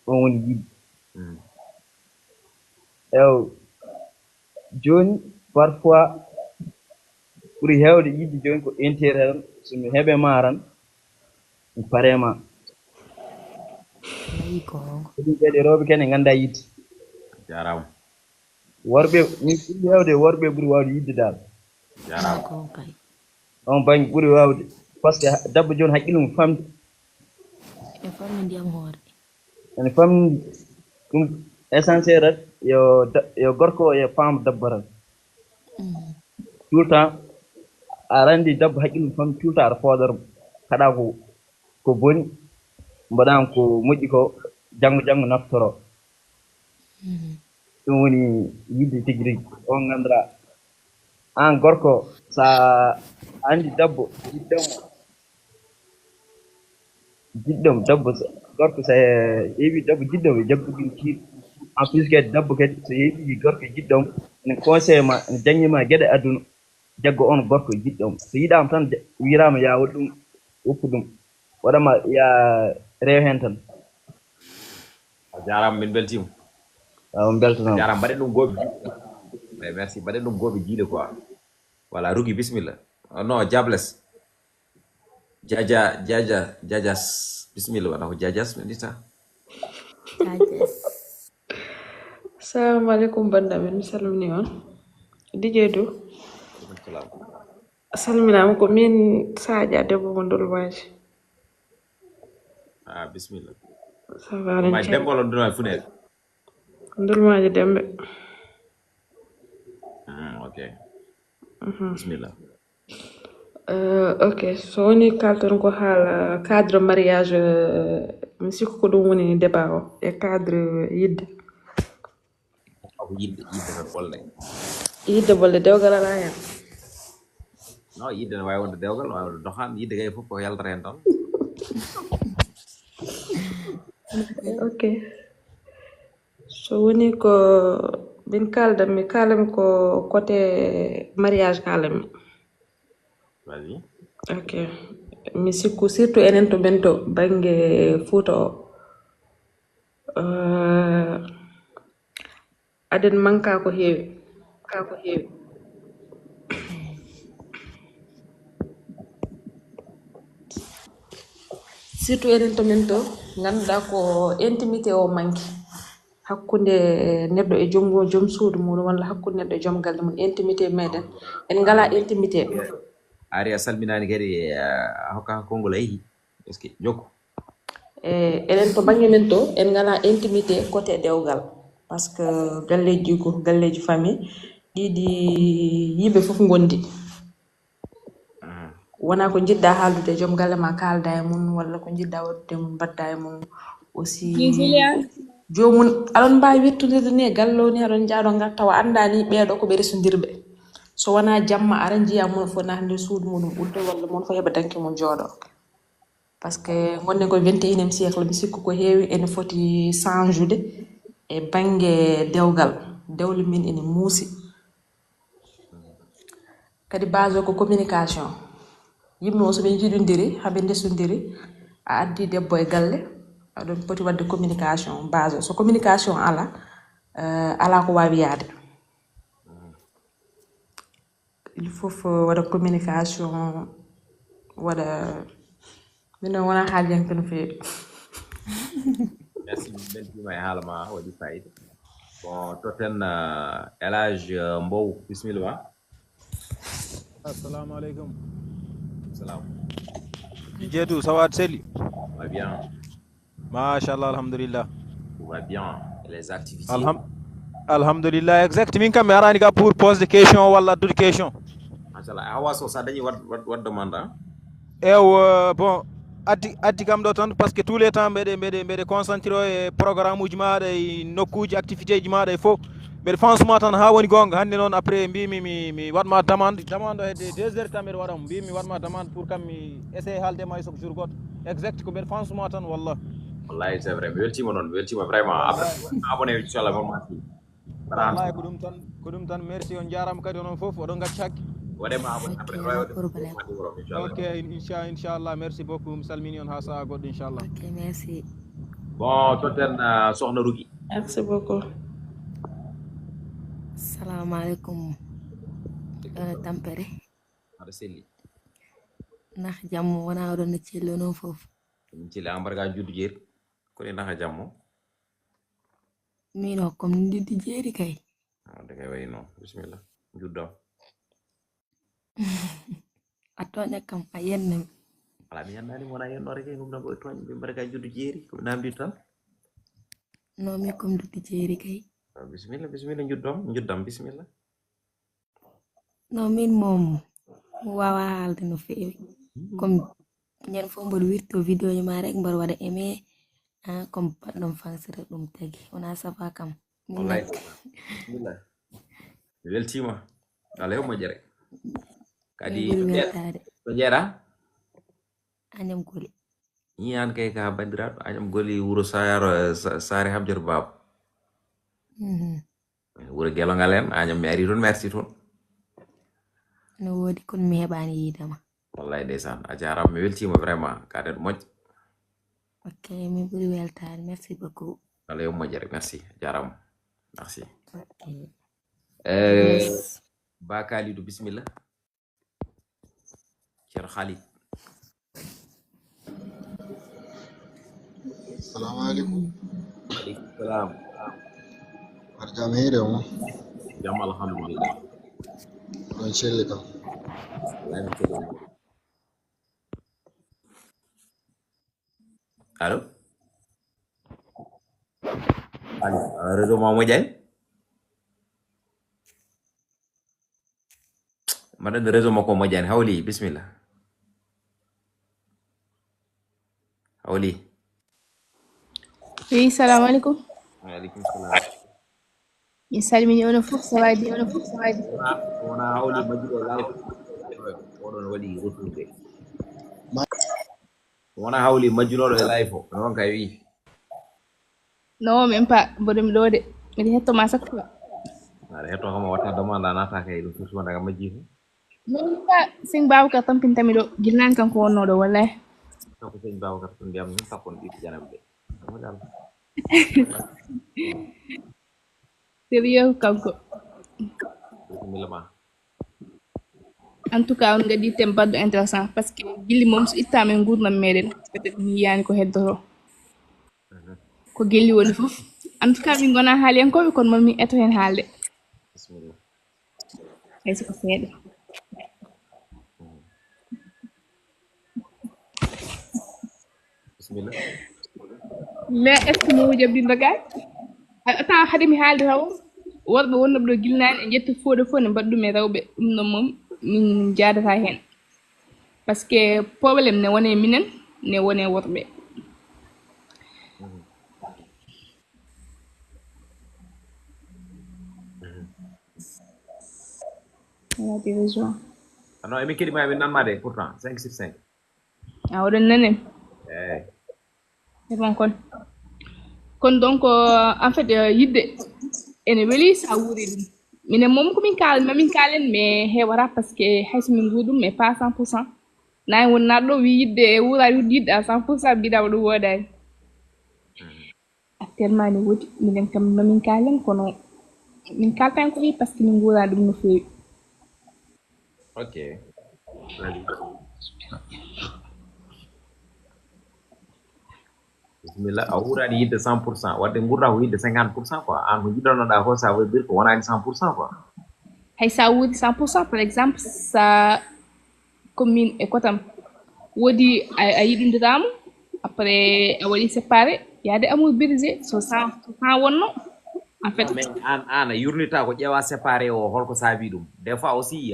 ɗon woni yidde ew jooni parfois ɓuri heewde yidde jooni ko intérêt tan so mi heɓema tan mi parema ɗum kadi rewɓe kene ngannda yidde jarama worɓe min ɓuri heewde worɓe ɓuri waawde yidde dal on baŋnge ɓuri waawde par ce que dabbo jooni haqqille mum famdi ene famdi ɗum essentiel rat yo gorko o yo faama dabbo tan tout le temps aɗa anndi dabbo haqqille mum famdi tout le temps aɗa foodoro kaɗa ko boni mbaɗama ko moƴƴi ko janngo naftoro ɗum woni yidde tigi rigi on ngannduɗaa an gorko sa anndi dabbo jiɗɗomo dabbo gorko so ƴeewi dabbo jiɗɗomo e jaggugel kiiɗo en plus kadi dabbo kadi so yeeɓi gorko jiɗɗomo ene conseil ma ene jangnima geɗe aduna jaggo on gorko jiɗɗomo so yiɗama tan wirama ya waɗ ɗum woppu ɗum waɗama ya rew hen tan a jarama min beltima on beltanama jarama mbaɗen ɗum gooɓe merci mbaɗen ɗum gooɓe jiiɗe quoi voilà Rougui bisimilla non Diables jajas bisimilla waɗa ko jajas mi ɗita Assalamu alaikum bandaɓe mi salmini on DJ Du salminama ko min Sadia debbo mo Ndolmaji bisimilla ça va len ma dembo lon duna funede Ndolmaji dembe ok bisimilla ok so woni kalton ko haala cadre mariage mi sikku ko ɗum woni débat o e cadre yidde ko yidde tan bolle yidde bolle dewgal ala hen non yidde ne wawi wonde dewgal wawi wonde dohan yidde kay fof ko yaldata hen tan ok so woni ko min kalami ko côté mariage kalami vas-y ok mi sikku surtout enen to bento bange Fouta o aden manka ko heewi surtout enen to men to ganduɗa ko intimité o manki hakkunde neɗɗo e joom suudu muɗum walla hakkunde neɗɗo e joom galle mum intimité meɗen en ngala intimité ari a salminani kadi a hokka konngol a yeehi est ce que jokku enen to bange men to en ngala intimité côté dewgal par ce que galleji ko galleji famille ɗiɗi yimɓe fof gondi wona ko jiɗɗa haaldude joom galle ma kalda e mum walla ko jiɗɗa waddude mum mbadda e mum aussi jomum aɗon mbawi wettudirde ni e galle o ni aɗon jaaɗo ngar tawa anda ni ɓeeɗo koɓe resodirɓe so wona jamma aɗa jiiya mon fo nahde suudu muɗum ɓurdo walla mon fo heɓa danki mum jooɗo par ce que gonnen ko 21e siècle mi sikku ko heewi ene foti changeude e bange dewgal dewle min ene muusi kadi base o ko communication yimɓe o soɓe jiɗodiri haɓe ndesodiri a addi debbo e galle aɗon poti wadde communication base o so communication ala ko wawi yaade il faut waɗa communication waɗa minen wona haaljanke no feewi merci min beltima e haala ma waɗi fayida bon totten Elage Mbow bisimilla ma assalamu aleykum salam Djedou ça va Sely va bien machallah alhamdulillah va bien les activités. Alhamdulillah, exact. Min kam mi arani ka pour pose des questions wala addude question. Machallah hawa so sa dañi wat demande. Bon, addi kam ɗo tan parce que tous les temps mbeɗe concentré e programme uji maɗa e nokkuji activité ji maɗa e fof mbeɗe fansuma tan ha woni gonga hannde noon après mbimi mi waɗma demande o hedde 2 heures tan mbeɗe waɗamo mbimi mi waɗma demande pour kam mi essaye haaldema e soko jour goto exact ko mbeɗe fansuma tan wallah wallahi c'est vrai mi weltima noon mi weltima vraiment abonné inchallah mon wallahi ko ɗum tan merci on jarama kadi onon fof oɗon gacci hakke waɗema abonné après ok inchallah merci beaucoup mi salmini on ha saha goɗɗo inchallah ok merci bon totten sohna Rugi merci beaucoup assalamu alaikum tampere aɗa selli nah jammo wona oɗon no celli onon fof min celli ambarga juddu jeeri koni naka jammo min hokkom ndiddi jeeri kay de kay wayno bismillah juddam a toña kam a yennami ala mi yannani wona yennore kay ɗum nago e toña ɓe mbaɗa ka juddu jeeri komi namdi tan no mi kom duddi jeeri kay bismillah juddam bismillah no min moom wawa haalde no feewi comme ñande fof mboɗo wirto vidéo ji ma rek mboɗo waɗa aimé comme baɗɗon fansira ɗum tagi wona safa kam wallahi bismillah mi weltima ala yo moƴƴere kadi to jeeɗa Agnam Goli ñiyan kay ka bandiraɗo Agnam Goli wuro sayaro sare Hamdiatou Baba wuro gelongal en Agnam mi ari toon merci toon no woodi kono mi heɓani yiidama wallahi ndeysan a jarama mi weltima vraiment kaɗen moƴƴo ok mi ɓuri weltade merci beaucoup ala yo moƴƴere merci jarama merci ok Ba Kalidou bismillah Ceerno Khalid Assalamu alaikum. Alaikum salam. Arjam hede mo. Jam alhamdulillah. Don shelle kam. Allo? Redo Mamo Diagne? Madame réseau mako Mamo Diagne hawli bismillah. Hawli. Oui, salam alaikum. Waalaikum salam. Mi salmini onon fof sawaji wona hawli majjuɗo live oɗon waɗi retourde wona hawli majjunoɗo e live o noon kay wi non même pas mboɗo mi ɗo de miɗa hettoma chaque fois aɗa hetto kama watta demande a nata kay ɗum toujours daga majji to non pas sing Babacar tampintami ɗo gilnani kanko wonno ɗo wallahi kanko sëñ Babacar to ndiyam min tappon ɗiɗi janam ɓe sérieux kanko bismillah ma en tout cas on gadi tem badɗo intéressant par ce que gilli moom so ittama e gurdam meɗen peut être mi yiyani ko heddoto ko gelli woni fof en tout cas min gona haaliyankoɓe kono mami eto hen haalde bismillah hay soko seeɗa bismillah mais est ce que mo jabdindo gay atan haade mi haalde taw worɓe wonnoɓe ɗo gilnani e ƴetta fooɗe fof ne mbaɗa ɗum e rewɓe ɗum ɗon moom min jadata hen par ce que probléme ne wone minen ne wone worɓe wadi raison non emin keɗima emin nanmade pourtant 5 sur 5 a oɗon nanen eyyi c'est bon kon donc en fait yidde ene weeli sa wuuri ɗum minen moom komin kaal mamin kaalen mais heewata par ce que hayso min guuri ɗum mais pas 100% nayi won naɗo ɗo wi yidde e wuurade wudde yidde à 100% mbiɗama ɗum woodani actuellement ne woodi minen kam mamin kaalen kono min kaltan ko wi par ce que min guurani ɗum no feewi ok bismillah a wuurani yidde 100% wadde gurɗa ko yidde 50% quoi an ko jiɗanoɗa ko ça veut dire ko wonani 100% quoi hay sa wuuri 100% par exemple sa commune e kotam woodi a yiɗodirama après a waɗi séparé yaade amour brisé so sans wonno en fait mais an yurnita ko ƴeewa séparé o holko saabi ɗum des fois aussi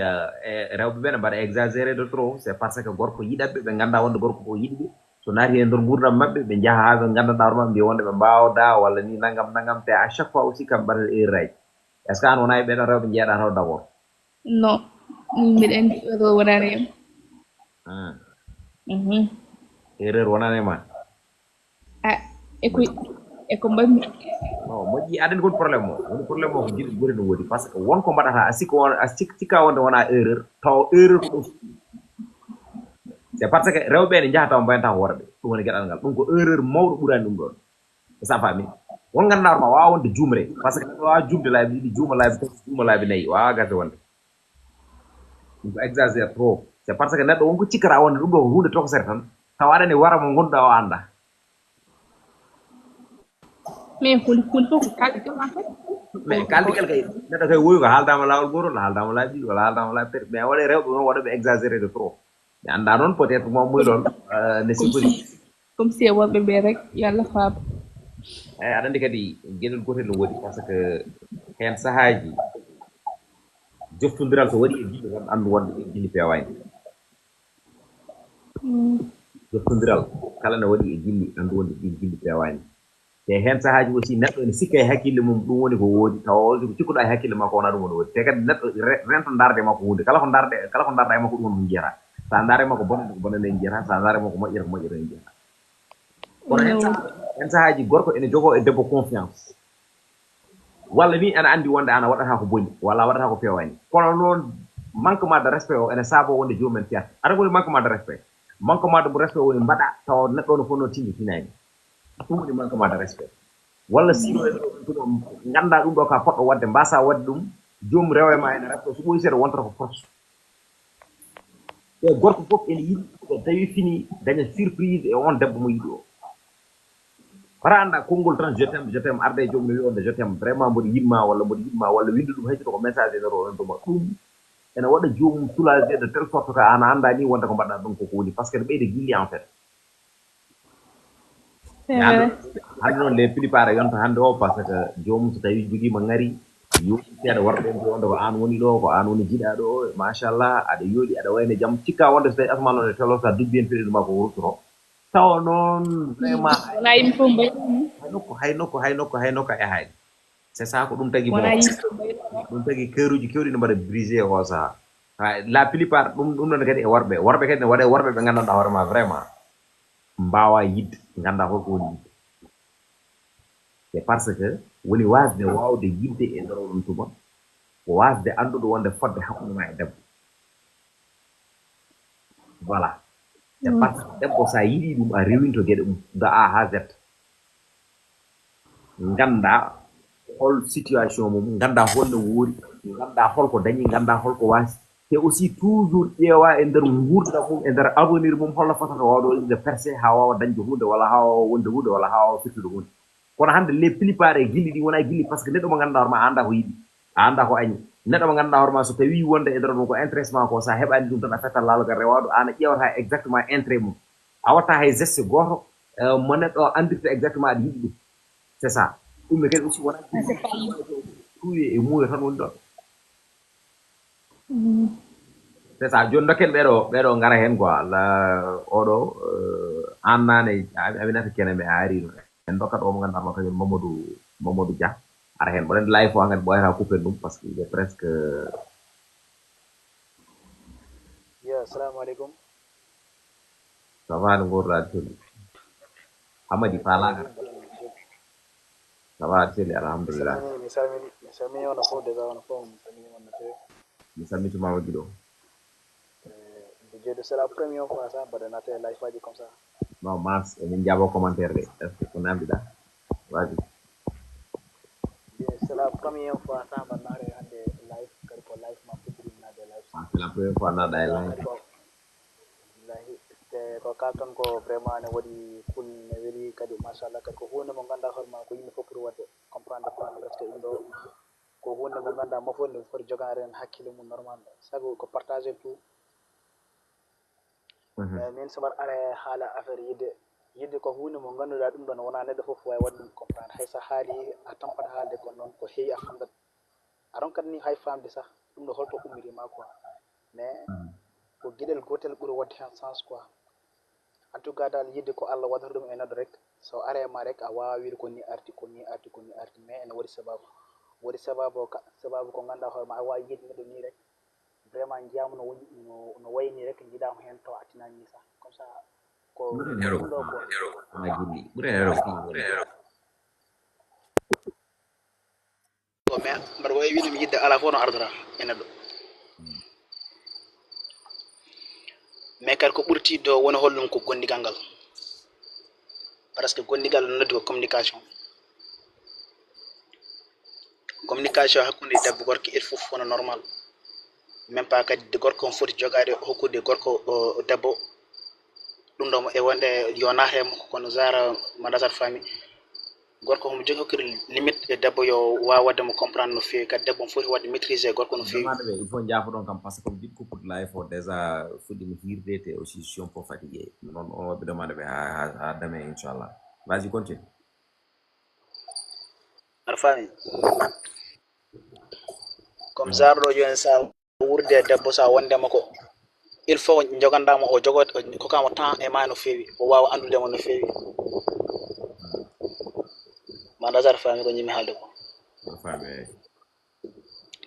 rewɓe ɓe ne mbaɗa exagéré de trop c'est parce que gorko yiɗatɓe ɓe ngannda wonde gorko ko yiɗiɓe so naati e nder gurdam maɓɓe ɓe njaha haa ɓe nganndanɗa hoorema mbiya wonde ɓe mbawda walla ni nangam te à chaque fois aussi kam mbaɗata erreur aji est ce que an wona e ɓeɗon rewɓe jeeɗa taw d' abord non mbiɗa andi erreur wonani em erreur wonani ma eko mbanmi non moƴƴi aɗani woni probléme o ko jiɗi ɓuri no woodi par ce que wonko mbaɗata a cikka wonde wona erreur taw erreur ko ɗum c'est parce que rewɓe ne jaha taw mbayata ko worɓe ɗum woni gueɗal ngal ɗum ko erreur mawɗo ɓurani ɗum ɗon sa faami won ganndaro ma wawa wonde jumre par ce que neɗɗo wawa jumde laabi ɗiɗi juuma laabi tati juuma laabi nayyi wawa gasde wonde ɗum ko exagére trop c'est parce que neɗɗo wonko cikkata wonde ɗum ɗo ko hunde tokosere tan taw aɗani wara mo gonduɗa o anda mais hunde fof ko kalɗigal en fait mais kaldigal kay neɗɗo kay wowi ko haaldama lawol gotol haaldama laabi ɗiɗi walla haaldama laabi tati mais waɗe rewɓe noon waɗaɓe exagéré de trop mi annda noon peut être mo muy ɗon ne sikkori comme si e worɓe ɓe rek yo allah faaba eyi aɗa andi kadi gueɗel gotel no woodi par ce que heen sahaaji joftodiral so waɗi e gilli tan anndu wonde e gilli pewani joftodiral kala ne waɗi e gilli anndu wonde ɗin gilli pewani te heen sahaaji aussi neɗɗo ene sikka e hakkille mum ɗum woni ko woodi tawa ko cikkuɗa e hakkille makko wona ɗum woni woodi te kadi neɗɗo rento darde makko hunde kala ko darɗa e makko ɗum woni ko jiyata sa daare makko bonande ko bonande en jiyata sa daare makko moƴƴere ko moƴƴere en jiyata kono hen sahaaji gorko ene jogoo e debbo confiance walla ni ana anndi wonde ana waɗata ko boni walla waɗata ko pewani kono noon manquement de respect o ene saabo wonde jomumen fiyata aɗa woni manquement de respect manquement de respect woni mbaɗa tawa neɗɗo no fonno tinde finani ɗum woni manquement de respect walla sino en ɗum ngannda ɗum ɗo ka poɗɗo wadde mbasa wadde ɗum joom rewe ma ene respect so ɓoyi seeɗa wontata ko force e gorko fof ene yiɗi so tawi fini daña surprise e on debbo mo yiɗi o wara annda konngol tan je t'aime arde e joomum no wi onde je t'aime vraiment mboɗo yiɗma walla winde ɗum hayso ko message ene ro ɗuma ɗum ene waɗa joomum soulagé de telle sorte que ana annda ni wonde ko mbaɗɗa ɗum koko woni par ce que ne ɓeyde gilli en fait hannde noon les plupart yonta hannde o par ce que joomum so tawi jogiima ngari yooɗi seeɗa worɓe mbi wonde ko an woni ɗo ko an woni jiɗa ɗo machallah aɗa yooɗi aɗa wayno jaam cikka wonde so tawi asman o e telo sa dubbi hen peɗeɗu ma ko wurtoro tawa noon vraiment wona yimɓe fof mbayi hay nokku e hayde c'est ça ko ɗum tagi ɗum tagi cœuruji kewɗi ne mbaɗa brisé o saha la plupart ɗum ɗon kadi e worɓe kadi ne waɗa worɓe ɓe nganndanɗa hoorema vraiment mbawa yidde ngannda holko woni yidde c'est parce que woni wasde wawde yidde e nder oɗon tuma ko wasde annduɗo wonde fodde hakkude ma e debbo voilà c'est parce que debbo sa yiɗi ɗum a rewinto gueɗe mum de A ha Z ngannda hol situation mum ngannda holno woori ngannda holko dañi ngannda holko waasi te aussi toujours ƴeewa e nder gurdam mum e nder avenir mum holno fotata wawɗo inde percé ha wawa dañde hunde walla ha wawa wonde hunde walla ha wawa firtude hunde kono hannde les plupart e gilli ɗi wona gilli par ce que neɗɗo mo ngannduɗa hoorema a annda ko yiɗi a annda ko añi neɗɗo mo ngannduɗa hoorema so tawi wonde e nder mum ko intéressement ko sa heɓani ɗum tan a fettat laalogal rewaɗo an a ƴewata exactement intérêt mum a watta hay geste goto mo neɗɗo andirta exactement aɗa yiɗi ɗum c'est ça ɗum ne kadi aussi wona tuuye e muuyo tan woni ɗon c'est ça joni dokken ɓeɗo ngara hen quoi oɗo an nane aminata kene ɓe aarino en dokkat o mo ngannduɗa ma kañum Mamadou Dia ara hen mboɗen live fo angati ɓoyata coupé ɗum par ce que il est presque yo assalamu aleykum ça va no gorɗaɗi selli Hamadi Falaga ça va aɗa selli alhamdulillah mi salmini on fof déjà on fof mi salmini on no fewi mi salmitimama giɗo DJ c'est la première fois ça mbaɗanate live aji comme ça non mas emin jaabo commentaire de est ce que ko namdiɗa waji c'est la première fois ça mbaɗanare hande live kadi ko live ma puɗɗirinade live c'est la première fois naɗa e live wallahi te ko kalton ko vraiment ne waɗi kul ne weeli kadi machallah kadi ko hunde mo ganduɗa hoorema ko yimɓe fof pour wadde comprendre presque ɗum ɗo ko hunde mo ganduɗa mofode nde foti jogade hen hakkille mum normalement sabu ko partagé tout min somat are haala affaire yidde yidde ko hunde mo ganduɗa ɗum ɗon wona neɗɗo fof wawi wadde ɗum comprendre hay sa haali a tampat haalde kon noon ko heewi a famdat aron kadi ni hay famde sah ɗum ɗo holto ummirima quoi mais ko gueɗel gotel ɓuuri wadde hen sens quoi en tout cas dal yidde ko Allah waɗata ɗum e neɗɗo rek so arema rek a wawa wiide ko ni arti ko ni arti ko ni arti mais ene waɗi sababu sababu ko ganduɗa hoorema a wawi yidde neɗɗo ni rek vraiment jiyama no wayni rek jiiɗama hen taw a tinani sah comme ça ko ɗum ɗo ko ko mais mbaɗa wawi wiide mi yidde ala fof no ardata e neɗɗo mais kadi ko ɓurti do woni hollum ko gondigal ngal par ce que gondigal noddi ko communication hakkude debbo gorko il faut wona normal même pas kadi de gorko on foti jogade hokkude gorko debbo ɗum ɗo e wonde yo naate e makko kono zara madasat fami gorko homo jogi hokkude limite e debbo yo wawa wadde mo comprendre no fewi kadi debbo on foti wadde maîtriser gorko no fewi il faut jaafoɗon kam par ce que comme jiɗ couple life o déjà fuɗɗima hirde te aussi si on peut fatigué non on waɓe demande ɓe ha dame inchallah vas-y continue aɗa faami comme zara ɗo joni sa wurde debbo sa wondema ko il faut jogandama o jogo kokama temps e ma no fewi o wawa andudema no fewi madasat fami ko ñimi haalde ko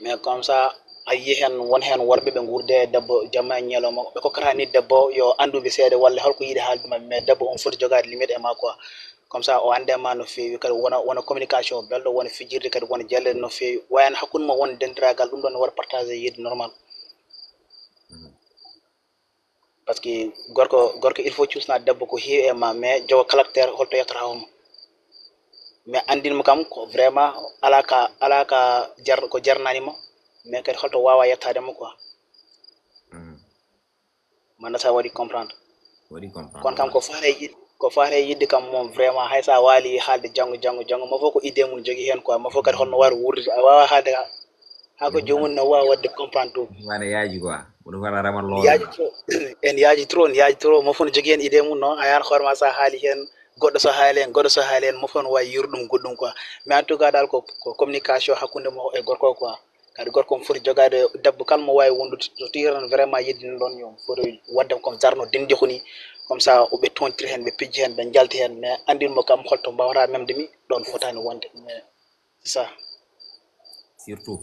mais comme ça a yi hen won hen worɓe ɓe gurde debbo jamma e ñalawma ɓe kokkata ni debbo yo anduɓe seeɗa walla holko yiiɗi haalde mabɓe mais debbo on foti jogade limite e ma quoi comme ça o andema no fewi kadi wona communication belɗo wona fijirde kadi wona jellede no fewi wayano hakkude mo won dendiragal ɗum ɗon ne waɗa partagé yidde normal par ce que gorko il faut cuusna debbo ko heewi e ma mais jogo caractére holto yettata homo mais andinmo kam ko vraiment ala ka ko jarnanima mais kadi holto wawa yettademo quoi manda sa waɗi comprendre kono kam ko faare yidde kam moom vraiment hay sa waali haalde janggo mo fof ko idée mum jogui hen quoi mo fof kadi holno wari wurde a wawa haalde ha ko jomum no wawa wadde comprendre tout wana yaaji quoi wono wara ramal lo yaaji trop mo fof no jogui hen idée mum non a yan hoorema sa haali hen goɗɗo so haali hen mo fof no wawi yiru ɗum goɗɗum quoi mais en tout cas dal ko communication hakkude mo e gorko quoi kadi gorko mo foti jogade debbo kala mo wawi wondude so tiran vraiment yiddini ɗon yo foti wadde comme jarno dindi ko ni comme ça oɓe tontiri hen ɓe pijji hen ɓe jalti hen mais andinmo kam holto mbawata memde mi ɗon fotani wonde mais c'est ça surtout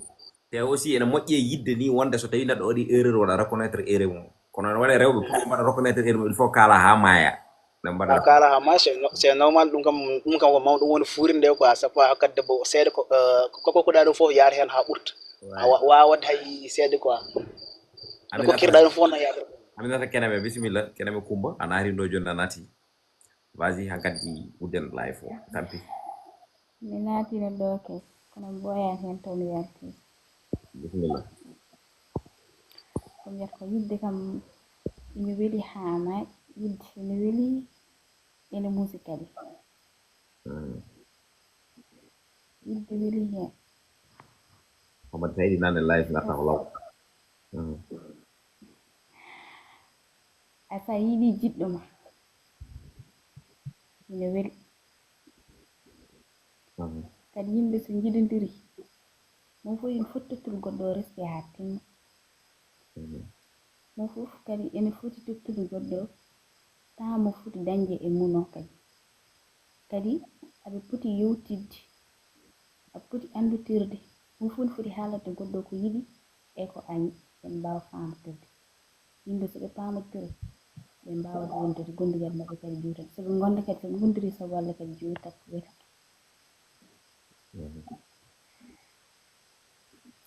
te aussi ene moƴƴi e yidde ni wonde so tawi neɗɗo waɗi erreur waɗa reconnaître erreur mum kono ne waɗa rewɓe pour mbaɗa reconnaître erreur mum il faut kala ha maya kala ha ma c'est normal ɗum kam ko mawɗum woni fuurinde quoi ça fois hakkade debbo seeɗa ko koɗa ɗum fof yaata hen ha ɓurta a wawa wadde hay seeɗa quoi no kokkirɗa ɗum fof no yaata aminata keneme bisimilla keneme Kumba a naati ɗo joni a naati vas-y hankkadi udden live o tampi mi naatino ɗo ke kono boyan hen to mi yarti bisimilla ko mbiyata ko yidde kam ina weeli hama yidde ina weeli ene muusi kadi yidde weeli hen omo tawi nane live garta ko law asa yiɗi jiɗɗo ma ina weeli kadi yimɓe so jiɗodiri mo fof ene foti tottude goɗɗo o respect ha timma mo fof kadi ene foti tottude goɗɗo o temps mo foti dañde e muno kadi aɓe poti yewtidde aɓe poti andutirde mo fof ne foti haalande goɗɗo ko yiɗi e ko añi ɓen mbawa famtirde yimɓe so ɓe pamottiro ɓe mbawa wondude gondigal mabɓe kadi juutat soɓe gonda kadi soɓe gondiri sabu Allah kadi juutat wetat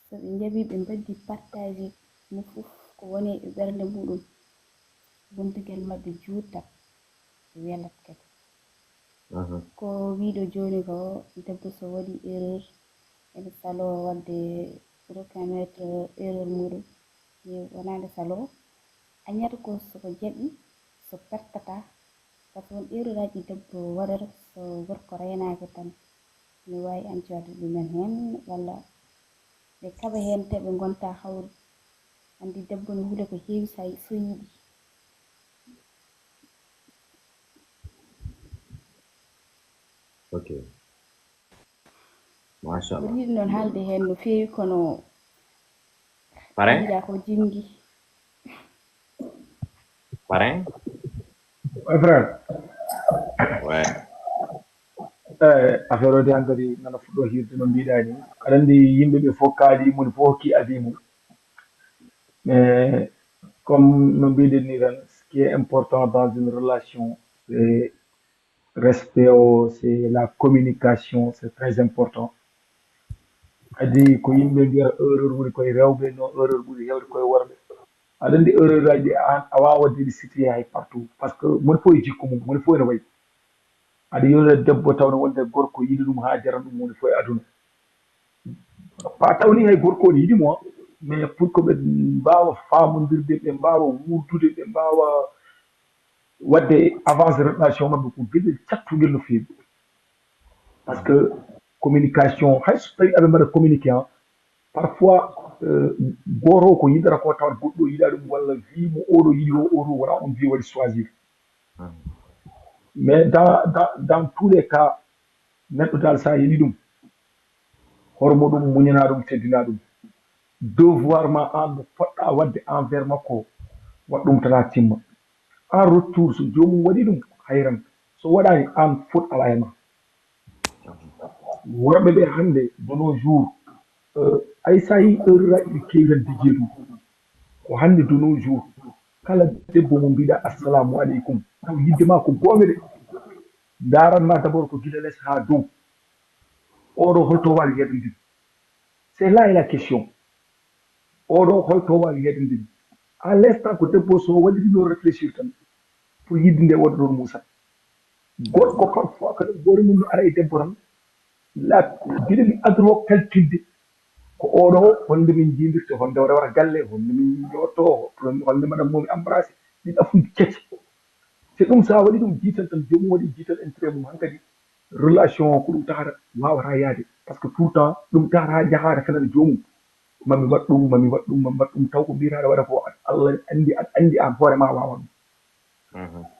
soɓe jaaɓi ɓe mbaddi partage mo fof ko woni e ɓernde muɗum gondigal mabɓe juutat welat kadi ko wiɗo joni ko debbo so waɗi erreur ene salo wadde reconnaître erreur muɗum mais wonande salo añata ko soko jaɓi so pertata par ce que won erreur aji debbo waɗata so gorko reynaki tan ne wawi ancoade ɗumen hen walla ɓe kaɓa hen te ɓe gonta hawri andi debbo ne huule ko heewi so yiɗi ok machallah Mbiɗa yiɗi noon haalde heen no feewi kono parrain yiɗa ko jingi. parrain my friend ouais affaire o de hankadi nana fuɗɗo hirde no mbiɗa ni aɗa andi yimɓe ɓe fof kaali moni fof hokki avis mum mais comme no mbiɗen ni tan ce qui est important dans une relation c'est respect c'est la communication c'est très important adi ko yimɓe mbiyata erreur ɓuri koye rewɓe no erreur ɓuri hewde koye worɓe aɗa andi erreur aji ɗi an a wawa wadde ɗi situé hay partout par ce que moni fof e jikku mum moni fof ene wayi aɗa yewna debbo tawno wonde gorko yiɗi ɗum ha jara ɗum woni fof e aduna pa tawni hay gorko ne yiɗimo mais pour que ɓe mbawa famodirde ɓe mbawa wurdude ɓe mbawa wadde avance relation maɓɓe ko gueɗel cattuguel no feewi par ce que communication hay so tawi aɓe mbaɗa communiqué han parfois goto o ko yiɗata ko tawat goɗɗo yiɗa ɗum walla wimo oɗo yiɗi o oɗo wona on wi waɗi choisir mais dans tous les cas neɗɗo dal sa yiɗi ɗum hormo ɗum muñana ɗum teddina ɗum devoir ma an no poɗɗa wadde envers makko waɗ ɗum tana timma en retour so jomum waɗi ɗum hayran so waɗani an faute ala e ma worɓe ɓe hannde de nos jours ay sa yi heure aji ɗi kewi tan dijje ɗum ko hannde de nos jours kala debbo mo mbiɗa assalamu aleykum taw yidde ma ko gonga de daranma d' abord ko gila less ha dow oɗo holto wawi yedondiri c'est là est la question oɗo holto wawi yedondiri à l' instant ko debbo so waɗiri ɗo réfléchir tan pour yidde nde waɗa ɗon musa goɗɗo parfois kadi goore mum no ara e debbo tan la guila mi adoro calculde ko oɗo holnde min jiidirte holnde o rewata galle holnde min jotto holnde madame momi embrassé ɗi ɗafuji kecce c'est ɗum sa waɗi ɗum jiital tan jomum waɗi jiital intérêt mum hankkadi relation ko ɗum tahata wawata yaade par ce que tout le temps ɗum tahata ha jahata fenana jomum mami waɗ ɗum mami waɗ ɗum mami waɗ ɗum taw ko mbiyataɗo waɗa ko allah andi aɗa andi an hoorema wawa ɗum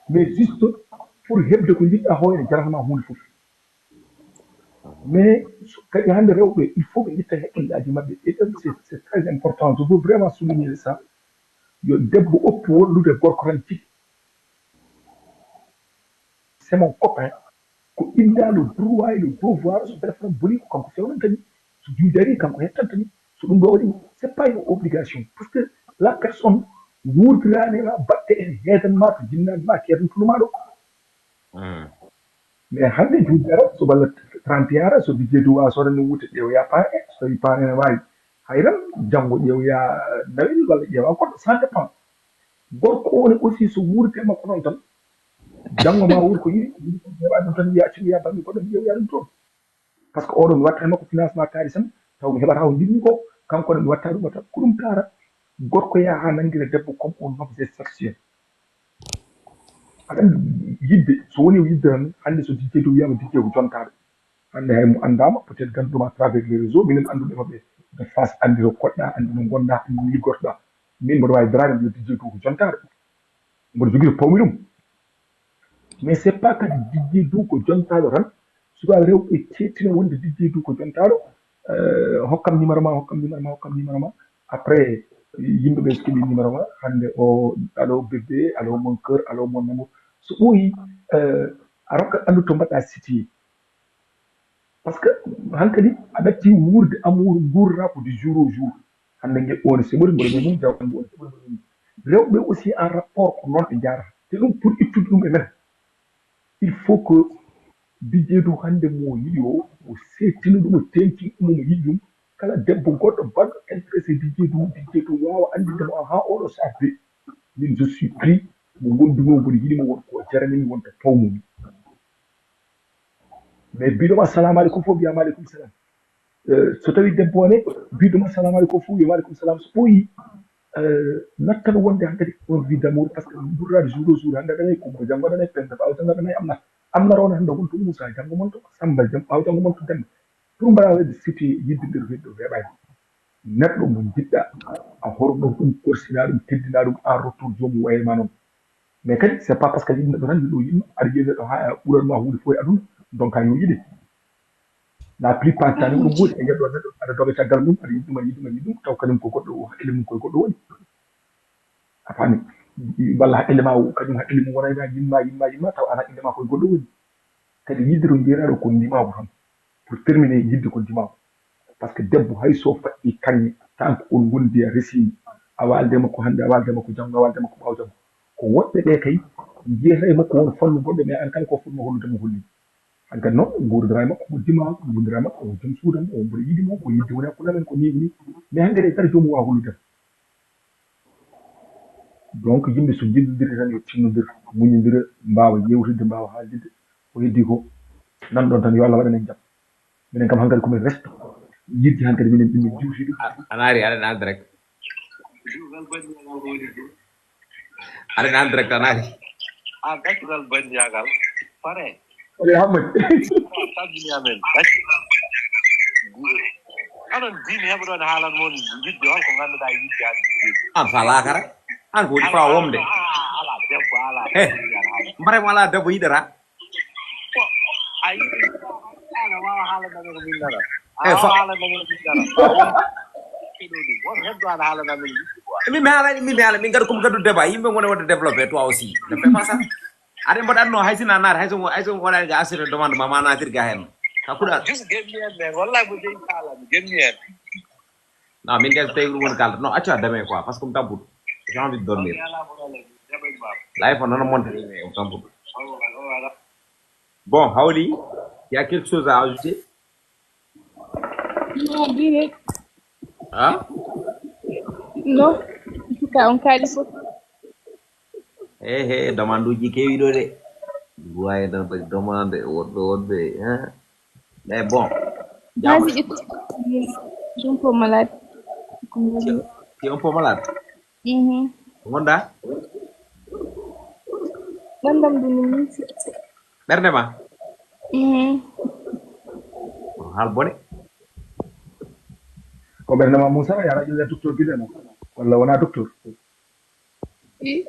mais juste pour heɓde ko jiɗɗa hoyde jaratama hunde fof mais kadi hannde rewɓe il faut ɓe ƴetta haqqillaji maɓɓe et ɗum c'est très important je veux vraiment souligner ça yo debbo oppi wollude gorko tan tigi c'est mon copain ko illa le droit et le devoir so téléphone boni ko kanko fewnantani so juudari kanko hettantani so ɗum ɗo waɗi c'est pas une obligation parce que la personne wurdiranema batte en heedanma to jinnanma keedantuɗuma ɗo mais hannde juuddara so walla 31 ara so bijje duwa sodani wuute ƴeewoya paane so tawi paane ne wawi hayran janngo ƴeewoya nawel walla ƴeewa goɗɗo ça dépend gorko one aussi so wuurde makko noon tan janngo ma wuri ko yiɗi heɓa ɗum tan wiya acci ya bangi goɗɗo ƴeewoya ɗum toon par ce que oɗo mi watta e makko financement kaari tan taw mi heɓata ko jinmi ko kanko ne mi watta ɗum tan ko ɗum tara gorko yaha ha nangira debbo comme un objet sexuel aɗa andi yidde so woni yidde tan hannde so dijje to wiyama dijje ko jontaɗo hannde hay mo andama peut être ganduɗum à travers les réseaux minen anduɓe maɓɓe de face andi to koɗɗa andi no gonɗa andi no liggortoɗa min mboɗo wawi darade mbiyo dijje to ko jontaɗo mboɗo jogui to pawmi ɗum mais c'est pas kadi dijje dow ko jontaɗo tan sukaɓe rewɓe cettino wonde dijje dow ko jontaɗo hokkam numéro ma hokkam numéro ma hokkam numéro ma après yimɓe ɓe so keeɓi numéro ma hannde o allo bébé allo mon cœur allo mon amour so ɓooyi a rokkat andu to mbaɗɗa situé par ce que hankkadi a ɗatti wurde amour gurdata ko du jour au jour hannde ngeɓɓone semori mboɗo ɓe mum jawɗan mboɗo semori mboɗo mum rewɓe aussi en rapport ko noon ɓe jarata te ɗum pour ittude ɗum e men il faut que dijje dow hannde mo yiɗi o settino ɗum o tentin ɗum mo yiɗi ɗum kala debbo goɗɗo baɗɗo intéressé dijje dow wawa andindemo ha oɗo sarde min je suis pris mo gonduno mboɗo yiɗimo wonko jaranimi wonto pawmumi mais mbiɗoma assalamu aleykum fof mbiyama aleykum salam so tawi debbo ne mbiɗoma assalamu aleykum fof wiyama aleykum salam so ɓooyi nattan wonde hankkadi on vie d' amour par ce que ɓurrade jour au jour hannde aɗanayi kumba janngo aɗanayi penda ɓawa janngo aɗanayi amnata amnata on hannde wonto Moussa janngo monto Samba ɓawa janngo monto Demba pour mbaɗa wadde cité yidde nder weɗɗo weeɓani neɗɗo mo jiɗɗa a horɗo ɗum korsina ɗum teddina ɗum en retour jomum wayema noon mais kadi c'est pas parce que yiɗi neɗɗo tan yiɗo yimma aɗa yiya neɗɗo ha ɓuranma hunde fof e aduna donc kañum yiɗi la plupart tani ɗum ɓuuri e gueɗɗo neɗɗo aɗa doga caggal mum aɗa yiɗɗum aɗa yiɗɗum aɗa yiɗɗum taw kañum ko goɗɗo haqqille mum koye goɗɗo woni a faami walla haqqille ma kañum haqqille mum wona yimma taw an haqqille ma koye goɗɗo woni kadi yidde to mbiyataɗo ko ndimago tan pour terminer yidde ko ndimago par ce que debbo hay so faɗɗi kanŋe tant que on gondi a resimi a walde makko hannde a walde makko janngo a walde makko ɓaaw janngo ko woɓɓe ɓe kay jiyata e makko won fallu goɗɗo mais an kala ko fotno holludemo holli hankkadi noon gurdira e makko ko dimago gurdira e makko o joom suudan o mboɗo yiɗimo ko yidde woni hakkude amen ko ni mais hankkadi kadi jomum wawa hollude donc yimɓe so jillodiri tan yo tinnodir muñodira mbawa yewtide mbawa haaldide ko heddi ko nan ɗon tan yo Allah waɗan en jaam minen kam hankkadi komin resta yidde hankkadi minen ɓimin juuti ɗum Anari, aɗa en direct. Aɗa en direct Anari. gaccugal bandiyagal pare ale hammad tabbini amen aɗon diini heɓɗon haalan moon yidde holko ngannduɗaa yidde An fa lakara. An ko woni fa womde. ala debbo ala Mbare mo ala debbo yiɗata. a yiɗi ana wawa haalandamen ko min nana Eh, a fa- wawa haalandamen ko min nana ɗoɗi won heɓɗo ana haalandamen yidde quoi Min min gadu kum gadu débat yimɓe ngone wadde développé toi aussi ne fait pas ça aɗa mbaɗatno hay sina naata hay so waɗani ga assuré demande ma natir ga hen hakkuɗa juste gemmi en men wallahi mo jeyi kaalami gemmi en non min gues tawi ɗum woni kalda non accu a demain quoi parce que mi tampuɗo j'ai envie de dormir ala problème jaɓañ ma life on noon monte mi tampuɗo bon Hawli il y a quelque chose à ajouter Non, dire. hein Non. En tout cas, on calit fof. demande uji kewi ɗo de wawi tan ɓe demande woɗɗe hein mais bon Vas-y, écoute. Je suis un peu malade. tu es un peu malade Mhm. gonɗa Gandam du ni. ɓerde ma Mhm. haal bone ko ɓernema moussa yara ƴeewa docteur guileno walla wona docteur Oui.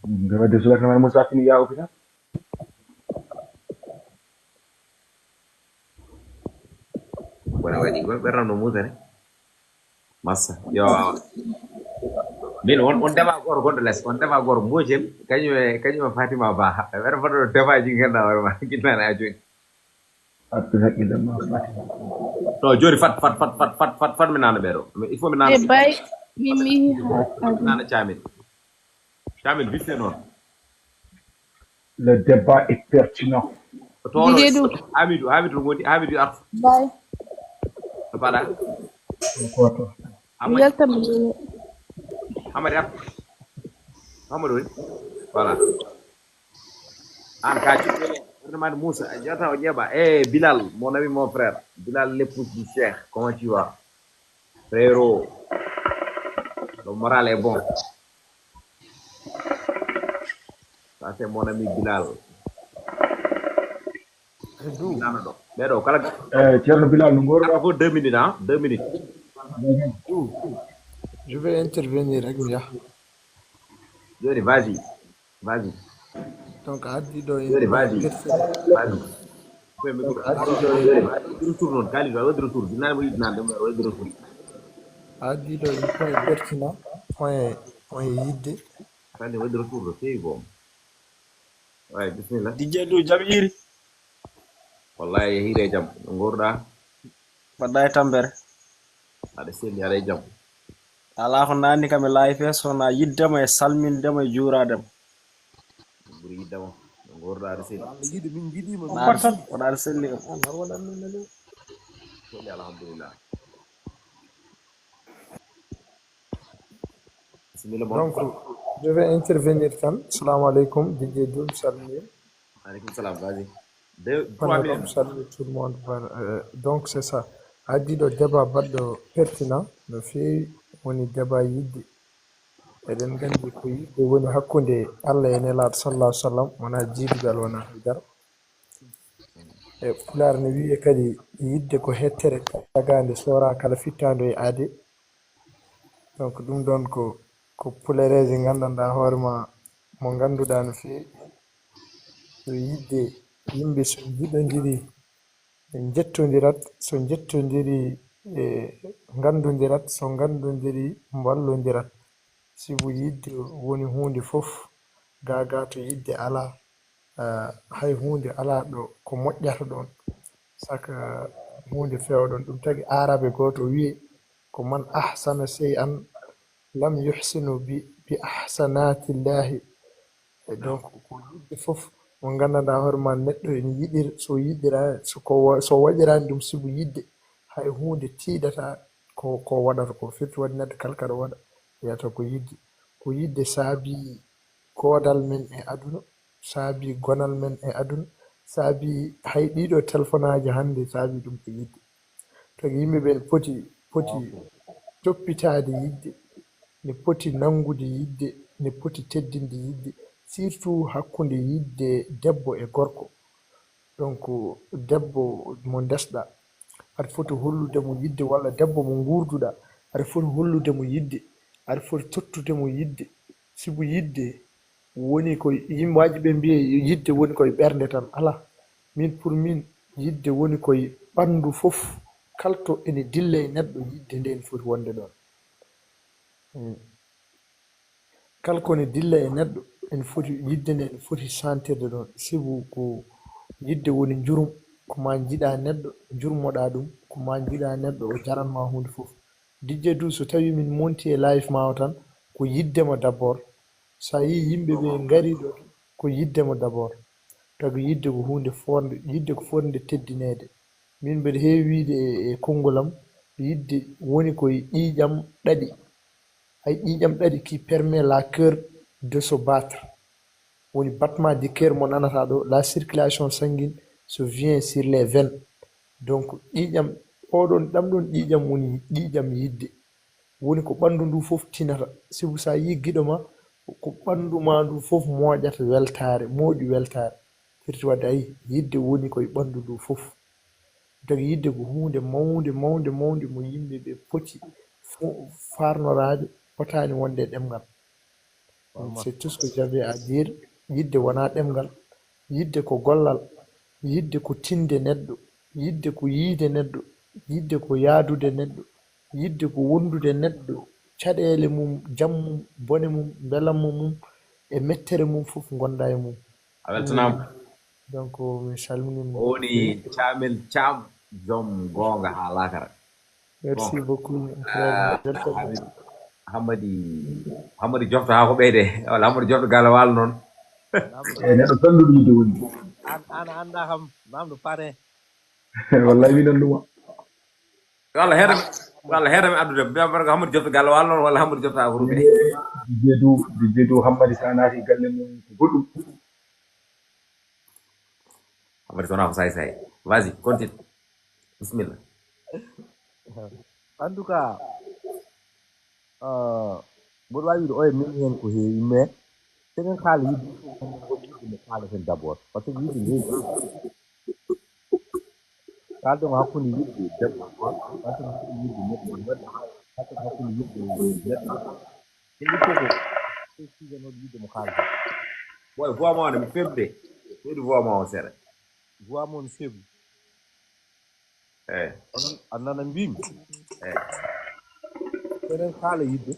nde wadde so ɓernema moussa fini ya hôpital bone waɗi ɓernam no musane massa yo min on dema goto gonɗo less on dema goto mbojel kañum e Fatima Ba ɓeɗa mbaɗoɗo defaji ganduɗa hoore ma guinnane ha joni artu haqqille ma fatima to joni fat mi nana ɓeɗo il faut mi nana Eh, bye. Mimi. nana camin vite fait noon le débat est pertinent tono Didedou. Hamidou gondi Hamidou artu Bye. to mbaɗa koto Mi yaltam. Hamadi artu Hamadou woni voilà an ka ciɓɓele ɓerdemade Moussa jata o ƴeeɓa Bilal mon ami mon frère Bilal l'épouse du Cheikh comment tu vas frérot le moral est bon ça c'est mon ami Bilal nana ɗo ɓeɗo kala ceerno bilal no goroɗa ko 2 minutes hein 2 minutes Je vais intervenir avec Mia. joni vas-y Donc, Adi do joni vas-y koye micro waɗi retour noon kalido a waɗi retour dinane mo yiɗinande ɗum waɗi retour Adi do point pertinent, point yidde. kande waɗi retour ɗo fewi boom way bisimilla Dijedu jam iri wallahi yehire jaam no gorɗa mbaɗɗa e tampere aɗa selli aɗa e jaam ala ko nani kam e live sona yiddema e salmindema e juuradema ɓuuri yiddama no gorɗa aɗa selli Yiɗi min jiɗima. waɗaɗa selli kam selli alhamdulillah bisimilla bon Donc, je vais intervenir tan. Salam alaikum, DJ Doum, salut. aleykum salam vas-y 3 minutes Salut tout le monde. Voilà, donc, c'est ça. Adi do débat baɗɗo pertinent no feewi woni débat yidde eɗen nganndi ko yidde woni hakkunde Allah e nelaaɗo sallallahu alih w sallam wona jiidugal wona haydara e pulaar ne wiye kadi yidde ko hettere tagaande soora kala fittaando e aade donc ɗum ɗon ko pulereeje nganndanɗaa hoore ma mo ngannduɗaa no feewi so yidde yimɓe so jiɗodiri ɓe jettodirat, so jettodiri gandodirat, so gandodiri ballodirat. Sibu yidde woni hunde fof, gaga to yidde ala hay hunde ala ɗo ko moƴƴata ɗon saka hunde fewɗon. ɗum tagi arabe goto wi'i ko man ahsana shay'an lam yuhsinu bi ahsanatillahi. Donc ko yidde fof mo gandanɗa hoore ma neɗɗo ene yiɗir so yiɗira so waɗirani ɗum sibu yidde hay hunde tiiɗata ko waɗata ko firti waɗi neɗɗo kala kaɗa waɗa wiyata ko yidde. Ko yidde saabi godal men e aduna, saabi gonal men e aduna, saabi hay ɗiɗo téléphone aji hannde saabi ɗum ko yidde. Tagi yimɓe ɓe poti toppitade yidde, ne poti nangude yidde, ne poti teddinde yidde, surtout hakkunde yidde debbo e gorko. Donc debbo mo desɗa aɗa foti hollude mo yidde, walla debbo mo gurduɗa aɗa foti hollude mo yidde, aɗa foti tottude mo yidde. Sibu yidde woni ko yimɓaji ɓe mbiye yidde woni koye ɓernde tan. Ala, min pour min yidde woni koye ɓandu fof. Kalto ene dilla e neɗɗo yidde nde ne foti wonde ɗon. Kala kone dilla e neɗɗo ene foti yidde nde ne foti sentirde ɗon. Sibu ko yidde woni jurum, ko ma jiɗa neɗɗo jurmoɗa ɗum, ko ma jiɗa neɗɗo o jaranma hunde fof. Dijje du so tawi min monti e live ma o tan ko yiddema d' abord. Sa yi yimɓe ɓe gari ɗo ko yiddema d' abord. Tawi yidde ko hunde fonde, yidde ko fonde teddinede. Min mbeɗa heewi wiide e kongolam yidde woni koye ƴiƴam ɗaɗi. Ay ƴiƴam ɗaɗi qui permet la cœur de se battre. Woni battement du cœur mo nanata ɗo, la circulation sanguine se vient sur les veines. Donc ƴiƴam oɗon ɗam ɗon ƴiƴam woni ƴiƴam yidde. Woni ko ɓandu ndu fof tinata. Sibu sa yi giɗo ma ko ɓandu ma ndu fof moƴata weltare, moƴu weltare. Firti wadde ayi yidde woni koye ɓandu ndu fof. Tagi yidde ko hunde mawde mo yimɓe ɓe poti farnorade, potani wonde e ɗemgal. C'est tout ce que j'avais à dire. Yidde wona ɗemgal, yidde ko gollal, yidde ko tinde neɗɗo, yidde ko yiide neɗɗo, yidde ko yaadude neɗɗo, yidde ko wondude neɗɗo, caɗele mum, jam mum, bone mum, belamma mum e mettere mum fof gonda e mum. A weltanama. Donc mi salminima. Woni Thiamel Thiam joom gonga ha lakara. Merci beaucoup frère. Hammadi jofta ha ko ɓeyde walla Hammadi jofta gala walo noon. neɗɗo sanduɗo yidde woni an anda kam mamɗo pare wallahi minon ɗuma walla heedami addude mbiyam ko Hammadi jofta gala walo noon walla Hammadi jofta ha ko ruɓe. dijje du Hammadi sa naati galle mum ko goɗɗum. Hammadi sowona ko say vas-y continue bismillah. en tout cas mboɗo wawi wiide oye min hen ko heewi mais senen kaala yidde yidde mo kaalaten d' abord par ce que yidde nde kalden ko hakkude yidde debbo kalden hakkude yidde neɗɗo neɗɗo kalden hakkude yidde neɗɗo heewi koko sijanoɗo yidde mo kaalaten boy voix ma ne mi febde heedi voix ma o seeɗa voix mon febde eyi a nana mbimi senen kaala yidde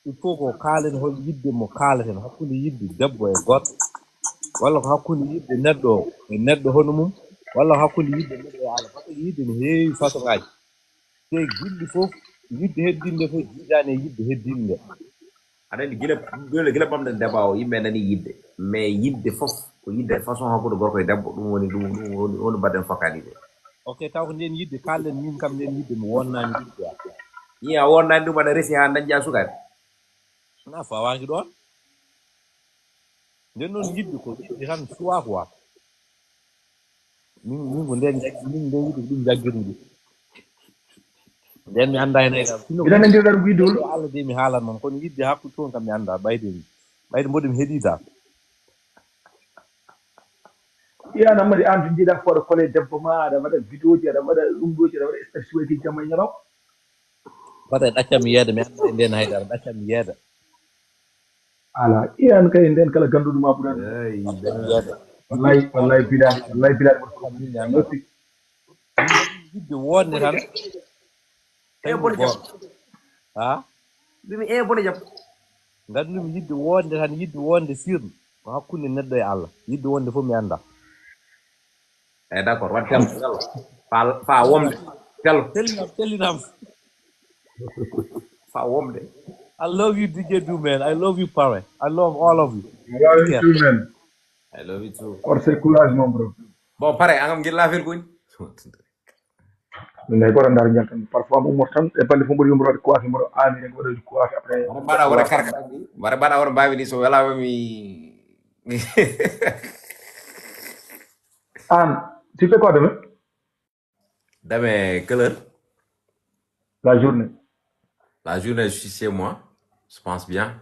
il faut ko kaalen hol yidde mo kaalaten hakkunde yidde debbo e goɗɗo walla ko hakkunde yidde neɗɗo e neɗɗo hono mum walla hakkunde yidde neɗɗo e Allah par ce que yidde ne heewi façon ngaji te gilɗi fof yidde heddinde fof jiidani e yidde heddinde aɗa andi gila ɓamɗen débat o yimɓe nani yidde mais yidde fof ko yidde façon hakkude gorko e debbo ɗum woni mbaɗen fokkani de. Ok taw ko nden yidde kalden min kam nden yidde mi wonnani yidde a wonnani ɗum aɗa resi ha dañƴa sukaɓe na fawanki ɗon nden noon yidde ko yidde tan suwa quoi min ko nden yidde ko ɗum jaggirmi nden mi anda hen iɗa nandirɗa ɗum yidde hol Allah de mi haalan noon kono yidde hakkude toon kam mi anda ɓayde mboɗo mi heeɗita iyana Hammadi an to jiiɗa ko aɗa kole debbo ma aɗa waɗa vidéo ji aɗa waɗa ɗum ɗoji aɗa waɗa statut ji jamma e ñalaw wata ɗaccam mi yeeda mi anda e nden haydara ɗaccam mi yeeda ala iyan kay nden kala ganduɗo ma ɓuran wallahi bilal ñamata yidde wonde tan tawi mo goto ha bimi bone jam gandumi yidde wonde tan yidde wonde sirlu ko hakkunde neɗɗo e Allah yidde wonde fof mi anda d'accord wat tel fa womde tel tellinam fa womde I love you, DJ Du, man. I love you, Pare. I love all of you. I love you too, man. I love you too. Or c'est courage, mon bro. Bon, Pare, angam gila fil kuñ. Mais ko ndar ñal parfois mo mortan e balle fo mbori yumro ko afi mo ani rek wala ko afi après bada wara karka bare bada wara bawi ni so wala mi tu fais quoi demain? Demain, quelle heure? La journée. La journée, je suis chez moi. Je pense bien.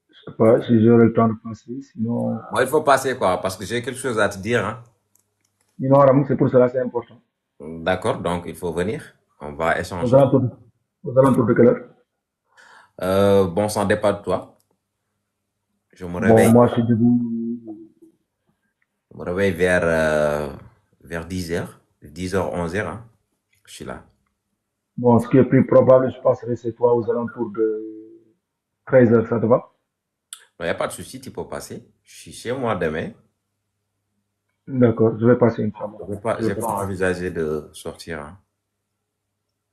Je sais pas si j'aurai le temps de passer, sinon... Moi, il faut passer, quoi, parce que j'ai quelque chose à te dire. Hein. Non, c'est pour cela, c'est important. D'accord, donc il faut venir. On va échanger. Aux alentours de quelle heure? Bon, ça dépend de toi. Je me réveille. Bon, moi, je suis debout. Je me réveille vers 10h. 10h, 11h. Hein. Je suis là. Bon, ce qui est plus probable, je passerai chez toi aux alentours de 13h, ça te va? Il n'y a pas de souci, tu peux passer. Je suis chez moi demain. D'accord, je vais passer une fois. Je n'ai pas envisagé de sortir. Hein.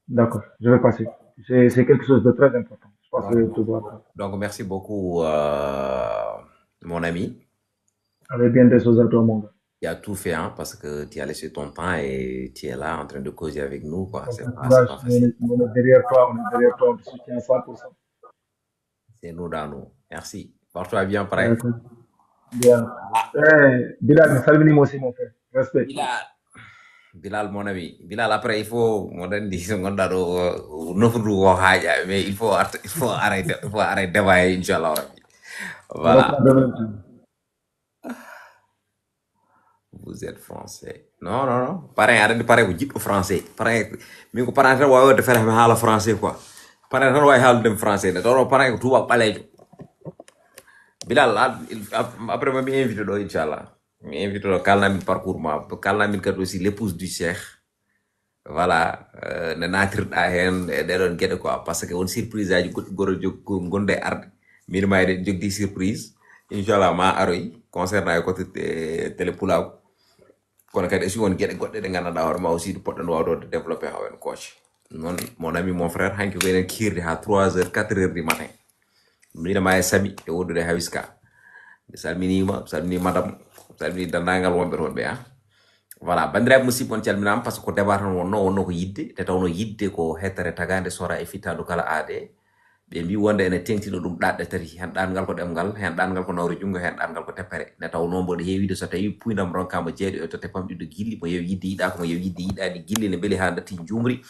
D'accord, je vais passer. C'est quelque chose de très important. Je pense que tu vois. Donc, merci beaucoup, mon ami. Avec bien des choses à toi, mon gars. Tu as tout fait, hein, parce que tu as laissé ton temps et tu es là en train de causer avec nous. Quoi. C'est pas facile. On est derrière toi, on te soutient 100%. C'est nous dans nous. Merci. Porte-toi bien, pareil. Bien. Bilal, salut moi aussi, mon frère. Respect. Bilal, mon ami. Bilal, après, il faut, mais il faut arrêter, Inch'Allah. Voilà. Vous êtes français. Non. Pareil, arrête de parler, vous dites français. Pareil, mais vous parlez de faire un français, quoi. Pareil, de français. Pareil, tout va parler. Bilal, après, je m'invite, Inch'Allah. Je m'invite à Kalnamil parcours, Kalnamil est aussi l'épouse du Cheikh. Voilà, parce que une surprise a gonde arde. Mirma est de surprise. Inch'Allah, ma aroy concernant le côté télépulaw. Quand on a on get got de ngana da horma aussi du potan wado de développer hawen coach. Non, mon ami, mon frère, hanki wenen kirdi à 3h, 4h du matin. Mina ma sabi e wodu de hawiska. Salmini madame, salmini dandangal wombe wonbe ha. Voilà, bandiraɓe musidɓe on calminama parce que ko débat tan wonno ko yidde te tawno yidde ko hettere tagade sora e fittadu kala aade ɓe mbi wonde ene tengtino ɗum ɗaɗɗe tati hen ɗangal ko ɗemgal hen ɗangal ko nawre jungo hen ɗangal ko teppere ne tawno mboɗo heewide so tawi puydam ronkama jeeɗo to tepamɗiɗo gilli mo yew yidde yiɗa ko mo yew yidde yiɗani gilli ne beeli ha datti jumri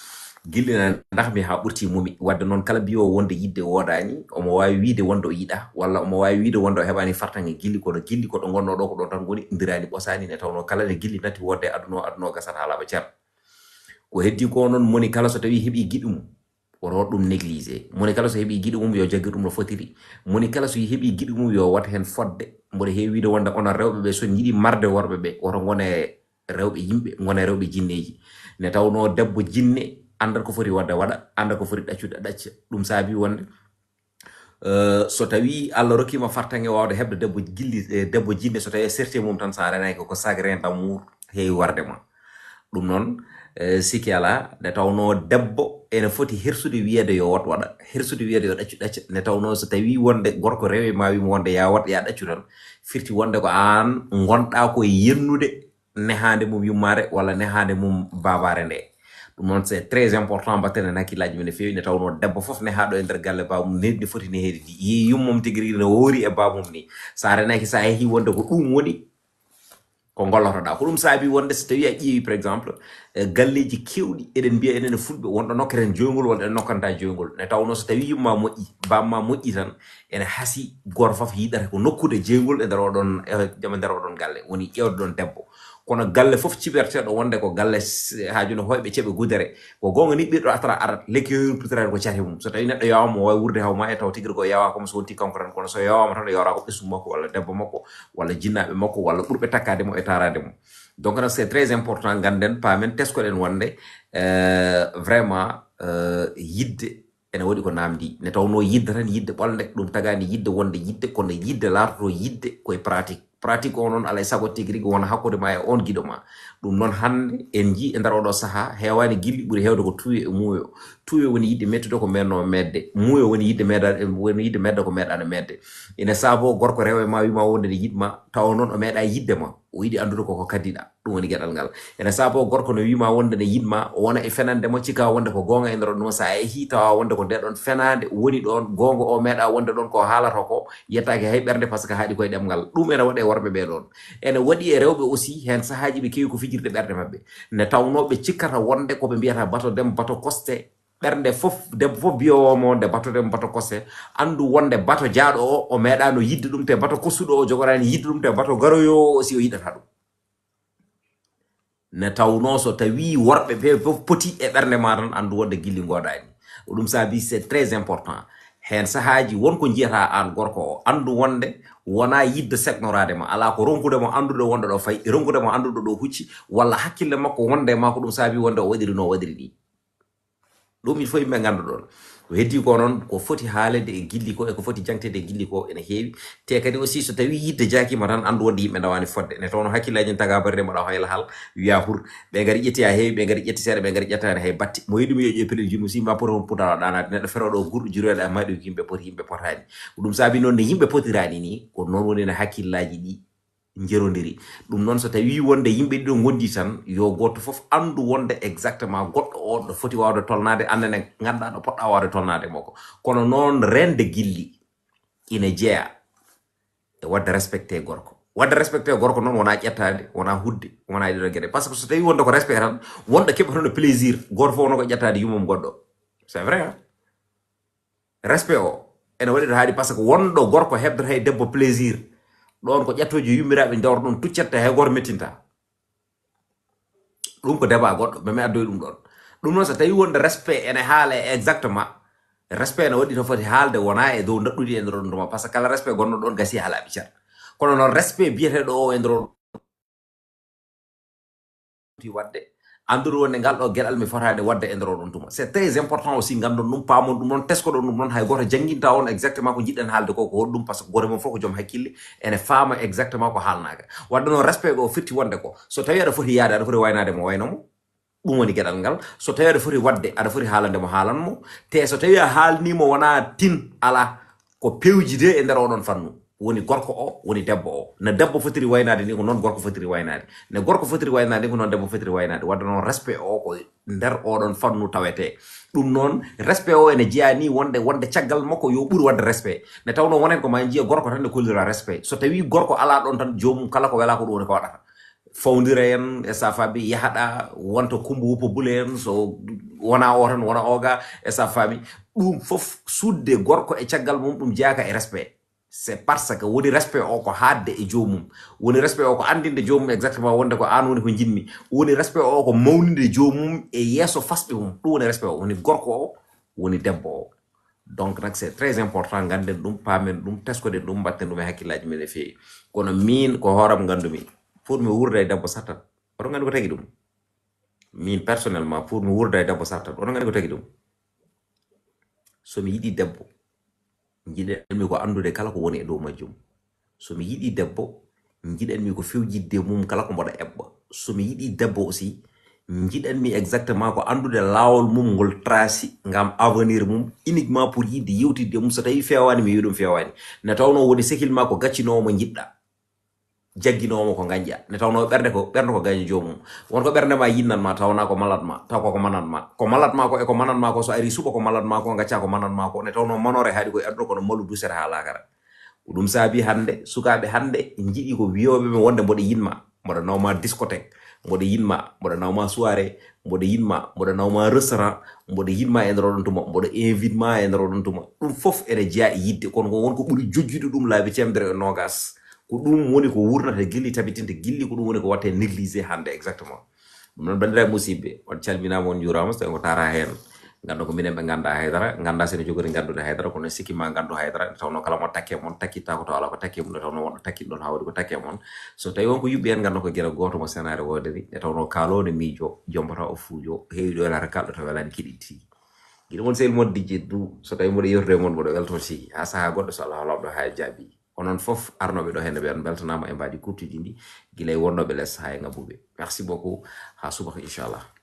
gilli ne dahmi ha ɓurti mumi wadde noon kala mbiyo wonde yidde wodani omo wawi wiide wonde o yiɗa walla omo wawi wiide wonde o heɓani fartange gilli kono gilli ko ɗo gonno ɗo ko ɗon tan goni dirani ɓosani ne tawno kala ne gilli natti wodde aduno gasata laaɓa ceerno ko heddi ko noon moni kala so tawi heeɓi giɗi mum woto ɗum négligé moni kala so heeɓi giɗi mum yo jaggi ɗum no fotiri moni kala so heeɓi giɗi mum yo wat hen fodde mboɗo heewi wiide wonde onon rewɓe ɓe son yiiɗi marde worɓe ɓe woto gone rewɓe yimɓe gone rewɓe jinneji ne tawno debbo jinne anda ko foti wadde waɗa anda ko foti ɗaccude ɗacca ɗum saabi wonde so tawi Allah rokkima fartange wawde heɓde debbo gilli debbo jinne so tawi certé mum tan sa renaki ko sacré d'amour heewi warde ma ɗum noon sikki ala ne tawno debbo ene foti hersude wiyede yo wat waɗa hersude wiyede yo ɗaccu ɗacca ne tawno so tawi wonde gorko rewe ma wimo wonde ya wat ya ɗaccu tan firti wonde ko an gonɗa ko yennude nehande mum yummare walla nehande mum babare nde ɗum noon c'est très important mbatten en hakkillaji men no fewi ne tawno debbo foof ne haɗo e nder galle babum ne foti ne heedi yi yummum tigi rigui ne woori e babum ni sa renaki sa yeehi wonde ko ɗum woni ko gollotoɗa ko ɗum saabi wonde so tawi a ƴeewi par exemple galleji kewɗi eɗen mbiya enen fulɓe wonɗo nokketen joygol wonɗo en nokkanta joygol ne tawno so tawi yumma moƴƴi bamma moƴƴi tan ene haasi goto foof yiɗata ko nokkude jeygol e nder oɗon galle woni ƴewde ɗon debbo kono galle fof ciberteɗo wonde ko galle hajuno hoyɓe ceɓe gudere ko gonga ni ɓiɗɗo atara arat lekki yoyrupitirade ko cati mum so tawi neɗɗo yawama o wawi wurde hawma e taw tigui ko yawa comme so wonti kanko tan kono so yawama tan yawra ko ɓesum makko walla debbo makko walla jinnaɓe makko walla ɓurɓe takkade mo e tarade mum donc non c'est très important ganden pamen teskoɗen wonde vraiment yidde ene waɗi ko namdi ne tawno yidde tan yidde ɓolde ɗum tagani yidde wonde yidde kono yidde lartoto yidde koye pratique o noon alay sago tigui rigui wona hakkude ma e on guiɗo ma ɗum noon hande en ji e nder oɗo saaha hewani guilli ɓuuri hewde ko tuuyo e muuyo tuuyo woni yidde mettude ko menno medde muuyo woni yidde medde ko meɗano medde ene saabo gorko rewa ma wima wonde ne yiɗma taw noon o meeɗa yidde ma o yiɗi andude koko kaddiɗa ɗum woni gueɗal ngal ene saabo gorko no wima wonde ne yiɗma wona e fenande mo cika wonde ko gonga e nder ɗum sa yeehi tawa wonde ko ndeɗon fenade woni ɗon gonga o meeɗa wonde ɗon ko haalata ko yettaki hay ɓerde par ce que haaɗi koye ɗemgal ɗum ene waɗe worɓe ɓe ɗon ene waɗi e rewɓe aussi hen sahaji ɓe kewi ko fijirde ɓerde mabɓe ne tawnoɓe cikkata wonde koɓe mbiyata bato dem bato koste ɓernde fof debbo fof biyowomo wonde bato dem bato koste andu wonde bato jaaɗo o meeɗano yidde ɗum te bato kostuɗo o jogorani yidde ɗum te bato garoyo aussi o yiɗata ɗum ne tawno so tawi worɓe ɓe fof poti e ɓernde ma tan andu wonde guilli goɗani ɗum saabi c'est très important hen sahaji wonko jiyata an gorko o andu wonde wona yidde seknorade ma ala ko ronkude mo andude wonde ɗo fayi ronkude mo andude ɗo hucci walla hakkille makko wonde ma ko ɗum saabi wonde o waɗiri no waɗiri ni ɗum il faut yimɓe ganda ɗon ko heddi ko noon ko foti haalede e gilli ko e ko foti jangtede e gilli ko ene heewi te kadi aussi so tawi yidde jakima tan andu wonde yimɓe dawani fodde ne tawno hakkillaji taga barde moɗa hayla hal wiya pour ɓe gari ƴetti ha heewi ɓe gari ƴetti seeɗa ɓe gari ƴettani hay batti mo yiɗumi yo ƴeppele jumu sima pour on puɗa ɗanade neɗɗo feroɗo gurɗo jiroɗe a maɗi yimɓe poti yimɓe potani ɗum saabi noon ne yimɓe potirani ni ko noon woni no hakkillaji ɗi jerodiri ɗum noon so tawi wonde yimɓe ɗiɗo gondi tan yo goto foof andu wonde exactement goɗɗo o ɗo foti wawde tolnade annene ganduɗa ɗo poɗɗa wawde tolnade makko kono noon rende gilli ina jeeya e wadde respecté gorko wadde respecté gorko noon wona ƴettade wona hudde wona ɗiɗo gueɗe par ce que so tawi wonde ko respect tan wonɗo keɓatono plaisir goto fof wono ko ƴettade yumum goɗɗo c'est vrai respect o ene waɗi ɗo haaɗi par ce que wonɗo gorko heɓdata hay debbo plaisir ɗon ko ƴettoji yummiraɓe dewra ɗum tuccette hay goto mettinta ɗum ko débat goɗɗo ɓe mi addoyi ɗum ɗon ɗum noon so tawi wonde respect ene haala exactement respect ne waɗi to foti haalde wona e dow daɗɗude e nder ɗum ɗuma par ce que kala respect gonno ɗon gasi ha laaɓi car kono noon respect biyeteɗo o e nder foti wadde andude wonde ngal ɗo gueɗal mi fotade wadde e nder ɗon tuma c'est très important aussi gandon ɗum paamon ɗum noon teskoɗon ɗum noon hay goto jangguinta on exactement ko jiɗɗen haalde ko hoɗum par ce que goto mon fof ko joom hakkille ene faama exactement ko haalnaga wadde noon respect o firti wonde ko so tawi aɗa foti yaade aɗa foti waynade mo waynomo ɗum woni gueɗal ngal so tawi aɗa foti wadde aɗa foti haalande mo haalanmo te so tawi a haalnimo wona tin ala ko pewjide e nder oɗon fannu woni gorko o woni debbo o no debbo fotiri waynade ni ko noon gorko fotiri waynade ne gorko fotiri waynade ni ko noon debbo fotiri waynade wadde noon respect o ko nder oɗon fannu tawete ɗum noon respect o ene jeeya ni wonde caggal makko yo ɓuuri wadde respect ne tawno wonen ko ma jiya gorko tan ne kollira respect so tawi gorko ala ɗon tan jomum kala ko wela ko ɗum woni ko waɗata fawdira en e sa faami yahaɗa wonta kumba wuppa bule en so wona o tan wona oga e sa faami ɗum fof sudde gorko e caggal mum ɗum jeeyaka e respect c'est parce que woni respect o ko haadde e jomum woni respect o ko andinde jomum exactement wonde ko an woni ko jinmi woni respect o ko mawninde jomum e yeeso fasɓe mum ɗum woni respect o woni gorko o woni debbo o donc nak c'est très important ganden ɗum paamen ɗum teskoden ɗum mbatten ɗum e hakkillaji men e feewi kono min ko hooram gandumi pour mi wurde e debbo sattan oɗon gandi ko tagi ɗum min personnellement pour mi wurde e debbo sattan oɗon gandi ko tagi ɗum somi yiɗi debbo jiɗenmi ko andude kala ko woni e dow majjum somi yiɗi debbo jiɗenmi ko fewjidde mum kala ko mboɗa eɓɓa somi yiɗi debbo aussi jiɗenmi exactement ko andude laawol mum ngol tracé ngam avenir mum uniquement pour yidde yewtidde mum so tawi fewani mi wi ɗum fewani ne tawno woni sehil ma ko gaccinowo mo jiɗɗa jagginomo ko gañƴa ne tawno ɓerde ko gañi jomum wonko ɓerde ma yinnanma tawna ko malatma taw koko manatma ko malatma ko e ko manatma ko so ari suba ko malatma ko gacca ko manatma ko ne tawno manore haadi koye adduno kono malu dusere ha lakara ɗum saabi hande sukaɓe hande jiiɗi ko wiyoɓe ɓe wonde mboɗo yinma mboɗo nawma discothèque mboɗo yinma mboɗo nawma soirée mboɗo yinma mboɗo nawma restaurant mboɗo yinma e nder oɗon tuma mboɗo invite ma e nder oɗon tuma ɗum fof ene jeeya e yidde kono wonko ɓuuri jojjude ɗum laabi temedere e nogas ko ɗum woni ko wurnata gilli tabitinde gilli ko ɗum woni ko watte négligé hande exactement ɗum noon bandiraɓe musidɓe on calminama on juurama so tawi ko tara hen ganda ko minen ɓe ganda haydara ganda sene jogori gandude haydara kono sikki ma gandu haydara tawno kala mo takke mon takkitta ko taw ala ko takke mum tawno wonɗo takkiɗo ɗon hawri ko takke mon so tawi wonko yuɓɓi hen ganda ko gueɗe goto mo sénare wodiri e tawno kalode miijo jombata o fuujo heewi ɗo welata kalɗo taw welani kiɗitti guiɗo mon sehil mon dijje du so tawi mboɗo yewtude mon mboɗo welto si ha saaha goɗɗo so Allah lawɗo ha jaabi onon fof arnoɓe ɗo henne ɓe on beltanama e mbaɗi kurtuji ɗi guila e wonnoɓe less ha e ngabbuɓe merci beaucoup ha subaka inchallah